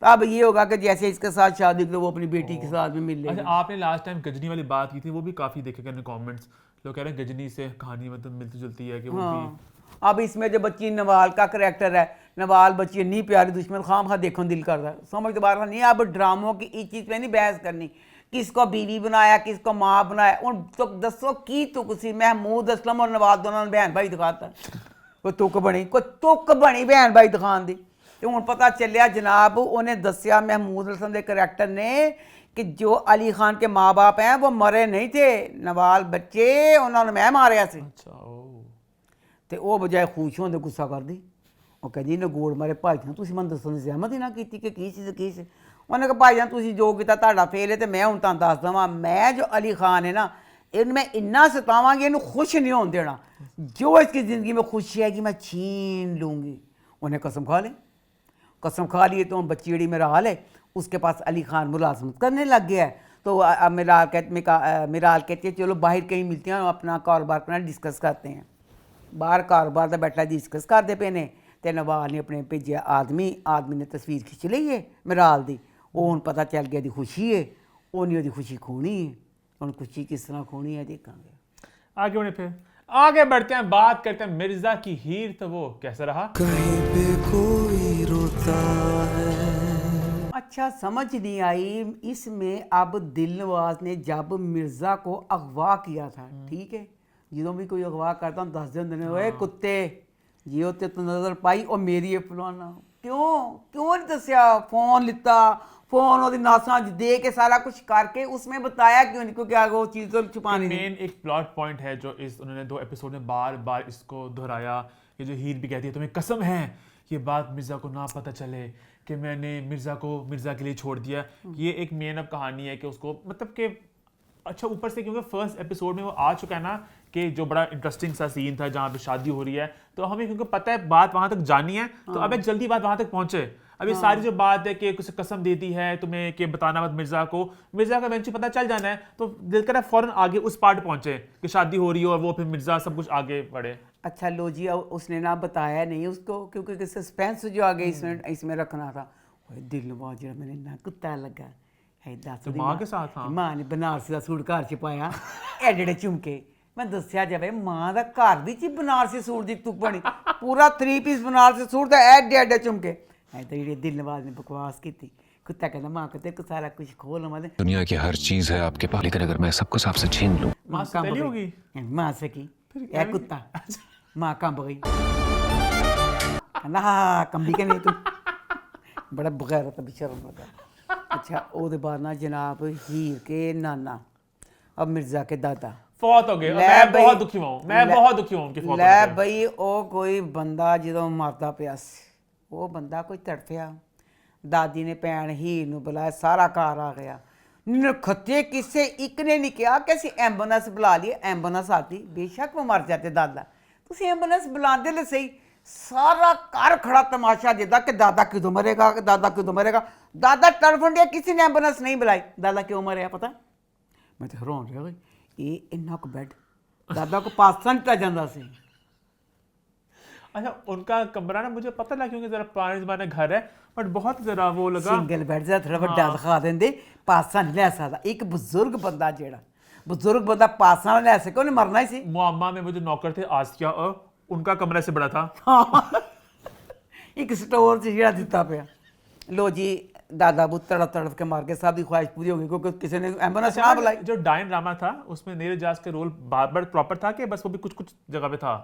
तो अब ये होगा कि जैसे इसके साथ शादी करो वो अपनी बेटी के साथ भी मिल लेगी। अच्छा आपने लास्ट टाइम गजनी वाली बात की थी, वो भी काफ़ी देखे गए कमेंट्स, लोग कह रहे हैं गजनी से कहानी मतलब मिलती जुलती है कि वो भी। अब इसमें जो बच्ची नवाल का करैक्टर है, नवाल बच्ची नहीं प्यारी दुश्मन खाम खा देखो दिल कर रहा है, समझ तो बात नहीं। अब ड्रामों की इस चीज़ पे नहीं बहस करनी, किसको बीवी बनाया किसको माँ बनाया। उन तो दसो की तुक सी महमूद असलम और नवाज दोनों ने बहन भाई दिखाता कोई तुक बनी बहन भाई दिखान दी। तो हूँ पता चलिया जनाब उन्हें दसिया महमूद असलम के करैक्टर ने कि जो अली खान के माँ बाप हैं वो मरे नहीं थे, नवाल बच्चे उन्होंने मैं मारे से। तो वो बजाय खुश होंगे गुस्सा कर दी। वो कहती नगोड़ मारे भाई जान तुम मैं दसन सहमत ही ना की कि चीज़ की से। उन्हें कहा भाई जान तुम जो किया ਤੁਹਾਡਾ फेल है तो मैं हूँ तुम दस देव, मैं जो अली खान है ना इन मैं इन्ना सतावांगी इन्हू खुश नहीं होने देना, जो इसकी ज़िंदगी में खुशी है कि मैं छीन लूँगी। उन्हें कसम खा ली, कसम खा लिए। तो बच्ची जड़ी मेरा हाल है उसके पास अली खान मुलाजमत करने लग गया है। तो मिराल कहती है चलो बाहर कहीं मिलती हैं अपना कारोबार अपना डिस्कस करते हैं। बाहर कारोबार का बैठा डिस्कस करते पे ने तो नवाल ने अपने भेजे आदमी ने तस्वीर खिंच ली है मिराल दी। वो हूँ पता चल गया दी खुशी है, उन्हें वो खुशी खोनी है। हूँ खुशी किस तरह खोनी है देखेंगे आगे बढ़े। फिर आगे बढ़ते हैं, बात करते हैं मिर्जा की हीर। तो वो कैसा रहा? कहीं पे कोई रोता है। अच्छा समझ नहीं आई इसमें। अब दिलनवाज ने जब मिर्जा को अगवा किया था, ठीक है, जो भी कोई अगवा करता हूँ 10 दिन हुए कुत्ते जी होते तो नजर पाई और मेरी ये फलाना क्यों नहीं दसिया। फोन लिता, फोन और नासा दे के सारा कुछ करके उसमें बताया क्यों नहीं, क्योंकि आगे वो चीज़ तो छुपानी मेन एक प्लॉट पॉइंट है जो इस उन्होंने 2 एपिसोड में बार बार इसको दोहराया। ये जो हीर भी कहती है तुम्हें कसम है ये बात मिर्जा को ना पता चले कि मैंने मिर्जा के लिए छोड़ दिया। ये एक मेन अब कहानी है कि उसको मतलब कि अच्छा ऊपर से क्योंकि फर्स्ट एपिसोड में वो आ चुका है ना कि जो बड़ा इंटरेस्टिंग सा सीन था जहाँ पे शादी हो रही है, तो हमें क्योंकि पता है बात वहाँ तक जानी है तो अब जल्दी बात वहाँ तक पहुँचे। अब ये सारी जो बात है कि कुछ कसम देती है तुम्हें कि बताना मत मिर्जा का इवेंचुअली पता चल जाना है, तो दिल कर फौरन आगे उस पार्ट पहुँचे कि शादी हो रही हो और वो फिर मिर्जा सब कुछ आगे बढ़े। अच्छा लो जी उसने ना बताया नहीं उसको क्योंकि सस्पेंस जो आगे इसमें रखना था। दिलनवाज जो मैंने ना कुत्ता लगा तो माँ के साथ माँ ने बनारसी का सूट घर च पाया एडे झुमके। मैं दसिया जाए माँ का घर भी ची बनारसी सूट की तुक बनी, पूरा 3 पीस बनारसी सूट था एडे झुमके। तो जी दिलनवाज ने बकवास की कुत्ता कहता माँ को तेरे को सारा कुछ खोल हमारे दुनिया की हर चीज है आपके पास, लेकिन अगर मैं सब कुछ आपसे छीन लूं माँ से पहली होगी। माँ से की ए कुत्ता माँ कंब गई कहना हाँ कंबी के नहीं तू बड़ा बगैरत बेशर्म लगा। अच्छा ਉਹਦੇ ਬਾਅਦ ना जनाब हीर के नाना अब मिर्जा के दादा फौत हो गए। ਲੈ मैं ਬਈ, बहुत दुखी हूँ, मैं ਲੈ- बहुत दुखी हूँ उनकी फौत ਲੈ होने पे। ਬਈ ਉਹ ਕੋਈ ਬੰਦਾ ਜਦੋਂ ਮਰਦਾ ਪਿਆ ਸੀ ਉਹ ਬੰਦਾ ਕੋਈ ਤੜਫਿਆ ਦਾਦੀ ਨੇ ਭੈਣ ਹੀਰ ਨੂੰ ਬੁਲਾਇਆ ਸਾਰਾ ਘਰ ਆ ਗਿਆ ਨਖੱਤੇ ਕਿਸੇ ਇੱਕ ਨੇ ਨਹੀਂ ਕਿਹਾ ਕਿ ਅਸੀਂ ਐਂਬੂਲੈਂਸ ਬੁਲਾ ਲਈ ਐਂਬੂਲੈਂਸ ਆਤੀ ਬੇਸ਼ੱਕ ਉਹ ਮਰ ਜਾਤੇ ਦਾਦਾ ਤੁਸੀਂ ਐਂਬੂਲੈਂਸ ਬੁਲਾਉਂਦੇ ਲੈ ਸਹੀ सारा घर खड़ा तमाशा देता कि दादा क्यों मरेगा कि दादा क्यों मरेगा दादा तड़फन दिया किसी ने एंबुलेंस नहीं बुलाई दादा क्यों मरे पता मैं तो हैरान रह गई ये इन्ना को बेड दादा को पासा नहीं पै जाता सी अच्छा उनका कमरा ना मुझे पता लगा क्योंकि जरा पुराने जमाने घर है बट बहुत जरा वो लगा सिंगल बेड से थोड़ा बड़ा दिखा देंगे पासा नहीं ले सकता एक बुजुर्ग बंदा जेड़ा बुजुर्ग बंदा पासा नहीं ले सके उन्हें मरना ही सी मुअम्मा में वो जो नौकर थे आसिया और उनका कमरा से बड़ा था। एक स्टोर से जेड़ा दिता पे लो जी दादा वो तड़प तड़प के मार के सबकी ख्वाहिश पूरी हो गई क्योंकि किसी ने एम्बुलेंस ना बुलाई जो डायन ड्रामा था उसमें नीरज जाज का रोल बार प्रॉपर था कि बस वो भी कुछ कुछ जगह पे था।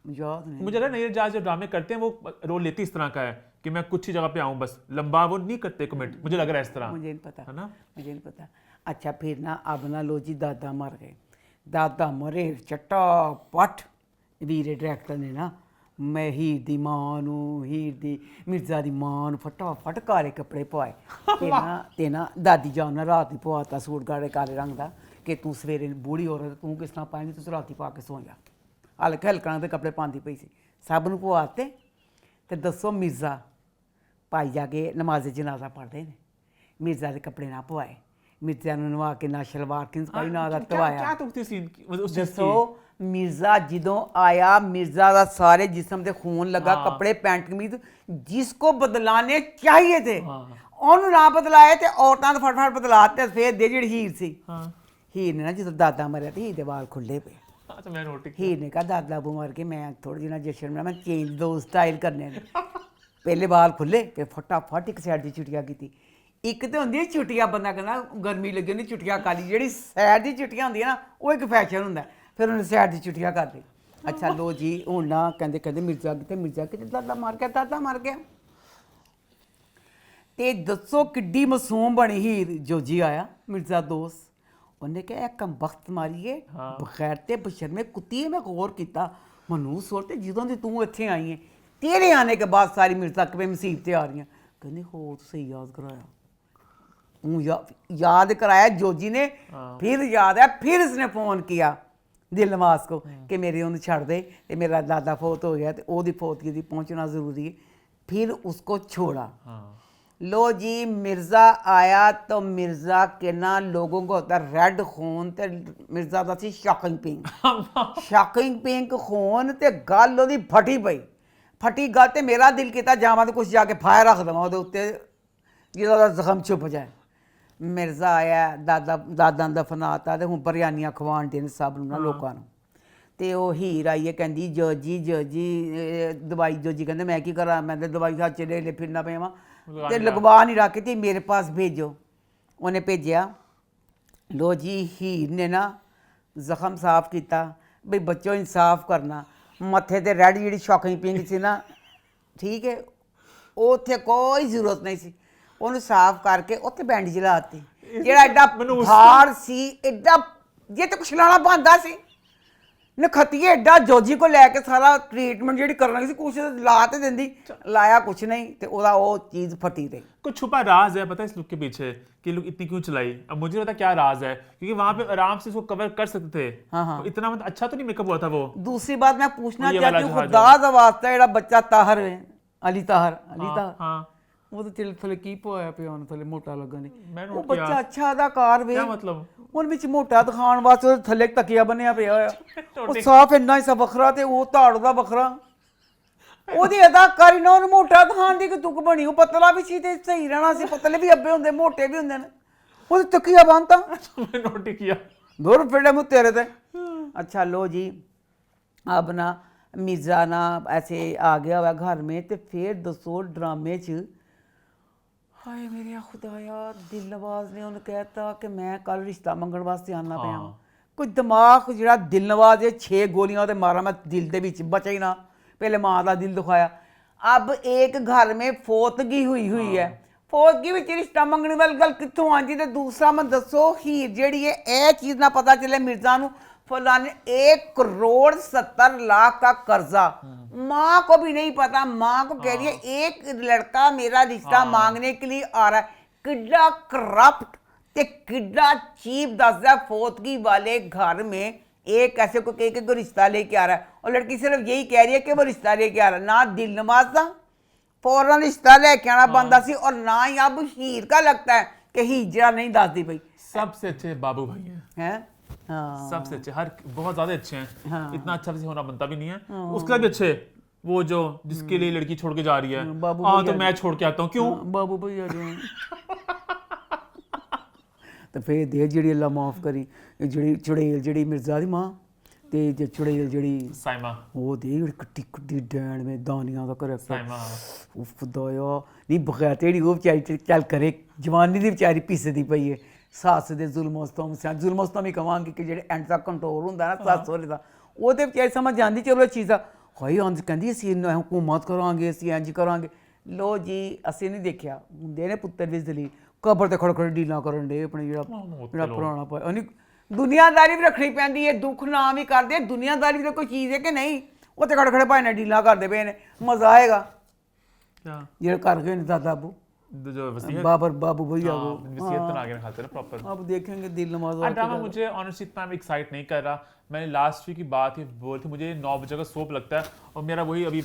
याद नहीं मुझे लगा नीरज जाज जो ड्रामे करते हैं वो रोल लेती इस तरह का है कि मैं कुछ ही जगह पे आऊं बस लंबा वो नहीं करते कमेंट मुझे लग रहा है इस तरह। मुझे नहीं पता है ना मुझे नहीं पता। अच्छा फिर ना अब ना लो जी दादा मर गए दादा मरे चट्टापट ਵੀਰੇ ਡਾਇਰੈਕਟਰ ਨੇ ਨਾ ਮੈਂ ਹੀਰ ਦੀ ਮਾਂ ਨੂੰ ਹੀਰ ਦੀ ਮਿਰਜ਼ਾ ਦੀ ਮਾਂ ਨੂੰ ਫਟਾਫਟ ਕਾਲੇ ਕੱਪੜੇ ਪਵਾਏ ਤੇ ਨਾ ਦਾਦੀ ਜਾਨ ਨਾਲ ਰਾਤ ਹੀ ਪਵਾਤਾ ਸੂਟ ਗਾੜੇ ਕਾਲੇ ਰੰਗ ਦਾ ਕਿ ਤੂੰ ਸਵੇਰੇ ਬੂੜੀ ਔਰਤ ਤੂੰ ਕਿਸ ਤਰ੍ਹਾਂ ਪਾਏਂਗੀ ਤੂੰ ਰਾਤੀ ਪਾ ਕੇ ਸੌਂ ਜਾ ਹਲਕੇ ਹਲਕਾਂ ਦੇ ਕੱਪੜੇ ਪਾਉਂਦੀ ਪਈ ਸੀ ਸਭ ਨੂੰ ਪਵਾਤੇ ਤੇ ਦੱਸੋ ਮਿਰਜ਼ਾ ਭਾਈ ਜਾ ਕੇ ਨਮਾਜ਼ ਜਨਾਜ਼ਾ ਪੜ੍ਹਦੇ ਨੇ ਮਿਰਜ਼ਾ ਦੇ ਕੱਪੜੇ ਨਾ ਪਵਾਏ ਮਿਰਜ਼ਾ ਨੂੰ ਨਵਾ ਕੇ ਨਾ ਸ਼ਲਵਾਰ ਕਿੰਸ ਪਾਈ ਨਾ ਦਾ ਧਵਾਇਆ क्या तुकती सीन उस चीज ਦੱਸੋ ਮਿਰਜ਼ਾ ਜਦੋਂ ਆਇਆ ਮਿਰਜ਼ਾ ਦਾ ਸਾਰੇ ਜਿਸਮ ਤੇ ਖੂਨ ਲੱਗਾ ਕੱਪੜੇ ਪੈਂਟ ਕਮੀਜ਼ ਜਿਸਕੋ ਬਦਲਾਣੇ ਚਾਹੀਏ ਥੇ ਉਹਨੂੰ ਨਾ ਬਦਲਾਏ ਤੇ ਔਰਤਾਂ ਦੇ ਫਟਫਟ ਬਦਲਾਤੇ ਫੇਰ ਦੇ ਜਿਹੜੀ ਹੀਰ ਸੀ ਹੀਰ ਨੇ ਨਾ ਜਦੋਂ ਦਾਦਾ ਮਰਿਆ ਤੇ ਹੀਰ ਦੇ ਵਾਲ ਖੁੱਲੇ ਪਏ अच्छा मैं नोट ਹੀਰ ਨੇ ਕਹਾ ਦਾਦਾ ਬਿਮਾਰ ਕੇ ਮੈਂ ਥੋੜੀ ਜਿਹੀ ਨਾ ਜਸ਼ਨ ਮੈਂ ਚੇਂਜ ਦੋ ਸਟਾਈਲ ਕਰਨੇ ਨੇ ਪਹਿਲੇ ਵਾਲ ਖੁੱਲੇ ਤੇ ਫਟਾਫਟ ਇੱਕ ਸਾਈਡ ਦੀ ਚੁਟੀਆਂ ਕੀਤੀ ਇੱਕ ਤੇ ਹੁੰਦੀ ਹੈ ਚੁਟੀਆਂ ਬੰਦਾ ਕਹਿੰਦਾ ਗਰਮੀ ਲੱਗੀ ਹੁੰਦੀ ਚੁਟੀਆਂ ਕਾਲੀ ਜਿਹੜੀ ਸਾਈਡ ਦੀ ਚੁਟੀਆਂ ਹੁੰਦੀਆਂ ਨਾ ਉਹ ਇੱਕ ਫੈਸ਼ਨ ਹੁੰਦਾ ਫਿਰ ਉਹਨੇ ਸਾਈਡ ਦੀ ਚੁਟੀਆਂ ਕਰ ਲਈ ਅੱਛਾ ਲੋ ਜੀ ਹੁਣ ਨਾ ਕਹਿੰਦੇ ਮਿਰਜ਼ਾ ਕਿਤੇ ਦਾਦਾ ਮਰ ਗਿਆ ਤੇ ਦੱਸੋ ਕਿੱਡੀ ਮਾਸੂਮ ਬਣੀ ਹੀਰ ਜੋਜੀ ਆਇਆ ਮਿਰਜ਼ਾ ਦੋਸਤ ਉਹਨੇ ਕਿਹਾ ਇਹ ਕੰਬਖਤ ਮਾਰੀਏ ਬਗੈਰ ਤੇ ਬਸ਼ਰਮੇ ਕੁੱਤੀ ਮੈਂ ਗੌਰ ਕੀਤਾ ਮਨੂੰ ਸੋਚ ਤੇ ਜਦੋਂ ਦੀ ਤੂੰ ਇੱਥੇ ਆਈ ਹੈ ਤੇਰੇ ਆने के बाद सारी मिर्जा किਵੇਂ मुसीबतें आ रही हैं कहने हो तो सही याद कराया याद कराया जोजी ने फिर याद है फिर इसने फोन किया दिलनवाज को कि मेरे उन्हें छड़ दे ते मेरा दादा फौत हो गया तो ओदी फौतगी दी पहुंचना ज़रूरी है फिर उसको छोड़ा लो जी मिर्ज़ा आया तो मिर्ज़ा के ना लोगों को होता रेड खून ते मिर्ज़ा दा सी शॉकिंग पिंक खून ते गल ओदी फटी गल ते मेरा दिल किया जावां तो कुछ जाके फायर रख देवां ओदे उत्ते जिहदा जख्म छुप जाए मिर्ज़ा आया दादा दफनाता तो हूँ बरियानियां खवान देन सब ना लोगों नूं ते ओह हीर आई है कहंदी जोजी दवाई जोजी कहंदे मैं की करा मैं दवाई खा चले ले फिरना पेवा ते लगवा नहीं रखी थी मेरे पास भेजो उन्हें भेजा लो जी हीर ने ना जख्म साफ किया बई बच्चों इंसाफ करना मत्थे ते रेड जी शॉकिंग पिंक सी ना ठीक है उत्थे कोई जरूरत नहीं सी ਉਹਨੂੰ ਸਾਫ਼ ਕਰਕੇ ਉੱਥੇ ਬੈਂਡੇਜ ਲਾਤੀ ਜਿਹੜਾ ਐਡਾ ਭਾਰ ਸੀ ਐਡਾ ਜੇ ਤੇ ਕੁਛ ਲਾਣਾ ਬੰਦਾ ਸੀ ਨਖਤੀਏ ਐਡਾ ਜੋਜੀ ਕੋ ਲੈ ਕੇ ਸਾਰਾ ਟ੍ਰੀਟਮੈਂਟ ਜਿਹੜੀ ਕਰਨਾ ਸੀ ਕੁਛ ਲਾ ਤੇ ਦਿੰਦੀ ਲਾਇਆ ਕੁਛ नहीं ਤੇ ਉਹਦਾ ਉਹ ਚੀਜ਼ ਫਟੀ ਰਹੀ कुछ छुपा राज है पता है इस लुक के पीछे कि लुक इतनी क्यों चलाई अब मुझे पता क्या राज है क्योंकि वहां पे आराम से इसको कवर कर सकते थे। हाँ। तो इतना मतलब अच्छा तो नहीं मेकअप हुआ था वो। दूसरी बात मैं पूछना ये वाला चाहती हूँ जहाज खुदा दा वास्ता ਜਿਹੜਾ ਬੱਚਾ ਤਾਹਰ ਹੈ ਅਲੀ ਤਾਹਰ हाँ ਉਹਦੇ ਤੇ ਥਲੇ ਕੀ ਪੋਇਆ ਪਿਆ ਉਹਨੂੰ ਥਲੇ ਮੋਟਾ ਲੱਗਣ ਦੀ ਮੈਨੂੰ ਉਹ ਕਿਹਾ। ਬੱਚਾ ਅੱਛਾ ਅਦਾਕਾਰ ਵੇ क्या मतलब ਉਹਦੇ ਵਿੱਚ ਮੋਟਾ ਦਿਖਾਉਣ ਵਾਸਤੇ ਉਹਦੇ ਥੱਲੇ ਤਕੀਆ ਬਣਿਆ ਪਿਆ ਹੋਇਆ ਉਹ ਸਾਫ ਇੰਨਾ ਹੀ ਸਾ ਵੱਖਰਾ ਤੇ ਉਹ ਧਾੜ ਦਾ ਵੱਖਰਾ ਉਹਦੀ ਅਦਾਕਾਰੀ ਨਾਲ ਉਹਨੂੰ ਮੋਟਾ ਦਿਖਾਉਣ ਦੀ ਕਿ ਤੁਕ ਬਣੀ ਉਹ ਪਤਲਾ ਵੀ ਸੀ ਤੇ ਸਹੀ ਰਹਿਣਾ ਸੀ ਪਤਲੇ ਵੀ ਅੱਬੇ ਹੁੰਦੇ ਮੋਟੇ ਵੀ ਹੁੰਦੇ ਨੇ ਉਹਦੀ ਤਕੀਆ ਬੰਨਤਾ मैंने नोट किया दूर फिर मुँह तेरे थे। अच्छा लो जी अब ना मिर्जा ना ऐसे आ गया हुआ घर में तो फिर दसो ड्रामे च ਹਾਏ ਮੇਰੇ ਖੁਦਾਇਆ ਦਿਲ ਨਵਾਜ਼ ਨੇ ਉਹਨੂੰ ਕਹਿਤਾ ਕਿ ਮੈਂ ਕੱਲ ਰਿਸ਼ਤਾ ਮੰਗਣ ਵਾਸਤੇ ਆਣਾ ਪਿਆ ਕੋਈ ਦਿਮਾਗ ਜਿਹੜਾ ਦਿਲ ਨਵਾਜ਼ ਦੇ 6 ਗੋਲੀਆਂ ਉਹਦੇ ਮਾਰਾਂ ਮੈਂ ਦਿਲ ਦੇ ਵਿੱਚ ਬਚਾ ਹੀ ਨਾ पहले माँ का दिल दुखाया अब एक घर में फौतगी हुई है फौतगी में रिश्ता मंगने वाली गल कितों आंदी ते दूसरा मैं दसो हीर जेड़ी है ए चीज़ ना पता चले मिर्जा नू फलाने 1,70,00,000 का कर्जा माँ को भी नहीं पता माँ को कह रही है एक लड़का मेरा रिश्ता मांगने के लिए आ रहा है किड्डा करप्ट ते किड्डा चीप दसदा फौतगी वाले घर में एक ऐसे को कह के कोई रिश्ता लेके आ रहा है और लड़की सिर्फ यही कह रही है कि वो रिश्ता लेके आ रहा है ना दिल नवाज था फौरन रिश्ता लेके आना बनता सी और ना ही अब हीर का लगता है कि हीजरा नहीं दसदी भाई सबसे अच्छे बाबू भाई हैं हाँ सबसे अच्छे हर बहुत ज्यादा अच्छे हैं इतना अच्छा वैसे होना बनता भी नहीं है उसका भी अच्छे वो जो जिसके लिए लड़की छोड़ के जा रही है हाँ तो मैं छोड़ के आता हूँ क्यों बाबू भैया तो फिर दे जी अल्लाह माफ़ करी जी चुड़ैल जी मिर्जा की माँ तो जो चुड़ैल जी साइमा वो दे कट्टी कट्टी डैन में दानियां का कर साइमा खुदाया नहीं बगैर तेड़ी वो बेचारी चल करे जवानी की बेचारी पिसदी पई है सस दे जुल्म ही कहांगी कि जेह्ड़े एंड तक कंट्रोल होंदा ना सस सौहरे दा वो ते बेचारी समझ आंदी चलो चीज़ा हाई अंज कहंदी असीं हुकूमत करांगे असीं इंज करांगे लो जी असीं नहीं देखिया हुंदे ने पुत्तर भी दलील कबर ते खड़े खड़े डीलां करन डे अपने जेह्ड़ा पुराना पाया नहीं दुनियादारी भी रखनी पैंदी है दुख ना भी करदे दुनियादारी भी कोई चीज़ है कि नहीं वो ते खड़े खड़े भाई ने डीलां करदे पे ने मज़ा आएगा जेह्ड़े कर गए ने दादा अबू जो वसीयत बाबू भैया वो वसीयत बना के खाते ना प्रॉपर अब देखेंगे दिल नमाज ड्रामा मुझे ऑनेस्टली इतना एक्साइट नहीं कर रहा मैंने लास्ट वीक की बात ही बोली थी मुझे 9 बजे का सोप लगता है और मेरा वही अभी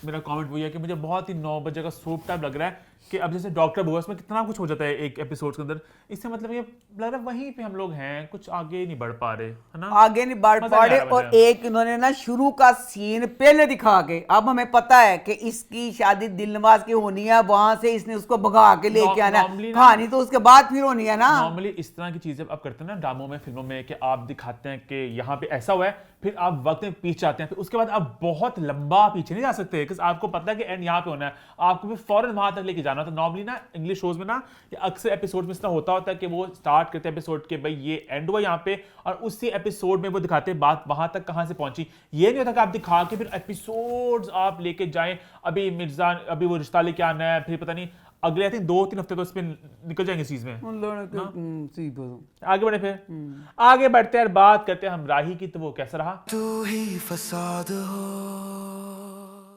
मेरा कमेंट वही है कि मुझे बहुत ही 9 बजे का सोप टाइप लग रहा है कि अब जैसे डॉक्टर बुआ उसमें कितना कुछ हो जाता है एक एपिसोड के अंदर इससे मतलब ये लग रहा है वहीं पे हम लोग हैं कुछ आगे नहीं बढ़ पा रहे है ना आगे नहीं बढ़ पा रहे और एक इन्होंने ना शुरू का सीन पहले दिखा के अब हमें पता है कि इसकी शादी दिलनवाज की होनी है वहां से इसने उसको भगा के लेके आना कहानी तो उसके बाद फिर होनी है ना नॉर्मली इस तरह की चीजें आप करते हैं ना ड्रामों में फिल्मों में कि आप दिखाते हैं कि यहाँ पे ऐसा हुआ है फिर आप वक्त में पीछे आते हैं फिर उसके बाद आप बहुत लंबा पीछे नहीं जा सकते क्योंकि आपको पता है कि एंड यहाँ पे होना है आपको फिर फौरन वहां तक लेके जाना तो नॉर्मली ना इंग्लिश शोज में ना अक्सर एपिसोड में इतना होता है कि वो स्टार्ट करते हैं एपिसोड के भाई ये एंड हुआ यहाँ पे और उसी एपिसोड में वो दिखाते हैं बात वहां तक कहां से पहुंची ये नहीं होता कि आप दिखा के फिर एपिसोड्स आप लेके जाएं अभी मिर्जा अभी वो रिश्ता लेके आना है फिर पता नहीं अगले आई थिंक 2-3 हफ्ते तो इस पे निकल जाएंगे इस चीज में आगे बढ़े फिर आगे बढ़ते हैं बात करते हैं हम राही की तो वो कैसा रहा तू ही फसाद हो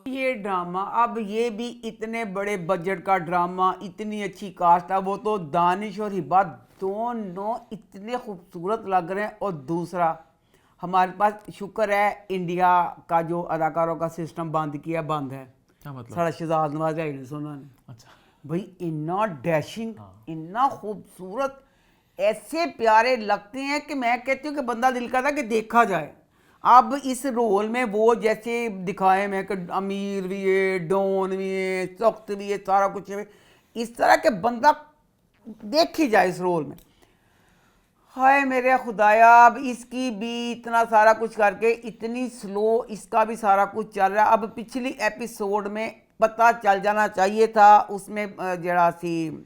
ये ड्रामा अब ये भी इतने बड़े बजट का ड्रामा इतनी अच्छी कास्ट है वो तो दानिश और हिबा दोनों इतने खूबसूरत लग रहे हैं और दूसरा हमारे पास शुक्र है इंडिया का जो अदाकारों का सिस्टम बंद किया बंद है क्या मतलब सारा शहजाद नवाज है सोना ने अच्छा भाई इतना डैशिंग इतना खूबसूरत ऐसे प्यारे लगते हैं कि मैं कहती हूँ कि बंदा दिल करता कि देखा जाए अब इस रोल में वो जैसे दिखाए मैं कि अमीर भी है डॉन भी है सख्त भी है सारा कुछ है इस तरह के बंदा देखी जाए इस रोल में हाय मेरे खुदाया अब इसकी भी इतना सारा कुछ करके इतनी स्लो इसका भी सारा कुछ चल रहा है अब पिछली एपिसोड में पता चल जाना चाहिए था उसमें जरा सी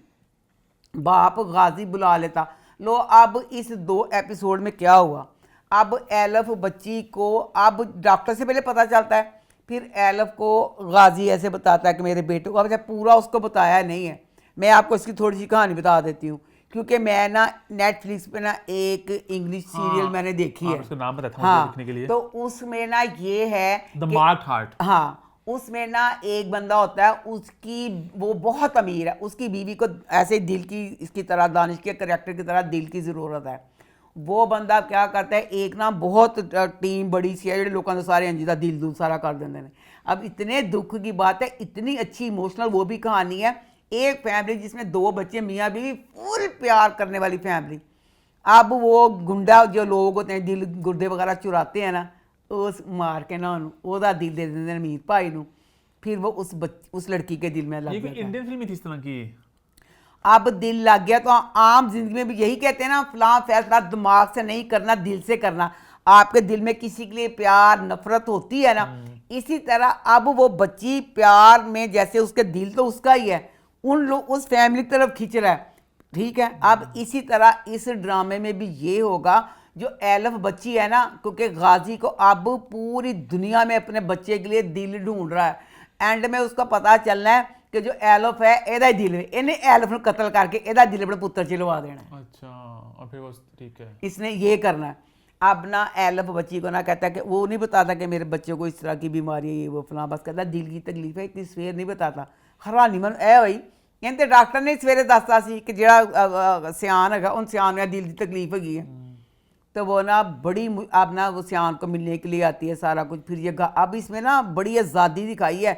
बाप गाजी बुला लेता लो अब इस 2 एपिसोड में क्या हुआ अब एलफ बच्ची को अब डॉक्टर से पहले पता चलता है फिर एलफ को गाजी ऐसे बताता है कि मेरे बेटे को अब जब पूरा उसको बताया नहीं है मैं आपको इसकी थोड़ी सी कहानी बता देती हूँ क्योंकि मैं ना नेटफ्लिक्स पे ना एक इंग्लिश सीरियल मैंने देखी है उसका नाम बताता हूँ देखने के लिए तो उसमें ना ये है द मार्क हार्ट हाँ उसमें ना एक बंदा होता है उसकी वो बहुत अमीर है उसकी बीवी को ऐसे दिल की इसकी तरह दानिश के करैक्टर की तरह दिल की ज़रूरत है वो बंदा क्या करता है एक ना बहुत टीम बड़ी सी है जो लोगों ने सारे अंजीदा दिल दूल सारा कर देते हैं अब इतने दुख की बात है इतनी अच्छी इमोशनल वो भी कहानी है एक फैमिली जिसमें 2 बच्चे मियाँ बीवी फुल प्यार करने वाली फैमिली अब वो गुंडा जो लोग होते हैं दिल गुर्दे वगैरह चुराते हैं ना उस मार के ना ਉਹਦਾ दिल दे देते हैं अमीर भाई नू फिर वो उस लड़की के दिल में लग गया इंडियन फिल्म थी इस तरह की अब दिल लग गया तो आम जिंदगी में भी यही कहते हैं ना फलां फैसला दिमाग से नहीं करना दिल से करना आपके दिल में किसी के लिए प्यार नफरत होती है ना इसी तरह अब वो बच्ची प्यार में जैसे उसके दिल तो उसका ही है उन लोग उस फैमिली की तरफ खींच रहा है, ठीक है। अब इसी तरह इस ड्रामे में भी ये होगा, जो एलफ बच्ची है ना, क्योंकि गाजी को अब पूरी दुनिया में अपने बच्चे के लिए दिल ढूंढ रहा है, एंड में उसका पता चलना है कि जो एलफ है एदा ही दिल है, इन्हें एलफ को कत्ल करके एदा दिल अपने पुत्र चिलवा देना है। अच्छा, और फिर वो ठीक है, इसने ये करना है। अब ना एलफ बच्ची को ना कहता कि वो नहीं बताता कि मेरे बच्चे को इस तरह की बीमारी है, ये वो फलां, बस कहता दिल की तकलीफ है, इतनी सवेर नहीं बताता। हैरानी मन ए भाई, कहते डॉक्टर ने सवेरे दसता सी कि ਜਿਹੜਾ सियान है उन सियान में दिल की तकलीफ हैगी है, तो वो ना बड़ी अब ना वो सियान को मिलने के लिए आती है, सारा कुछ। फिर ये अब इसमें ना बड़ी आज़ादी दिखाई है।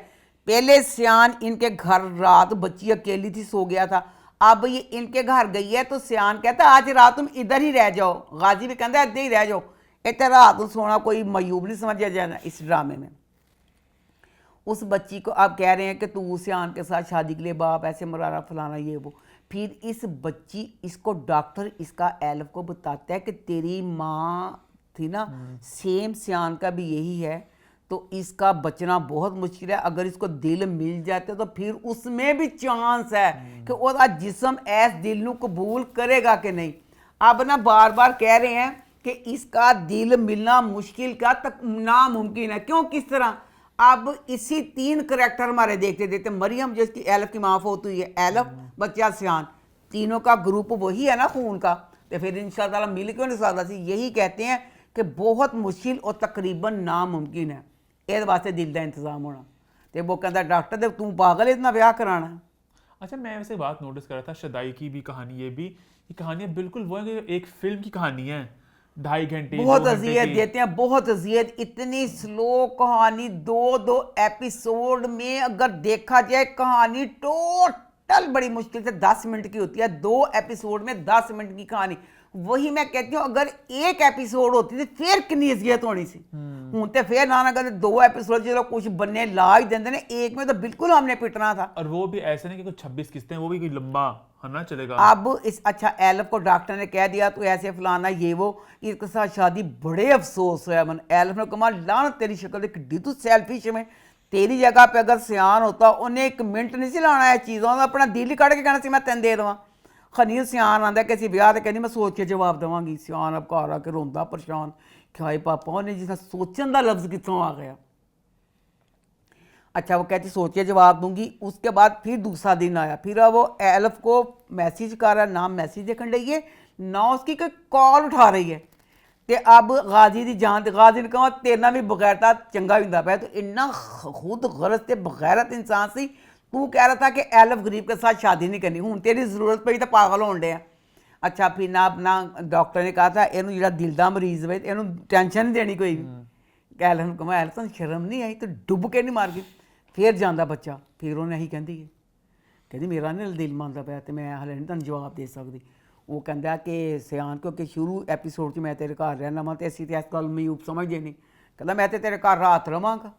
पहले सियान इनके घर रात बच्ची अकेली थी, सो गया था, अब ये इनके घर गई है तो सियान कहता है आज रात तुम इधर ही रह जाओ, गाजी भी कहता है इधर ही रह जाओ, इतना रात को सोना कोई मयूब नहीं समझा जाना इस ड्रामे में। उस बच्ची को आप कह रहे हैं कि तू सियान के साथ शादी के लिए बाप ऐसे मरारा फलाना ये वो। फिर इस बच्ची इसको डॉक्टर इसका एल्फ को बताता है कि तेरी माँ थी ना, सेम सियान का भी यही है, तो इसका बचना बहुत मुश्किल है। अगर इसको दिल मिल जाते तो फिर उसमें भी चांस है कि वो जिस्म ऐस दिल नू कबूल करेगा कि नहीं। अब ना बार बार कह रहे हैं कि इसका दिल मिलना मुश्किल का तक नामुमकिन है। क्यों, किस तरह? अब इसी 3 करैक्टर हमारे देखते देखते, मरियम जिसकी एल्फ की माँ फोत हुई है, एल्फ बच्चा सियान, तीनों का ग्रुप वही है ना खून का, तो फिर इंशाअल्लाह मिल क्यों नहीं सकता सी। यही कहते हैं कि बहुत मुश्किल और तकरीबन नामुमकिन है, इस वास्ते दिल का इंतजाम होना। तो वो कहता डॉक्टर दे तू पागल इतना ब्याह कराना। अच्छा, मैं वैसे बात नोटिस कर रहा था, शदाई की भी कहानी, ये कहानियाँ बिल्कुल वो है कि एक फिल्म की कहानी है, 2.5 घंटे, बहुत अजियत देते हैं, बहुत अजियत। इतनी स्लो कहानी, 2 एपिसोड में अगर देखा जाए कहानी टोटल बड़ी मुश्किल से 10 मिनट की होती है, 2 एपिसोड में 10 मिनट की कहानी। वही मैं कहती हूँ अगर 1 एपिसोड होती थी फिर कितनी अजियत होनी सी। हूं तो फिर ना कहते 2 एपिसोड चलो कुछ बनने ला ही देंगे ने, एक में तो बिल्कुल हमने पिटना था। और वो भी ऐसे नहीं कि कुछ 26 किस्तें, वो भी कोई लंबा है ना चलेगा। अब इस अच्छा एल्फ को डॉक्टर ने कह दिया तो ऐसे फलाना ये वो, इसके साथ शादी, बड़े अफसोस है मन। एल्फ ने कहा लान तेरी शक्ल किड्डी तू सेल्फिश में, तेरी जगह पे अगर सियान होता उन्हें 1 मिनट नहीं सी लाना है चीज़ों का, अपना दिल ही कट के कहना सी मैं तेन दे देवां। खनीर सियान आंदा किसी ब्याह तो कहनी मैं सोच के जवाब देवांगी। सियान अब घर आके रोंदा परेशान कि हाय पापा उन्हें जिस सोचन का लफ्ज़ कितों आ गया। अच्छा, वो कहती सोच के जवाब दूंगी। उसके बाद फिर दूसरा दिन आया, फिर वो एल्फ को मैसेज कर रहा है, ना मैसेज देखने रही है ना उसकी कोई कॉल उठा रही है। तो अब गाजी की जान, गाजी ने कहा तेरे भी बगैरता चंगा होंदा पाया, तो इन्ना खुद गरज से बगैरत इंसान सी। तू कह रहा था कि एल्फ गरीब के साथ शादी नहीं करनी, हूँ तेरी जरूरत पई तो पागल होने डे। अच्छा, फिर ना अपना डॉक्टर ने कहा था इनू जो दिल का मरीज है इनू टेंशन नहीं देनी कोई भी। एल्फ ने कहा एल्फ तुम शर्म नहीं आई तो डुब के नहीं मार गई। फिर जाता बच्चा, फिर उन्हें यही कहती है, कहती मेरा नहीं दिल मानता पाया तो मैं हले नहीं तुम जवाब दे सकती। वो कहता कि सियान क्योंकि शुरू एपीसोड च मैं तेरे घर रहना वा तो असी तो इस गल मयूब समझते नहीं। कहता मैं तो तेरे घर रात रवांगा,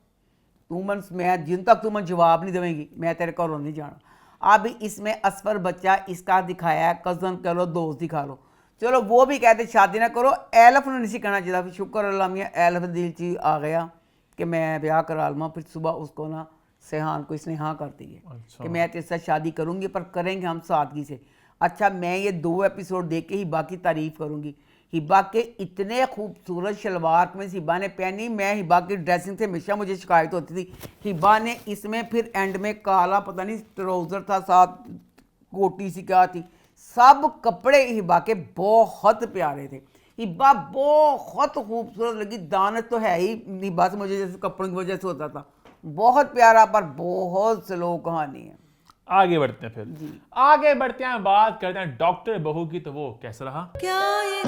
तू मन मैं जिन तक तू मन जवाब नहीं देवेंगी मैं तेरे घरों नहीं जाना। अब इसमें असफर बच्चा इसका दिखाया है, कज़न कह लो दोस्त दिखा लो, चलो वो भी कहते शादी ना करो। एल्फ ने नहीं कहना चाहिए, शुक्र अल्लाह मियां एल्फ दिल च आ गया कि मैं ब्याह करा लवां। फिर सुबह उसको ना सेहान को इसने हाँ कर दी है। अच्छा। कि मैं तेरे साथ शादी करूँगी पर करेंगे हम सादगी से। अच्छा, मैं ये 2 एपिसोड देख के हिबा की तारीफ़ करूँगी। हिबा के इतने खूबसूरत शलवार में हिबा ने पहनी, मैं हिबा की ड्रेसिंग से हमेशा मुझे शिकायत होती थी। हिबा ने इसमें फिर एंड में काला पता नहीं ट्राउज़र था, साथ कोटी सी क्या थी, सब कपड़े हिबा के बहुत प्यारे थे। हिबा बहुत खूबसूरत लगी, दानत तो है ही हिबा से मुझे जैसे कपड़ों की वजह से होता था। बहुत प्यारा पर बहुत स्लो कहानी है। आगे बढ़ते हैं, फिर आगे बढ़ते हैं, बात करते हैं डॉक्टर बहू की। तो वो कैसा रहा? क्या ये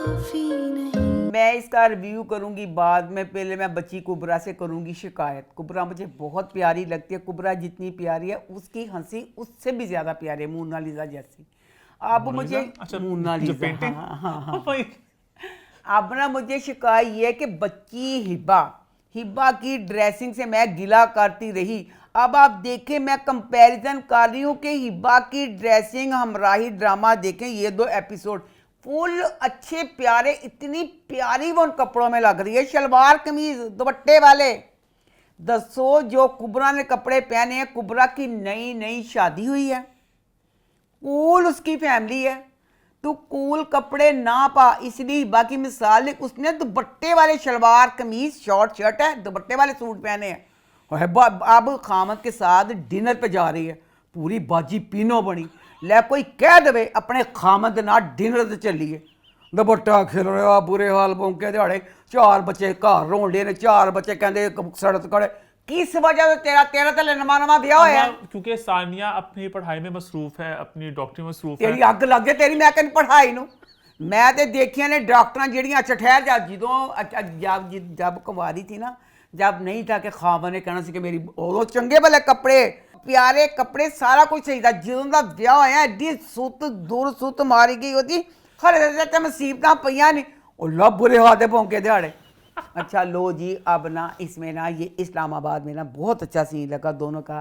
काफी नहीं? मैं इसका रिव्यू करूंगी बाद में, पहले मैं बच्ची कुबरा से करूंगी शिकायत। कुबरा मुझे बहुत प्यारी लगती है, कुबरा जितनी प्यारी है उसकी हंसी उससे भी ज्यादा प्यारी है, मोनालिसा जैसी। अब मुझे मोनालिसा, हाँ। अब ना मुझे शिकायत ये है कि बच्ची हिबा की ड्रेसिंग से मैं गिला करती रही। अब आप देखें, मैं कंपैरिजन कर रही हूँ कि हिबा की ड्रेसिंग हमराही ड्रामा देखें, ये 2 एपिसोड फुल अच्छे प्यारे, इतनी प्यारी वो उन कपड़ों में लग रही है, शलवार कमीज दुपट्टे वाले दसो जो कुबरा ने कपड़े पहने हैं, कुबरा की नई नई शादी हुई है, कूल उसकी फैमिली है, तू कूल कपड़े ना पा। इसलिए बाकी मिसाल है, उसने दुपट्टे वाले शलवार कमीज शॉर्ट शर्ट है, दुपट्टे वाले सूट पहने हैं और अब खामद के साथ डिनर पे जा रही है, पूरी बाजी पीनो बनी। ले कोई कह दे अपने खामद ना डिनर ते चलिए, दुपट्टा खिल रहा बुरे हाल भौंके दिहाड़े, 4 बच्चे घर रोन डे ने, 4 बच्चे कहते सड़क खड़े। किस वजह से तेरा तो नवा ब्याह होया? क्योंकि सानिया अपनी पढ़ाई में मसरूफ है, अपनी डॉक्टरी में मसरूफ है। तेरी अग लग गई तेरी, मैं कहनी पढ़ाई नूं। मैं ते देखिया ने डॉक्टर ਜਿਹੜੀਆਂ अच्छा ठहर जा, जब कुंवारी थी ना, जब नहीं था कि खामन ने कहना सी कि मेरी उदों चंगे भले कपड़े प्यारे कपड़े सारा कुछ सही था। ਜਦੋਂ ਦਾ ਵਿਆਹ ਹੋਇਆ ਐਡੀ ਸੁੱਤ ਦੂਰ ਸੁੱਤ ਮਾਰੀ ਗਈ ਉਹਦੀ, खरे ते मुसीबत पईयां नहीं, और लब बुरे हाल दे भौंके दिहाड़े। अच्छा लो जी, अब ना इसमें ना ये इस्लामाबाद में ना बहुत अच्छा सीन लगा दोनों का।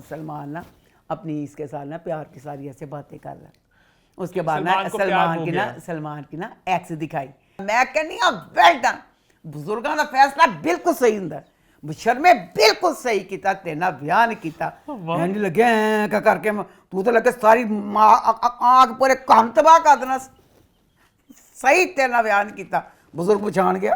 सलमान ना अपनी इसके साथ ना प्यार की सारी ऐसे बातें कर रहा, उसके बाद ना सलमान की ना एक्स दिखाई। मैं कहनी वेल डन, बुजुर्गों का फैसला बिल्कुल सही हुंदा, शर्मे बिल्कुल सही किया, तेना ब्याह नहीं किया। मैं नहीं लगे क्या करके, तू तो लगे सारी आँख पूरे काम तबाह कर देना। सही तेना ब्याह नहीं किया, बुजुर्ग पछाण गया,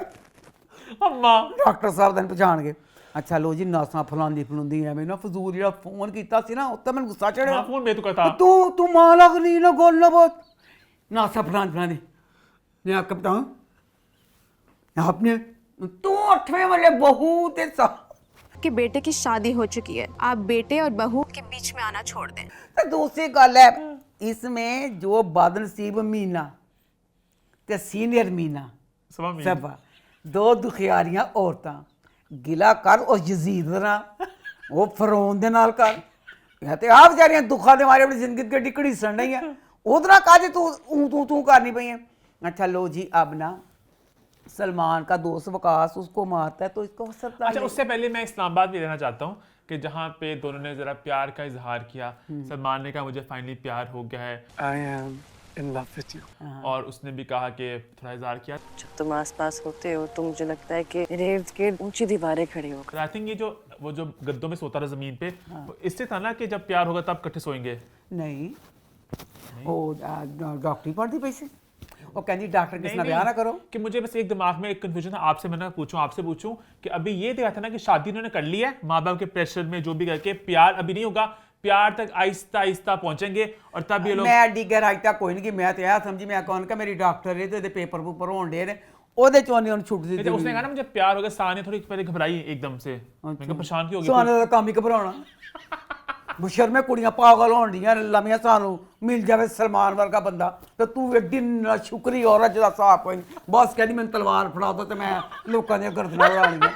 अम्मा डॉक्टर साहब दिन पछाण गए। अच्छा लो जी, नासा फलांदी फलूंदी एवें ना फजूल जो फोन किया सी ना, उत्ते मैंने गुस्सा चढ़िया। हाँ, फोन मैं तो कहता तू मां लग रही ना गोल ना बहुत नासा फलांदी मैं आपको बताऊं, आपने तू 8वें वाले बहू ते कि बेटे की शादी हो चुकी है, आप बेटे और बहू के बीच में आना छोड़ दें। तो दूसरी गल है, इसमें जो बदनसीब मीना ते सीनियर मीना सब दो दुखियारियां औरतां गिला कर और यजीद ना वो फरौन दे नाल कर, या ते आप बेचारियां दुखा दे मारे अपनी जिंदगी के डिकड़ी सड़ रही है, उधर काजे तू करनी पई है। अच्छा लो जी, अब ना सलमान का दोस्त वकास उसको मारता है तो इसको असर। अच्छा, उससे पहले मैं इस्लामाबाद भी रहना चाहता हूँ कि जहाँ पे दोनों ने जरा प्यार का इजहार किया। सलमान ने कहा मुझे फाइनली प्यार हो गया है, I am in love with you. और उसने भी कहा कि थोड़ा इजहार किया। जब तुम आसपास होते हो तो मुझे लगता है कि मेरे इर्द गिर्द ऊंची दीवारें खड़ी हो। आई थिंक ये वो जो गद्दों में सोता रहा जमीन पे, वो इससे था ना कि जब प्यार होगा तब इकट्ठे सोएंगे। नहीं वो डॉक्टरी पढ़ती पैसे, वो कहती डॉक्टर किसी ना ब्याह ना करो। कि मुझे बस एक दिमाग में एक कंफ्यूजन था, आपसे मैंने आपसे पूछूं कि अभी ये देखा था ना कि शादी उन्होंने कर ली है, माँ बाप के प्रेशर में जो भी करके, प्यार अभी नहीं होगा, प्यार तक आहिस्ता आहिस्ता पहुंचेंगे और तब ये लोग। मैं एडी गहराई तक कोई नहीं कि मैं तो यह समझी, मैं कौन का मेरी डॉक्टर है तो पेपर पूपर होने दे रहे, ओदे चों नहीं उन्हें छुट दी। उसने कहा ना मुझे प्यार हो गया, सानिया थोड़ी पहले घबराई एकदम से, मैं कहा परेशान क्यों हो गई? सानिया दा काम ही घबराना, शर्मे कुड़ियां पागल होन दियां लमियां, सानू मिल जावे सलमान वर्गा बंदा, तो तू एडी शुक्री औरत जिहदा साफ कोई नहीं, बस कहनी मैंने तलवार फड़ा दो तो मैं लोकां दी गर्दनां उड़ाणियां।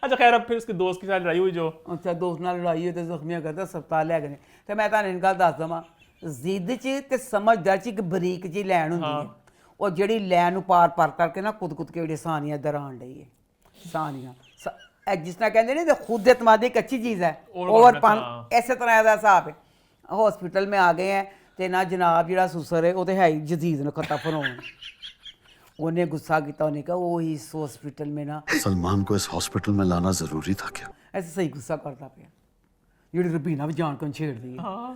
अच्छा खैर, अब फिर उसके दोस्त के साथ लड़ाई हुई जो। अच्छा दोस्त नाल लड़ाई हुई तो जख्मियां करता अस्पताल लै गए। तो मैं तुहानूं इक गल दस देवां, जिद्द च ते समझदार च एक बरीक जी लैन हुंदी है, और ਜਿਹੜੀ लैन नूं पार करके ना कुद के ਜਿਹੜੇ सानिया इधर आण रही है। सानिया जिस तरह कहते नहीं, खुद एतमादी एक अच्छी चीज़ है, ओवरपन इस तरह का हिसाब है। हॉस्पिटल में आ गए हैं तो ना जनाब जिहड़ा सुसर है वो तो है ही जदीद ने खता फरौन, उन्हें गुस्सा किया, उन्हें कहा वो इस हॉस्पिटल में ना सलमान को इस हॉस्पिटल में लाना जरूरी था क्या? ऐसे सही गुस्सा करता पाया, जी रबीना भी जान कर छेड़ दी।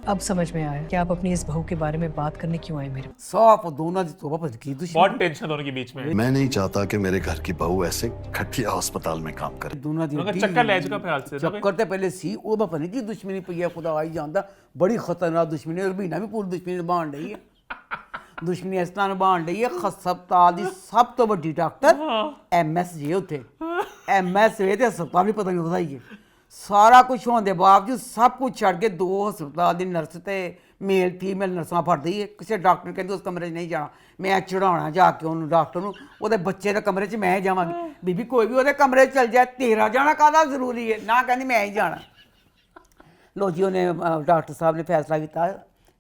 अब समझ में आया कि आप अपनी इस बहू के बारे में बात करने क्यों आए मेरे। साफ दोनों की तौबा पर की दुश्मनी, बहुत टेंशन दोनों के बीच में। मैं नहीं चाहता कि मेरे घर की बहू ऐसे घटिया अस्पताल में काम करे। दोनों दी उनका चक्कर ले चुका ख्याल से, चक्कर तो पहले सी, वो पता नहीं की दुश्मनी पई है, खुदा आई जानदा, बड़ी खतरनाक दुश्मनी है। रबीना भी पूरी दुश्मनी निभाण रही है, दुश्मनी इस तरह निभाण रही है। हस्पताल की सब तो वड्डी डॉक्टर MS जे उत्थे MS वे ते हस्पताल भी पता नहीं होता ही है। सारा कुछ होने के बावजूद सब कुछ छड़ के 2 हस्पताल की नर्स ते मेल फीमेल नर्सां फड़दी है। किसी डॉक्टर कहते उस कमरे नहीं जाना, मैं चढ़ाना जाके उन्होंने डॉक्टर नूं, उहदे बच्चे के कमरे च मैं जावांगी। बीबी कोई भी उहदे कमरे चल जाए, तेरा जाना काहदा जरूरी है ना, कहनी मैं ही जाना। लो जी, उन्हें डॉक्टर साहब ने फैसला किया,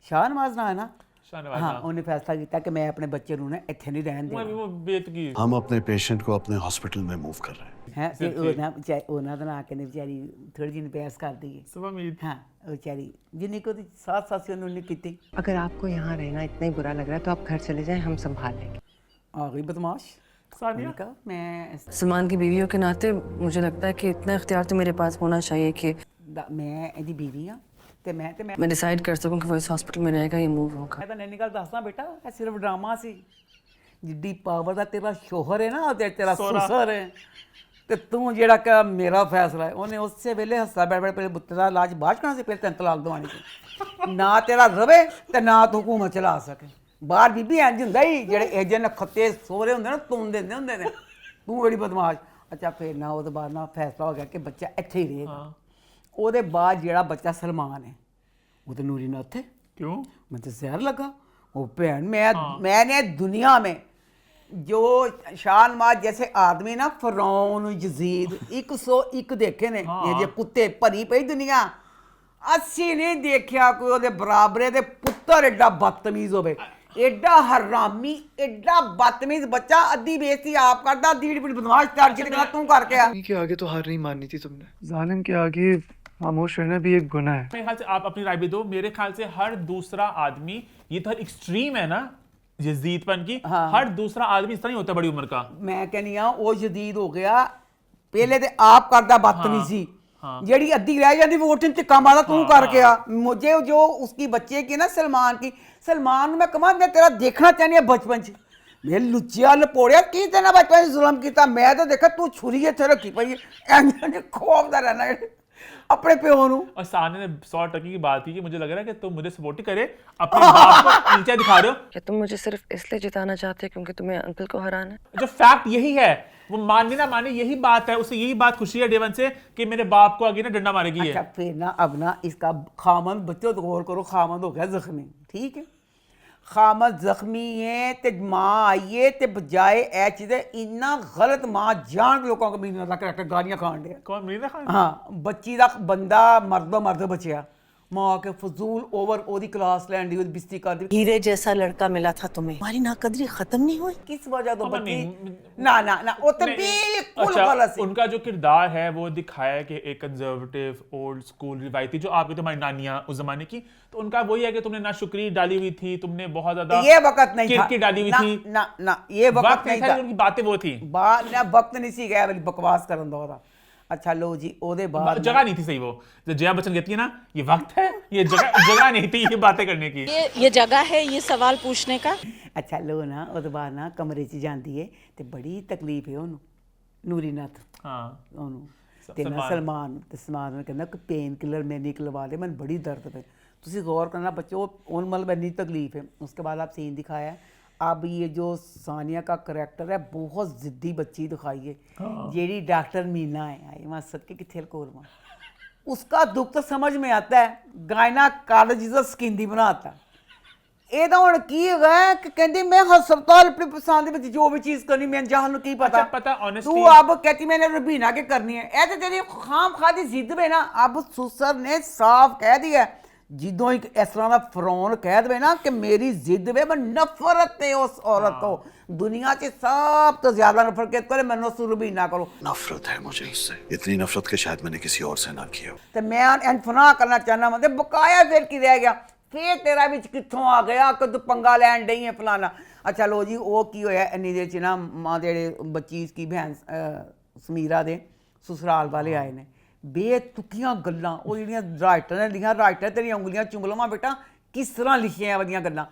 शाहनवाज ना है ना, हाँ उन्हें फैसला किया कि मैं अपने बच्चे नूं इत्थे नहीं रहन देना। हम अपने पेशेंट को अपने हॉस्पिटल में मूव कर रहे हैं। ਉਹਨਾਂ ਦਾ ਨਾਂ ਕਹਿੰਦੇ ਵਿਚਾਰੀ ਥੋੜੀ ਜਿਹੀ ਬਹਿਸ ਕਰਦੀ ਹੈ। सुबह हाँ बेचारी जिन्नी को साथ साथ से उन्होंने की। अगर आपको यहाँ रहना इतना ही बुरा लग रहा है तो आप घर चले जाएं, हम संभाल लेंगे। आ गई बदमाश, सानिया? मैंने कहा मैं सलमान की बीवियों के नाते मुझे लगता है कि इतना इख्तियार तो मेरे पास होना चाहिए कि मैं ਇਹਦੀ ਬੀਵੀ ਆ ਤੇ ਮੈਂ मैं डिसाइड कर सकूं कि वो इस हॉस्पिटल में रहेगा या मूव होगा। ਮੈਂ ਤਾਂ ਨੈਨੀ ਗੱਲ ਦੱਸਦਾ ਬੇਟਾ ਇਹ ਸਿਰਫ ਡਰਾਮਾ ਸੀ ਜਿੱਡੀ ਪਾਵਰ ਦਾ ਤੇਰਾ ਸ਼ੋਹਰ ਹੈ ਨਾ ਤੇ ਤੇਰਾ ਸੁਸਰ ਹੈ ਤੇ ਤੂੰ ਜਿਹੜਾ ਕਿ ਮੇਰਾ ਫੈਸਲਾ ਹੈ ਉਹਨੇ ਉਸੇ ਵੇਲੇ ਹੱਸਾ ਬੈਠ ਬੈਠ ਪਹਿਲੇ ਬੁੱਤੇ ਦਾ ਇਲਾਜ ਬਾਅਦ ਕਰਨਾ ਸੀ ਫਿਰ ਤੈਨੂੰ ਤਲਾਕ ਦਵਾਉਣੀ ਸੀ ਨਾ ਤੇਰਾ ਰਵੇ ਤੇ ਨਾ ਤੂੰ ਹਕੂਮਤ ਚਲਾ ਸਕੇ ਬਾਹਰ ਬੀਬੀ ਇੰਜ ਹੁੰਦਾ ਹੀ ਜਿਹੜੇ ਇਹ ਜਿਹੇ ਨਖੱਤੇ ਸੋਹਰੇ ਹੁੰਦੇ ਨਾ ਤੂੰ ਦਿੰਦੇ ਹੁੰਦੇ ਨੇ ਤੂੰ ਬੜੀ ਬਦਮਾਸ਼ ਅੱਛਾ ਫਿਰ ਨਾ ਉਹਦੇ ਬਾਅਦ ਨਾ ਫੈਸਲਾ ਹੋ ਗਿਆ ਕਿ ਬੱਚਾ ਇੱਥੇ ਹੀ ਰਹੇਗਾ ਉਹਦੇ ਬਾਅਦ ਜਿਹੜਾ ਬੱਚਾ ਸਲਮਾਨ ਹੈ वो तो नूरी नाथ थे क्यों? मैं तो जहर लगा वो भैन मैंने दुनिया में जो शानमाज जैसे आदमी ना फरौन यजीद 101 देखे ने ये जे कुत्ते भरी पई दुनिया अस्सी नहीं देखा कोई ओदे बराबरे दे पुत्तर एडा बदतमीज होवे एडा हरामी एडा बदतमीज बच्चा अद्धी बेइज्जती आप करदा अद्धी बदमाश कर जितना तू करके आ के आगे तो हार नहीं माननी थी तुमने जालिम के आगे खामोश रहना भी एक गुनाह है। मेरे ख्याल से आप अपनी राय भी दो। मेरे ख्याल से हर दूसरा आदमी, ये तो एक्सट्रीम है ना यजीदपन की, हर दूसरा आदमी इस तरह नहीं होता बड़ी उम्र का। मैं कहनी हाँ वो जदीद हो गया पहले ते आप करदा बदतमीजी ਜਿਹੜੀ ਅੱਧੀ ਰਹਿ ਜਾਂਦੀ ਵੋਟ ਚ ਕੰਮ ਆਦਾ ਤੂੰ ਕਰਕੇ ਆ ਮੁਝੇ ਜੋ ਉਸकी बच्चे की ना सलमान की सलमान ਨੂੰ ਮੈਂ ਕਹਾਂ ਮੈਂ ਤੇਰਾ ਦੇਖਣਾ ਚਾਹਨੀ ਆ ਬਚਪਨ ਚ ਮੈਂ ਲੁੱਚਿਆ ਲਪੋੜਿਆ ਕੀ ਤੇ ਨਾ ਬਚਪਨ ਚ ਜ਼ੁਲਮ ਕੀਤਾ ਮੈਂ ਤਾਂ ਦੇਖਾ ਤੂੰ ਛੁਰੀ ਇੱਥੇ ਰੱਖੀ ਪਈ ਐਂ ਖੋਫਦਾ ਰਹਿਣਾ अपने प्यो नु। और सानिया ने 100% की बात की कि मुझे लग रहा है कि तुम मुझे सपोर्ट ही करे, अपने बाप को नीचे दिखा रहे हो। क्या तुम मुझे सिर्फ इसलिए जिताना चाहते हो क्योंकि तुम्हें अंकल को हराना है? जो फैक्ट यही है, वो मानने ना माने यही बात है, उसे यही बात खुशी है डेवन से कि मेरे बाप को आगे ना डंडा मारेगी। अच्छा फिर ना अब ना इसका खामन बच्चों तो गौर करो खामन हो गया जख्मी, ठीक है खामद जख्मी है ते माँ आई है ते बजाए ए चीज़ इन्ना गलत माँ जान के लोगों को मीना रख रख गालियाँ खान दिया। कौन मीना खान? हाँ बच्ची का बंदा मर्द बचिया माँ के फजूल ओवर ओदी क्लास लैंड दी बिस्ती कर दी। हीरे जैसा लड़का मिला था तुम्हें, हमारी नाकदरी खत्म नहीं हुई? किस वजह तो बच्ची ना ना ना वो तो बिल्कुल गलत। उनका जो किरदार है वो दिखाया है कि एक कंजर्वेटिव ओल्ड स्कूल रिवायती जो आपकी तुम्हारी नानियां उस जमाने की, तो उनका वही है कि तुमने ना शुक्री डाली हुई थी, तुमने बहुत ज्यादा ये वक्त नहीं था डाली हुई थी ना ना ये वक्त नहीं था, उनकी बातें वो थी ना वक्त नहीं सी गया बकवास करन दो दा। अच्छा लो जी ओदे बाद जगह नहीं थी सही, वो जो जया बच्चन कहती है ना ये वक्त है, ये जगह नहीं थी ये बातें करने की, ये जगह है ये सवाल पूछने का। अच्छा लो ना ओदे बाद ना कमरे च जांदी है ते बड़ी तकलीफ है ओनू ਨੂਰੀ ਨਾਥ ਉਹਨੂੰ ਤੇ ਨਾ ਸਲਮਾਨ ਤੇ ਸਲਮਾਨ ਨੇ ਕਹਿੰਦਾ ਕਿ पेन किलर मैं निकलवा ले, मैंने बड़ी दर्द पे। तुसी गौर करना बच्चों उन मतलब इतनी तकलीफ है। उसके बाद आप सीन दिखाया है अब ये जो सानिया का करैक्टर है बहुत ज़िद्दी बच्ची दिखाई है जेडी डॉक्टर मीना है आई वहाँ सदके किथे कोरमा उसका दुख तो समझ में आता है, गायना कॉलेज का स्किंदी बनाता ਇਹ ਤਾਂ ਹੁਣ ਕੀ ਹੈਗਾ ਕਿ ਕਹਿੰਦੀ ਮੈਂ ਹਸਪਤਾਲ ਆਪਣੀ ਪਸੰਦ ਵਿੱਚ ਜੋ ਵੀ ਚੀਜ਼ ਕਰਨੀ ਮੈਂ ਜਾਨ ਨੂੰ ਕੀ ਪਤਾ पता honestly तू अब कहती मैंने रबीना के करनी है ऐसे तेरी खाम खादी जिद में ना अब सुसर ने साफ कह दिया जिदों एक इस तरह का फरौन कह दे ना कि मेरी जिद में मैं नफरत है उस औरत को दुनिया से सब तो ज्यादा नफरत करे मैंने उस रबीना करो नफरत है मुझे उससे, इतनी नफरत के शायद मैंने किसी और से ना की हो। तो मैं इनफना करना चाहना मतलब बकाया फिर की रह गया फिर तेरा विच कित्थों आ गया कि तू पंगा लैन डई है फलाना। अच्छा लो जी वो की होया इन्नी देर च ना मां दे बच्ची की बहन समीरा दे ससुराल वाले आए ने बेतुकियां गल्लां ਉਹ ਜਿਹੜੀਆਂ ਰਾਈਟਰ ਨੇ ਲਿਖੀਆਂ ਰਾਈਟਰ ਤੇਰੀਆਂ ਉਂਗਲੀਆਂ ਚੁੰਮ ਲਵਾਂ ਬੇਟਾ ਕਿਸ ਤਰ੍ਹਾਂ ਲਿਖੀਆਂ ਵਧੀਆਂ ਗੱਲਾਂ।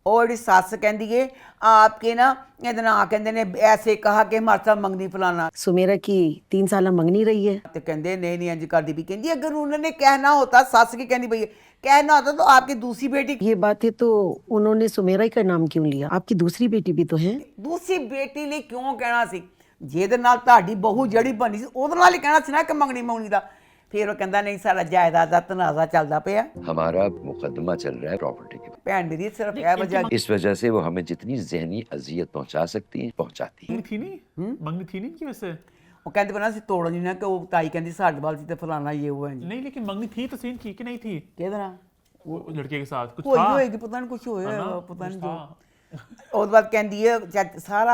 ਉਹ ਜਿਹੜੀ ਸੱਸ ਕਹਿੰਦੀ ਏ आपके ना ਇਹਦਾ ਨਾਂ ਕਹਿੰਦੇ ਨੇ ऐसे कहा कि हमारे साथ मंगनी फलाना सुमेरा की 3 साल मंगनी रही है ਤੇ ਕਹਿੰਦੇ नहीं नहीं इंज करदी भी कहती अगर उन्होंने कहना होता सस की कहनी भैया कहना होता तो आपकी दूसरी बेटी ये बात है तो उन्होंने सुमेरा का नाम क्यों लिया? आपकी दूसरी बेटी भी तो है। दूसरी बेटी ਲਈ ਕਿਉਂ ਕਹਿਣਾ ਸੀ ਜਿਹਦੇ ਨਾਲ ਤੁਹਾਡੀ ਬਹੂ ਜਿਹੜੀ ਬਣੀ ਸੀ ਉਹਦੇ ਨਾਲ ਹੀ ਕਹਿਣਾ ਸੀ ਨਾ ਕਿ ਮੰਗਣੀ ਦਾ। ਫਿਰ ਉਹ ਕਹਿੰਦਾ ਨਹੀਂ ਸਾਡਾ ਜਾਇਦਾਦ ਦਾ ਤਨਾਜ਼ਾ ਚੱਲਦਾ ਪਿਆ हमारा मुकदमा चल रहा है प्रॉपर्टी के ਭੈਣ ਮੇਰੀ ਸਿਰਫ ਇਹ ਵਜ੍ਹਾ इस वजह से वो हमें जितनी जहनी अजियत पहुंचा सकती है पहुंचाती है। थी नहीं मंगनी थी नहीं कि वैसे ਉਹ ਕਹਿੰਦੇ ਬਣਾ ਸੀ ਤੋੜਨ ਨਹੀਂ ਨਾ ਕਿ ਉਹ ਤਾਈ ਕਹਿੰਦੀ ਸਾਡੇ ਵੱਲ ਸੀ ਤੇ ਫਲਾਣਾ ਇਹ ਉਹ ਹੈ नहीं, लेकिन मंगनी थी तो सीन थी कि नहीं थी ਕਿਹਦੇ ਨਾਲ वो लड़के के साथ कुछ ਹੋਈ था ਹੋਏਗੀ ਪਤਾ ਨਹੀਂ ਕੁਝ ਹੋਇਆ ਪਤਾ ਨਹੀਂ ਜੋ था। उसके बाद कहती है सारा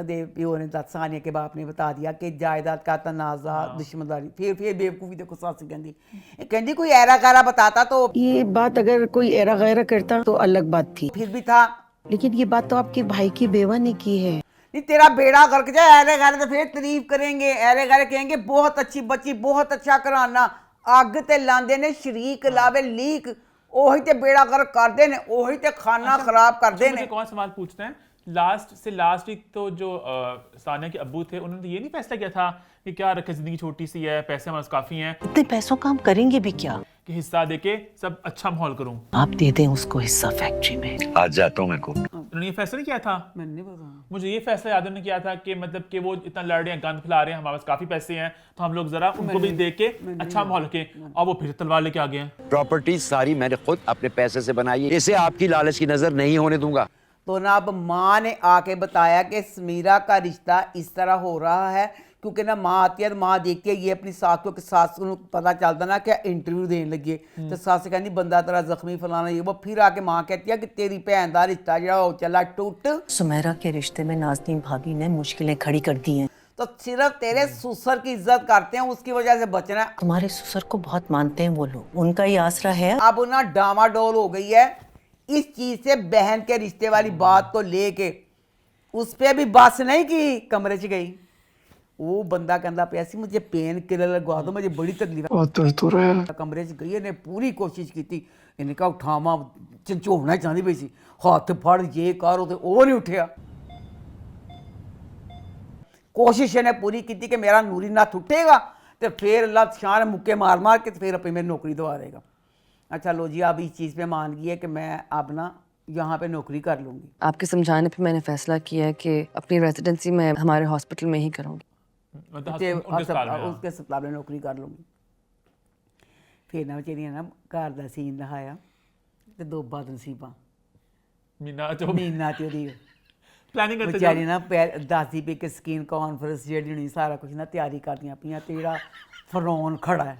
दे प्यो ने सानिया के बाप ने बता दिया कि जायदाद का तनाज़ा दुश्मनदारी फिर बेवकूफ़ी देखो सास कहती कोई ऐरा गैरा बताता तो ये बात अगर कोई ऐरा गैरा करता तो अलग बात थी फिर भी था लेकिन ये बात तो आपके भाई की बेवा ने की है। नहीं तेरा बेड़ा गर्क जाए, अरे घर तो फिर तारीफ करेंगे, अरे घर कहेंगे बहुत अच्छी बच्ची, बहुत अच्छा घराना, अग ते लांदे ने शरीक लावे लीक, ओही ते बेड़ा गर्क करदे ने, ओही ते खाना खराब करदे ने। कौन सवाल पूछते हैं, लास्ट वीक तो जो सानिया के अब्बू थे उन्होंने ये नहीं फैसला किया था कि क्या रखे, जिंदगी छोटी सी है, पैसे हमारे काफी हैं, इतने पैसों का हम करेंगे भी क्या कि हिस्सा देके सब अच्छा माहौल करूं। आप दे दें उसको हिस्सा फैक्ट्री में। आज जाता हूँ मैं को। उन्होंने ये फैसला नहीं किया था? मैंने नहीं पता, मुझे ये फैसला याद उन्होंने किया था कि मतलब कि वो इतना लड़ रहे हैं, गंद फैला रहे हैं, हमारे पास काफी पैसे हैं, तो हम लोग जरा उनको भी दे के अच्छा माहौल रखें, और वो फिर तलवार लेके आ गए हैं। प्रॉपर्टी सारी मैंने खुद अपने पैसे से बनाई है, इसे आपकी लालच की नजर नहीं होने दूंगा। तो ना अब माँ ने आके बताया कि समीरा का रिश्ता इस तरह हो रहा है, क्योंकि ना माँ आती है तो माँ देखती है ये अपनी सास को, कि सास को पता चलता ना क्या इंटरव्यू देने लगी तो सास कहती बंदा तेरा जख्मी फलाना ये वो, फिर आके माँ कहती है कि तेरी भैन का रिश्ता जो चला टूट। सुमेरा के रिश्ते में नाज़नीन भाभी ने मुश्किलें खड़ी कर दी हैं। तो सिर्फ तेरे ससुर की इज्जत करते हैं, उसकी वजह से बचना है। तुम्हारे ससुर को बहुत मानते हैं वो लोग, उनका ही आसरा है। अब ना डामाडोल हो गई है इस चीज से, बहन के रिश्ते वाली बात को लेके उस पर भी बस नहीं की, कमरे च गई, वो बंदा कहता पिया सी मुझे पेन किलर लगवा दो, मुझे बड़ी तकलीफ है, बहुत दर्द हो रहा है। कमरे च गई, इन्हें पूरी कोशिश की, इन्हें कहा उठावा, झंझोड़ना चाहती पई सी, हाथ फड़ ये करो, तो वो नहीं उठिया। कोशिश इन्हें पूरी की कि मेरा नूरी नाथ उठेगा तो फिर अल्लाह शान मुक्के मार मार के फिर अपनी मेरी नौकरी दवा देगा। अच्छा लो जी, अब इस चीज़ पे मान गई है कि मैं अब ना यहाँ पे नौकरी कर लूँगी। आपके समझाने पे मैंने फैसला किया है कि अपनी रेजिडेंसी मैं हमारे हॉस्पिटल में ही करूँगी। उसके अस्पताल में नौकरी कर लूँगी। फिर ना बेचारी ना घर का सीन दिखाया तो दो बदनसीबा मीना ते ओदी प्लानिंग करते बेचारी ना दसदी पई कि स्किन कॉन्फ्रेंस जेह्ड़ी होनी सारा कुछ ना तैयारी करदियां पियां, ते जेह्ड़ा फरौन खड़ा है,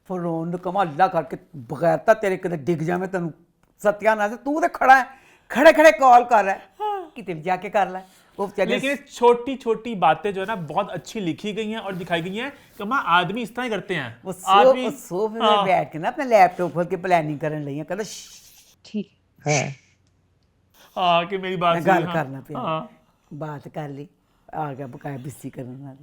फरौन कमाला करके बगैर तो तेरे किते डिग जा, मैं तेन सत्यानाश, तू तो खड़ा है, खड़े खड़े कॉल कर रहा है, किते भी जाके कर ला। वो लेकिन छोटी छोटी बातें जो है ना बहुत अच्छी लिखी गई हैं और दिखाई गई हैं कि मां आदमी इस तरह ही करते हैं। वो सोफे में बैठ के ना अपने लैपटॉप खोल के प्लानिंग करने लगी, कहता ठीक है हाँ कि मेरी बात गल करना पे बात कर ली, आ गया बकाया बिस्सी करने,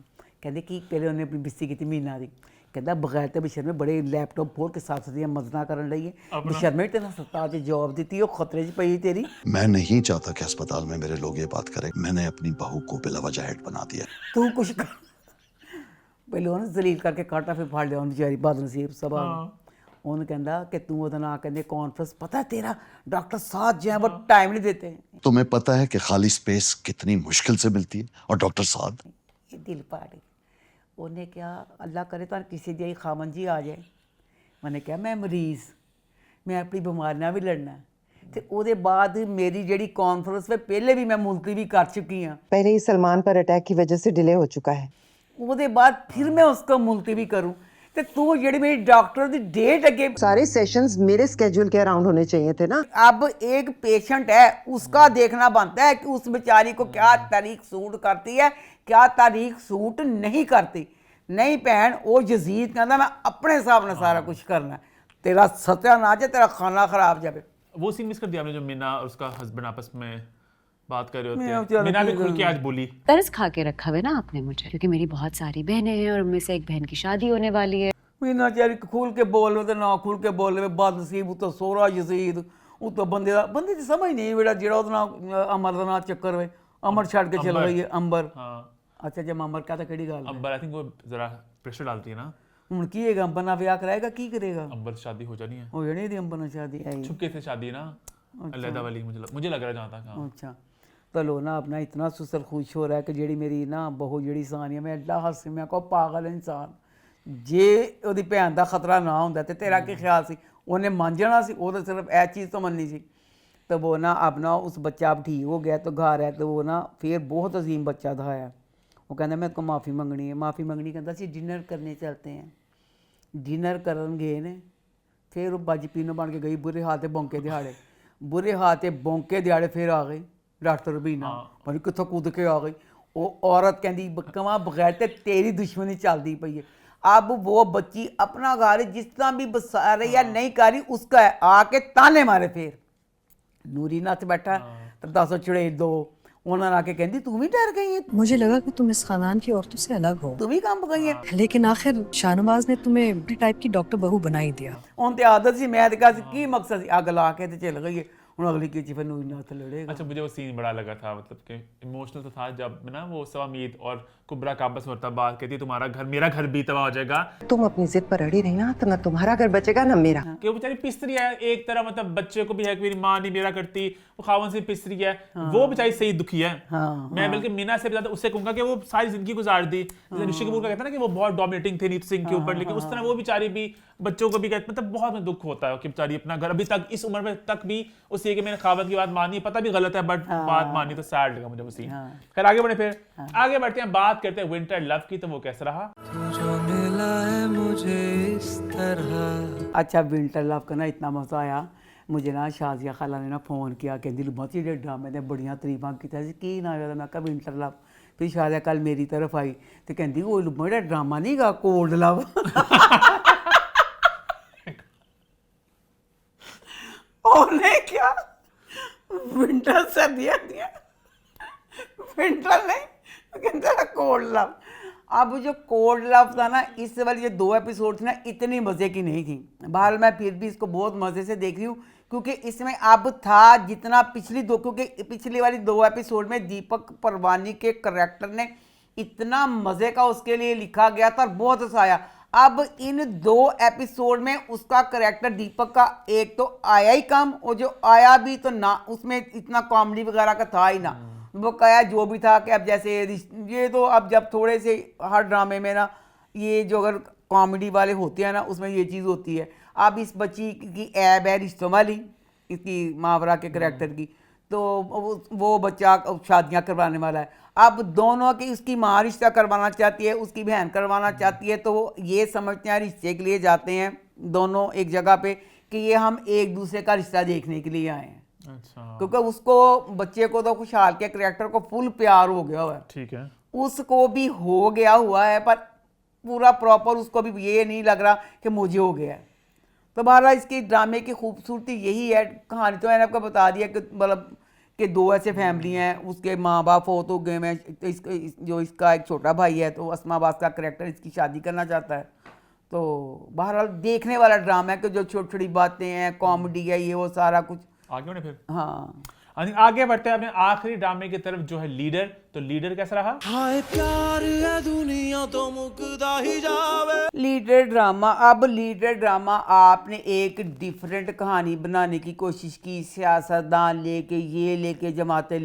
कहते कि पहले उन्हें अपनी बिस्सी की मीना दी, कहता बगैर तो बिशर में बड़े लैपटॉप खोल के साथ दियाँ मजना करने लगी, बिशर में तेरा सत्ता से जॉब दी, वो खतरे च पई तेरी। मैं नहीं चाहता कि अस्पताल में मेरे लोग ये बात करें, मैंने अपनी बहू को बिलावजह हेड बना दिया। तू कुछ कर, पहले उन्हें जलील करके काटा, फिर फाड़ लिया बेचारी बदनसीब सभा उन्हें कहता कि तू वो ना कहते कॉन्फ्रेंस, पता है तेरा डॉक्टर साथ जो है वो टाइम नहीं देते। तुम्हें पता है कि खाली स्पेस कितनी मुश्किल से मिलती है, और डॉक्टर साथ ये दिल पाड़ उन्हें क्या अल्लाह करे तो किसी दी खामन जी आ जाए, मैंने क्या मैं मरीज़, मैं अपनी बीमारी भी लड़ना है, तो ਉਹਦੇ बाद मेरी ਜਿਹੜੀ कॉन्फ्रेंस में पहले भी मैं मुलतवी भी कर चुकी हाँ, पहले ही सलमान पर अटैक की वजह से डिले हो चुका है, ਉਹਦੇ बाद फिर मैं उसको मुलतवी करूँ, तो तू ਜਿਹੜੀ मेरी डॉक्टर की डेट अगे, सारे सेशंस मेरे स्केड्यूल के अराउंड होने चाहिए थे ना। अब एक पेशेंट है उसका देखना बनता है कि उस बेचारी को क्या तारीख सूट करती है, क्या तारीख सूट नहीं करती। नहीं भैन वो यजीद कहता मैं अपने हिसाब से सारा कुछ करना, तेरा सत्यानाश है, तेरा खाना खराब जाए। वो सीन मिस कर दिया आपने जो मीना और उसका हस्बैंड आपस में बात कर रहे होते हैं, मीना भी खुल के आज बोली। तरस खा के रखा हुआ ना आपने मुझे, क्योंकि मेरी बहुत सारी बहनें हैं और उनमें से एक बहन की शादी होने वाली है। मीना चारी खुल के बोल तो ना खुल के बोल बदनसीब, उतो सोहरा यजीद, उतो बंदे की समझ नहीं बेटा जेड़ा ओदा नाम अमर का नाम चक्कर हुए, अमर छड़ के चल रही है अंबर। अच्छा जब अमर का तो केड़ी गल अंबर आई थिंक वो जरा प्रेशर डालती है ना, ਹੁਣ ਕੀ ਹੈਗਾ ਅੰਬਰ ਨਾਲ ਵਿਆਹ ਕਰਾਏਗਾ ਕੀ ਕਰੇਗਾ, अंबर से शादी हो जानी है, हो जानी थी अंबर ਨਾਲ शादी आई। छुपके से शादी ना अलहदा वाली, मुझे लग रहा है जहाँ तक। हाँ अच्छा तो लो ना अपना इतना सुसर खुश हो रहा है कि जेड़ी मेरी ना बहू जेड़ी सानिया, मैं एडा हंस मैं को पागल इंसान, जे ਉਹਦੀ ਭੈਣ ਦਾ ਖਤਰਾ ਨਾ ਹੁੰਦਾ ਤੇ ਤੇਰਾ ਕੀ ਖਿਆਲ ਸੀ, ਉਹਨੇ ਮੰਨ ਜਾਣਾ ਸੀ, ਉਹ ਤਾਂ ਸਿਰਫ ਇਹ ਚੀਜ਼ ਤੋਂ ਮੰਨनी ਸੀ। तो वो ना अब ना उस बच्चा अब ठीक हो गया तो घर है, तो वो ना फिर बहुत अजीम बच्चा दिखाया, वो कहता मेरे को माफ़ी मंगनी है, माफ़ी मंगनी कहता सी डिनर करने चलते हैं, डिनर करन गए ने, फिर वो बाजी पीनो बन के गई, बुरे हाथ बौंके दिहाड़े, बुरे हाथ बौंके दिहाड़े फिर आ गई डॉक्टर रबीना, पता कितों कूद के आ गई। वो औरत कहती कमां बगैर ते तेरी दुश्मनी चलती पई है। अब वो बच्ची अपना घर जिस तरह भी बसा रही या नहीं कर रही उसका है, आके ताने मारे फिर नूरी नाथ बैठा तो 10 चुड़े दो, उन्होंने आके कहती तू भी डर गई है, मुझे लगा कि तुम इस खानदान की औरतों से अलग हो, तू भी काम गई है। लेकिन आखिर शाहनवाज ने तुम्हें अपनी टाइप की डॉक्टर बहू बना ही दिया। उन ते आदत सी, मैं ते कहा सी की मकसद सी, अग ला के ते चल गई है, हुन अगली की फिर नूई नाथ लड़ेगा। अच्छा, मुझे वो सीन बड़ा लगा था, मतलब कि इमोशनल तो था, जब ना वो सवामीद और कुबरा का आपस में होता बात कहती तुम्हारा घर मेरा घर भी तबाह हो जाएगा, तुम अपनी जिद पर अड़ी रही ना तो ना तुम्हारा घर बचेगा ना मेरा। कि वो बेचारी पिस्तरी है एक तरह, मतलब बच्चे को भी है कि मेरी माँ नहीं मेरा करती, वो खावन से पिस्तरी है, वो बेचारी सही दुखी है। मैं बल्कि मीना से ज्यादा उससे कहूंगा कि वो सारी जिंदगी गुजार दी, जैसे ऋषि कपूर का कहता है ना कि वो बहुत डोमिनेटिंग थे नीत सिंह के ऊपर, लेकिन उस तरह वो बेचारी भी बच्चों को भी कहते, मतलब बहुत में दुख होता है कि बेचारी अपना घर अभी तक इस उम्र में तक भी उसी कि मैंने खावत की बात मानी, पता भी गलत है बट बात मानी, तो सैड लगा मुझे वो सीन। खैर आगे बढ़े, फिर आगे बढ़ते हैं, बात करते हैं विंटर लव की, तो वो कैसा रहा? अच्छा, विंटर लव का ना इतना मजा आया मुझे ना, शाजिया खाला ने ना फोन किया, कहती लुमती जे ड्रामे ने बड़िया तारीफां की ना होया, मैं कहा विंटर लव। फिर शाजिया कल मेरी तरफ आई तो कहती वो लुम्मा जेहा ड्रामा नहीं गा कोल्ड लव। उन्हें क्या विंटर सर्दियाँ दिया, विंटर नहीं कहते कोल्ड लव। अब जो कोल्ड लव था ना, इस वाली जो 2 एपिसोड थी ना, इतनी मज़े की नहीं थी। बहरहाल मैं फिर भी इसको बहुत मज़े से देख रही हूँ, क्योंकि इसमें अब था जितना पिछली 2, क्योंकि पिछली वाली 2 एपिसोड में दीपक परवानी के करैक्टर ने इतना मज़े का उसके लिए लिखा गया था और बहुत हंसा आया। अब इन 2 एपिसोड में उसका करैक्टर दीपक का एक तो आया ही कम, और जो आया भी तो ना उसमें इतना कॉमेडी वगैरह का था ही ना। वो कहा जो भी था कि अब जैसे ये तो अब जब थोड़े से हर ड्रामे में ना ये जो अगर कॉमेडी वाले होते हैं ना, उसमें ये चीज़ होती है। अब इस बच्ची की ऐब है रिश्तों वाली, इसकी मावरा के करैक्टर की, तो वो बच्चा शादियां करवाने वाला है। अब दोनों की, उसकी माँ रिश्ता करवाना चाहती है, उसकी बहन करवाना चाहती है, तो वो ये समझते हैं रिश्ते के लिए जाते हैं दोनों एक जगह पे कि ये हम एक दूसरे का रिश्ता देखने के लिए आए हैं। अच्छा, क्योंकि उसको बच्चे को तो खुशहाल के करैक्टर को फुल प्यार हो गया हुआ है, ठीक है, उसको भी हो गया हुआ है, पर पूरा प्रॉपर उसको भी ये नहीं लग रहा कि मुझे हो गया है। तो बहरहाल इसकी ड्रामे की खूबसूरती यही है। कहानी तो मैंने आपको बता दिया कि मतलब कि 2 ऐसे फैमिली हैं, उसके माँ बाप फौत हो गए हैं, तो जो इसका एक छोटा भाई है, तो अस्मा अब्बास का करैक्टर इसकी शादी करना चाहता है। तो बहरहाल देखने वाला ड्रामा है कि जो छोटी छोटी बातें हैं, कॉमेडी है, ये वो सारा कुछ। आगे बढ़े फिर। हाँ, आगे बढ़ते हैं अपने आखिरी ड्रामे की तरफ, जो है लीडर। तो लीडर कैसा रहा? हाय प्यार है दुनिया तो मुकदा ही जावे। लीडर ड्रामा, अब लीडर ड्रामा आपने एक डिफरेंट कहानी बनाने की कोशिश की, सियासतदान लेके, ये लेके, जमातें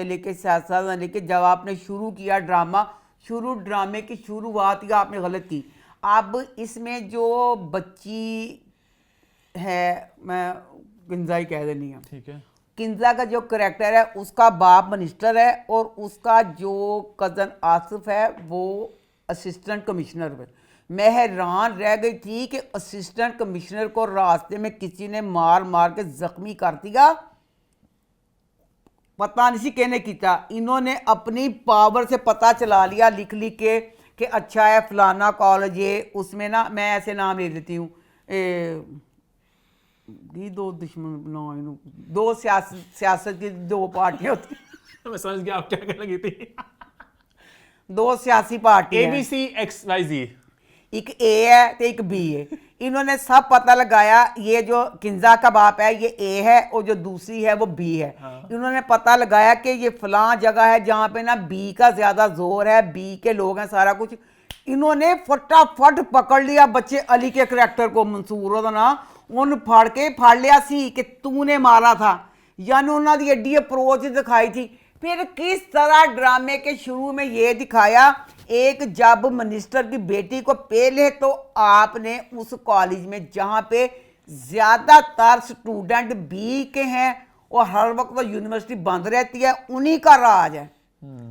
लेके सियासतदान लेके, जब आपने शुरू किया ड्रामा, ड्रामे की शुरुआत ही आपने गलत की। अब इसमें जो बच्ची है, मैं किंजा ही कह देनी है, ठीक है, किंजा का जो करैक्टर है, उसका बाप मिनिस्टर है और उसका जो कज़न आसिफ है वो असिस्टेंट कमिश्नर है। मैं हैरान रह गई थी कि असिस्टेंट कमिश्नर को रास्ते में किसी ने मार मार के जख्मी कर दिया, पता नहीं कहने किया। इन्होंने अपनी पावर से पता चला लिया लिख लिख के कि अच्छा है फलाना कॉलेज है, उसमें ना मैं ऐसे नाम ले लेती हूँ, ये 2 दुश्मन, 2 सियासत की 2 पार्टियां होती हैं। मैं समझ गया आप क्या कहने लगी थी। 2 सियासी पार्टी ABC XYZ, एक ए है तो एक बी है। इन्होंने सब पता लगाया, ये जो किंजा का बाप है ये ए है और जो दूसरी है वो बी है। इन्होंने पता लगाया कि ये फलां जगह है जहाँ पे ना बी का ज्यादा जोर है, बी के लोग हैं, सारा कुछ। इन्होंने फटाफट पकड़ लिया बच्चे अली के करैक्टर को, मंसूर होता ना, उन फाड़ लिया सी कि तूने मारा था, यानी उन्होंने एडी अप्रोच दिखाई थी। फिर किस तरह ड्रामे के शुरू में ये दिखाया, एक जब मिनिस्टर की बेटी को पहले तो आपने उस कॉलेज में जहाँ पे ज़्यादातर स्टूडेंट बी के हैं और हर वक्त तो यूनिवर्सिटी बंद रहती है, उन्हीं का राज है,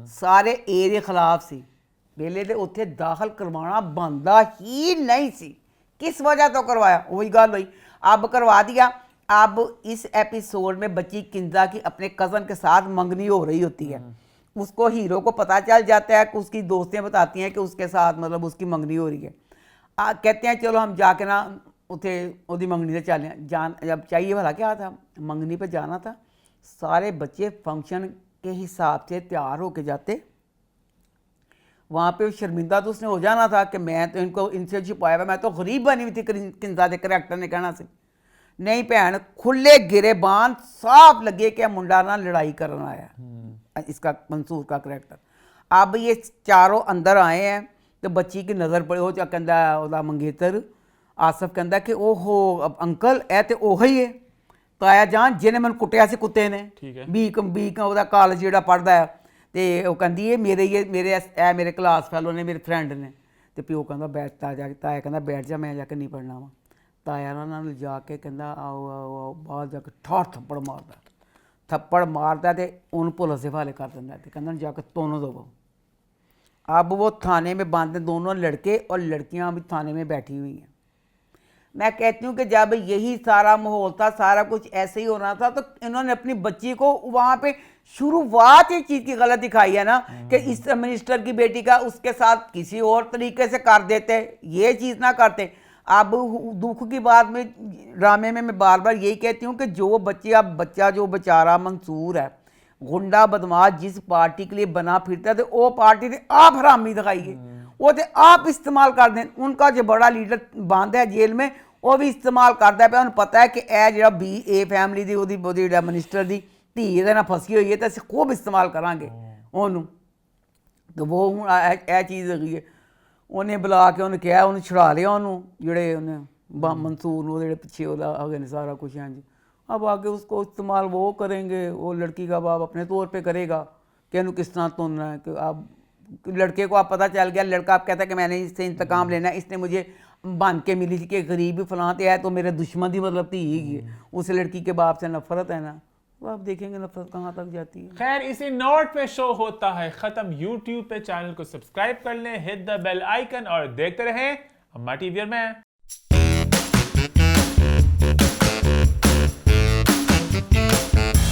सारे ए के खिलाफ सी, पहले तो उत्थे दाखिल करवाना बनता ही नहीं सी। किस वजह तो करवाया, वही गल हुई, अब करवा दिया। अब इस एपिसोड में बच्ची किंजा की अपने कज़न के साथ मंगनी हो रही होती है, उसको हीरो को पता चल जाता है कि उसकी दोस्तें बताती हैं कि उसके साथ मतलब उसकी मंगनी हो रही है। कहते हैं चलो हम जाके ना उथे ओदी मंगनी से चलें, जान जब चाहिए भला क्या था, मंगनी पे जाना था। सारे बच्चे फंक्शन के हिसाब से तैयार होके जाते, वहाँ पे शर्मिंदा तो उसने हो जाना था कि मैं तो इनको इनसे छुपाया हुआ, मैं तो गरीब बनी हुई थी किंजा के करैक्टर ने कहना सी। नहीं भैन, खुले गिरेबान साफ लगे कि मुंडा ना लड़ाई करना आया, इसका मंसूर का करैक्टर। अब ये चारों अंदर आए हैं तो बच्ची की नज़र पड़ी, वो कहता ओदा मंगेतर आसफ कहता कि ओहो अंकल ए तो ओह ही है ताया जान जिन्हें मैंने कुटिया से कुत्ते ने, बीक ओदा कॉलेज जिहड़ा पढ़दा है, तो वह कहती है मेरे क्लास फैलो ने, मेरे फ्रेंड ने। तो प्यो कहता बैठ ताया कहता बैठ जा, मैं जाके नहीं पढ़ना वा। ताया ना जाके कहता आओ आओ आओ, बाहर जाके ठाठ थप्पड़ मारता तो उन्हें पुलिस के हवाले कर दिंदा, तो कहता जाके दोनों दबो। अब वो थाने में बंद हैं दोनों लड़के और लड़कियां भी थाने में बैठी हुई हैं। मैं कहती हूँ कि जब यही सारा माहौल था, सारा कुछ ऐसे ही होना था, तो इन्होंने अपनी बच्ची को वहाँ पे शुरुआत ही चीज़ की गलत दिखाई है ना, कि इस मिनिस्टर की बेटी का उसके साथ किसी और तरीके से कर देते, ये चीज़ ना करते। अब दुख की बात में ड्रामे में मैं बार बार यही कहती हूँ कि जो बच्चा जो बेचारा मंसूर है, गुंडा बदमाश जिस पार्टी के लिए बना फिरता है, तो वो पार्टी ने आप हरामी दिखाइए, वो तो आप इस्तेमाल कर दें। उनका जो बड़ा लीडर बंद है जेल में, वो भी इस्तेमाल करता है। उन्हें पता है कि ए जो BA फैमिली की वो मिनिस्टर की धी ये ना फसी हुई है, तो असं खूब इस्तेमाल करांगे ओनू। तो वो हूँ यह चीज़ हैगी है। उन्हें बुला के उन्हें कहा, उन्हें छुड़ा लिया उन्होंने, जोड़े उन्हें मंसूर वो पिछे है सारा कुछ। हाँ जी, अब आगे उसको इस्तेमाल वो करेंगे, वो लड़की का बाप अपने तौर पे करेगा कि इन्हों किस तरह तुनना है। कि आप लड़के को आप पता चल गया, लड़का आप कहता है कि मैंने इससे इंतकाम लेना है, इसने मुझे बन के मिली थी कि गरीबी फलां है, तो मेरे दुश्मन ही मतलब थी ही है, उस लड़की के बाप से नफरत है ना। तो आप देखेंगे नफरत कहाँ तक जाती है। खैर इसी नोट पे शो होता है खत्म। YouTube पे चैनल को सब्सक्राइब कर लें, हिट द बेल आइकन और देखते रहें अम्मा टीवी में।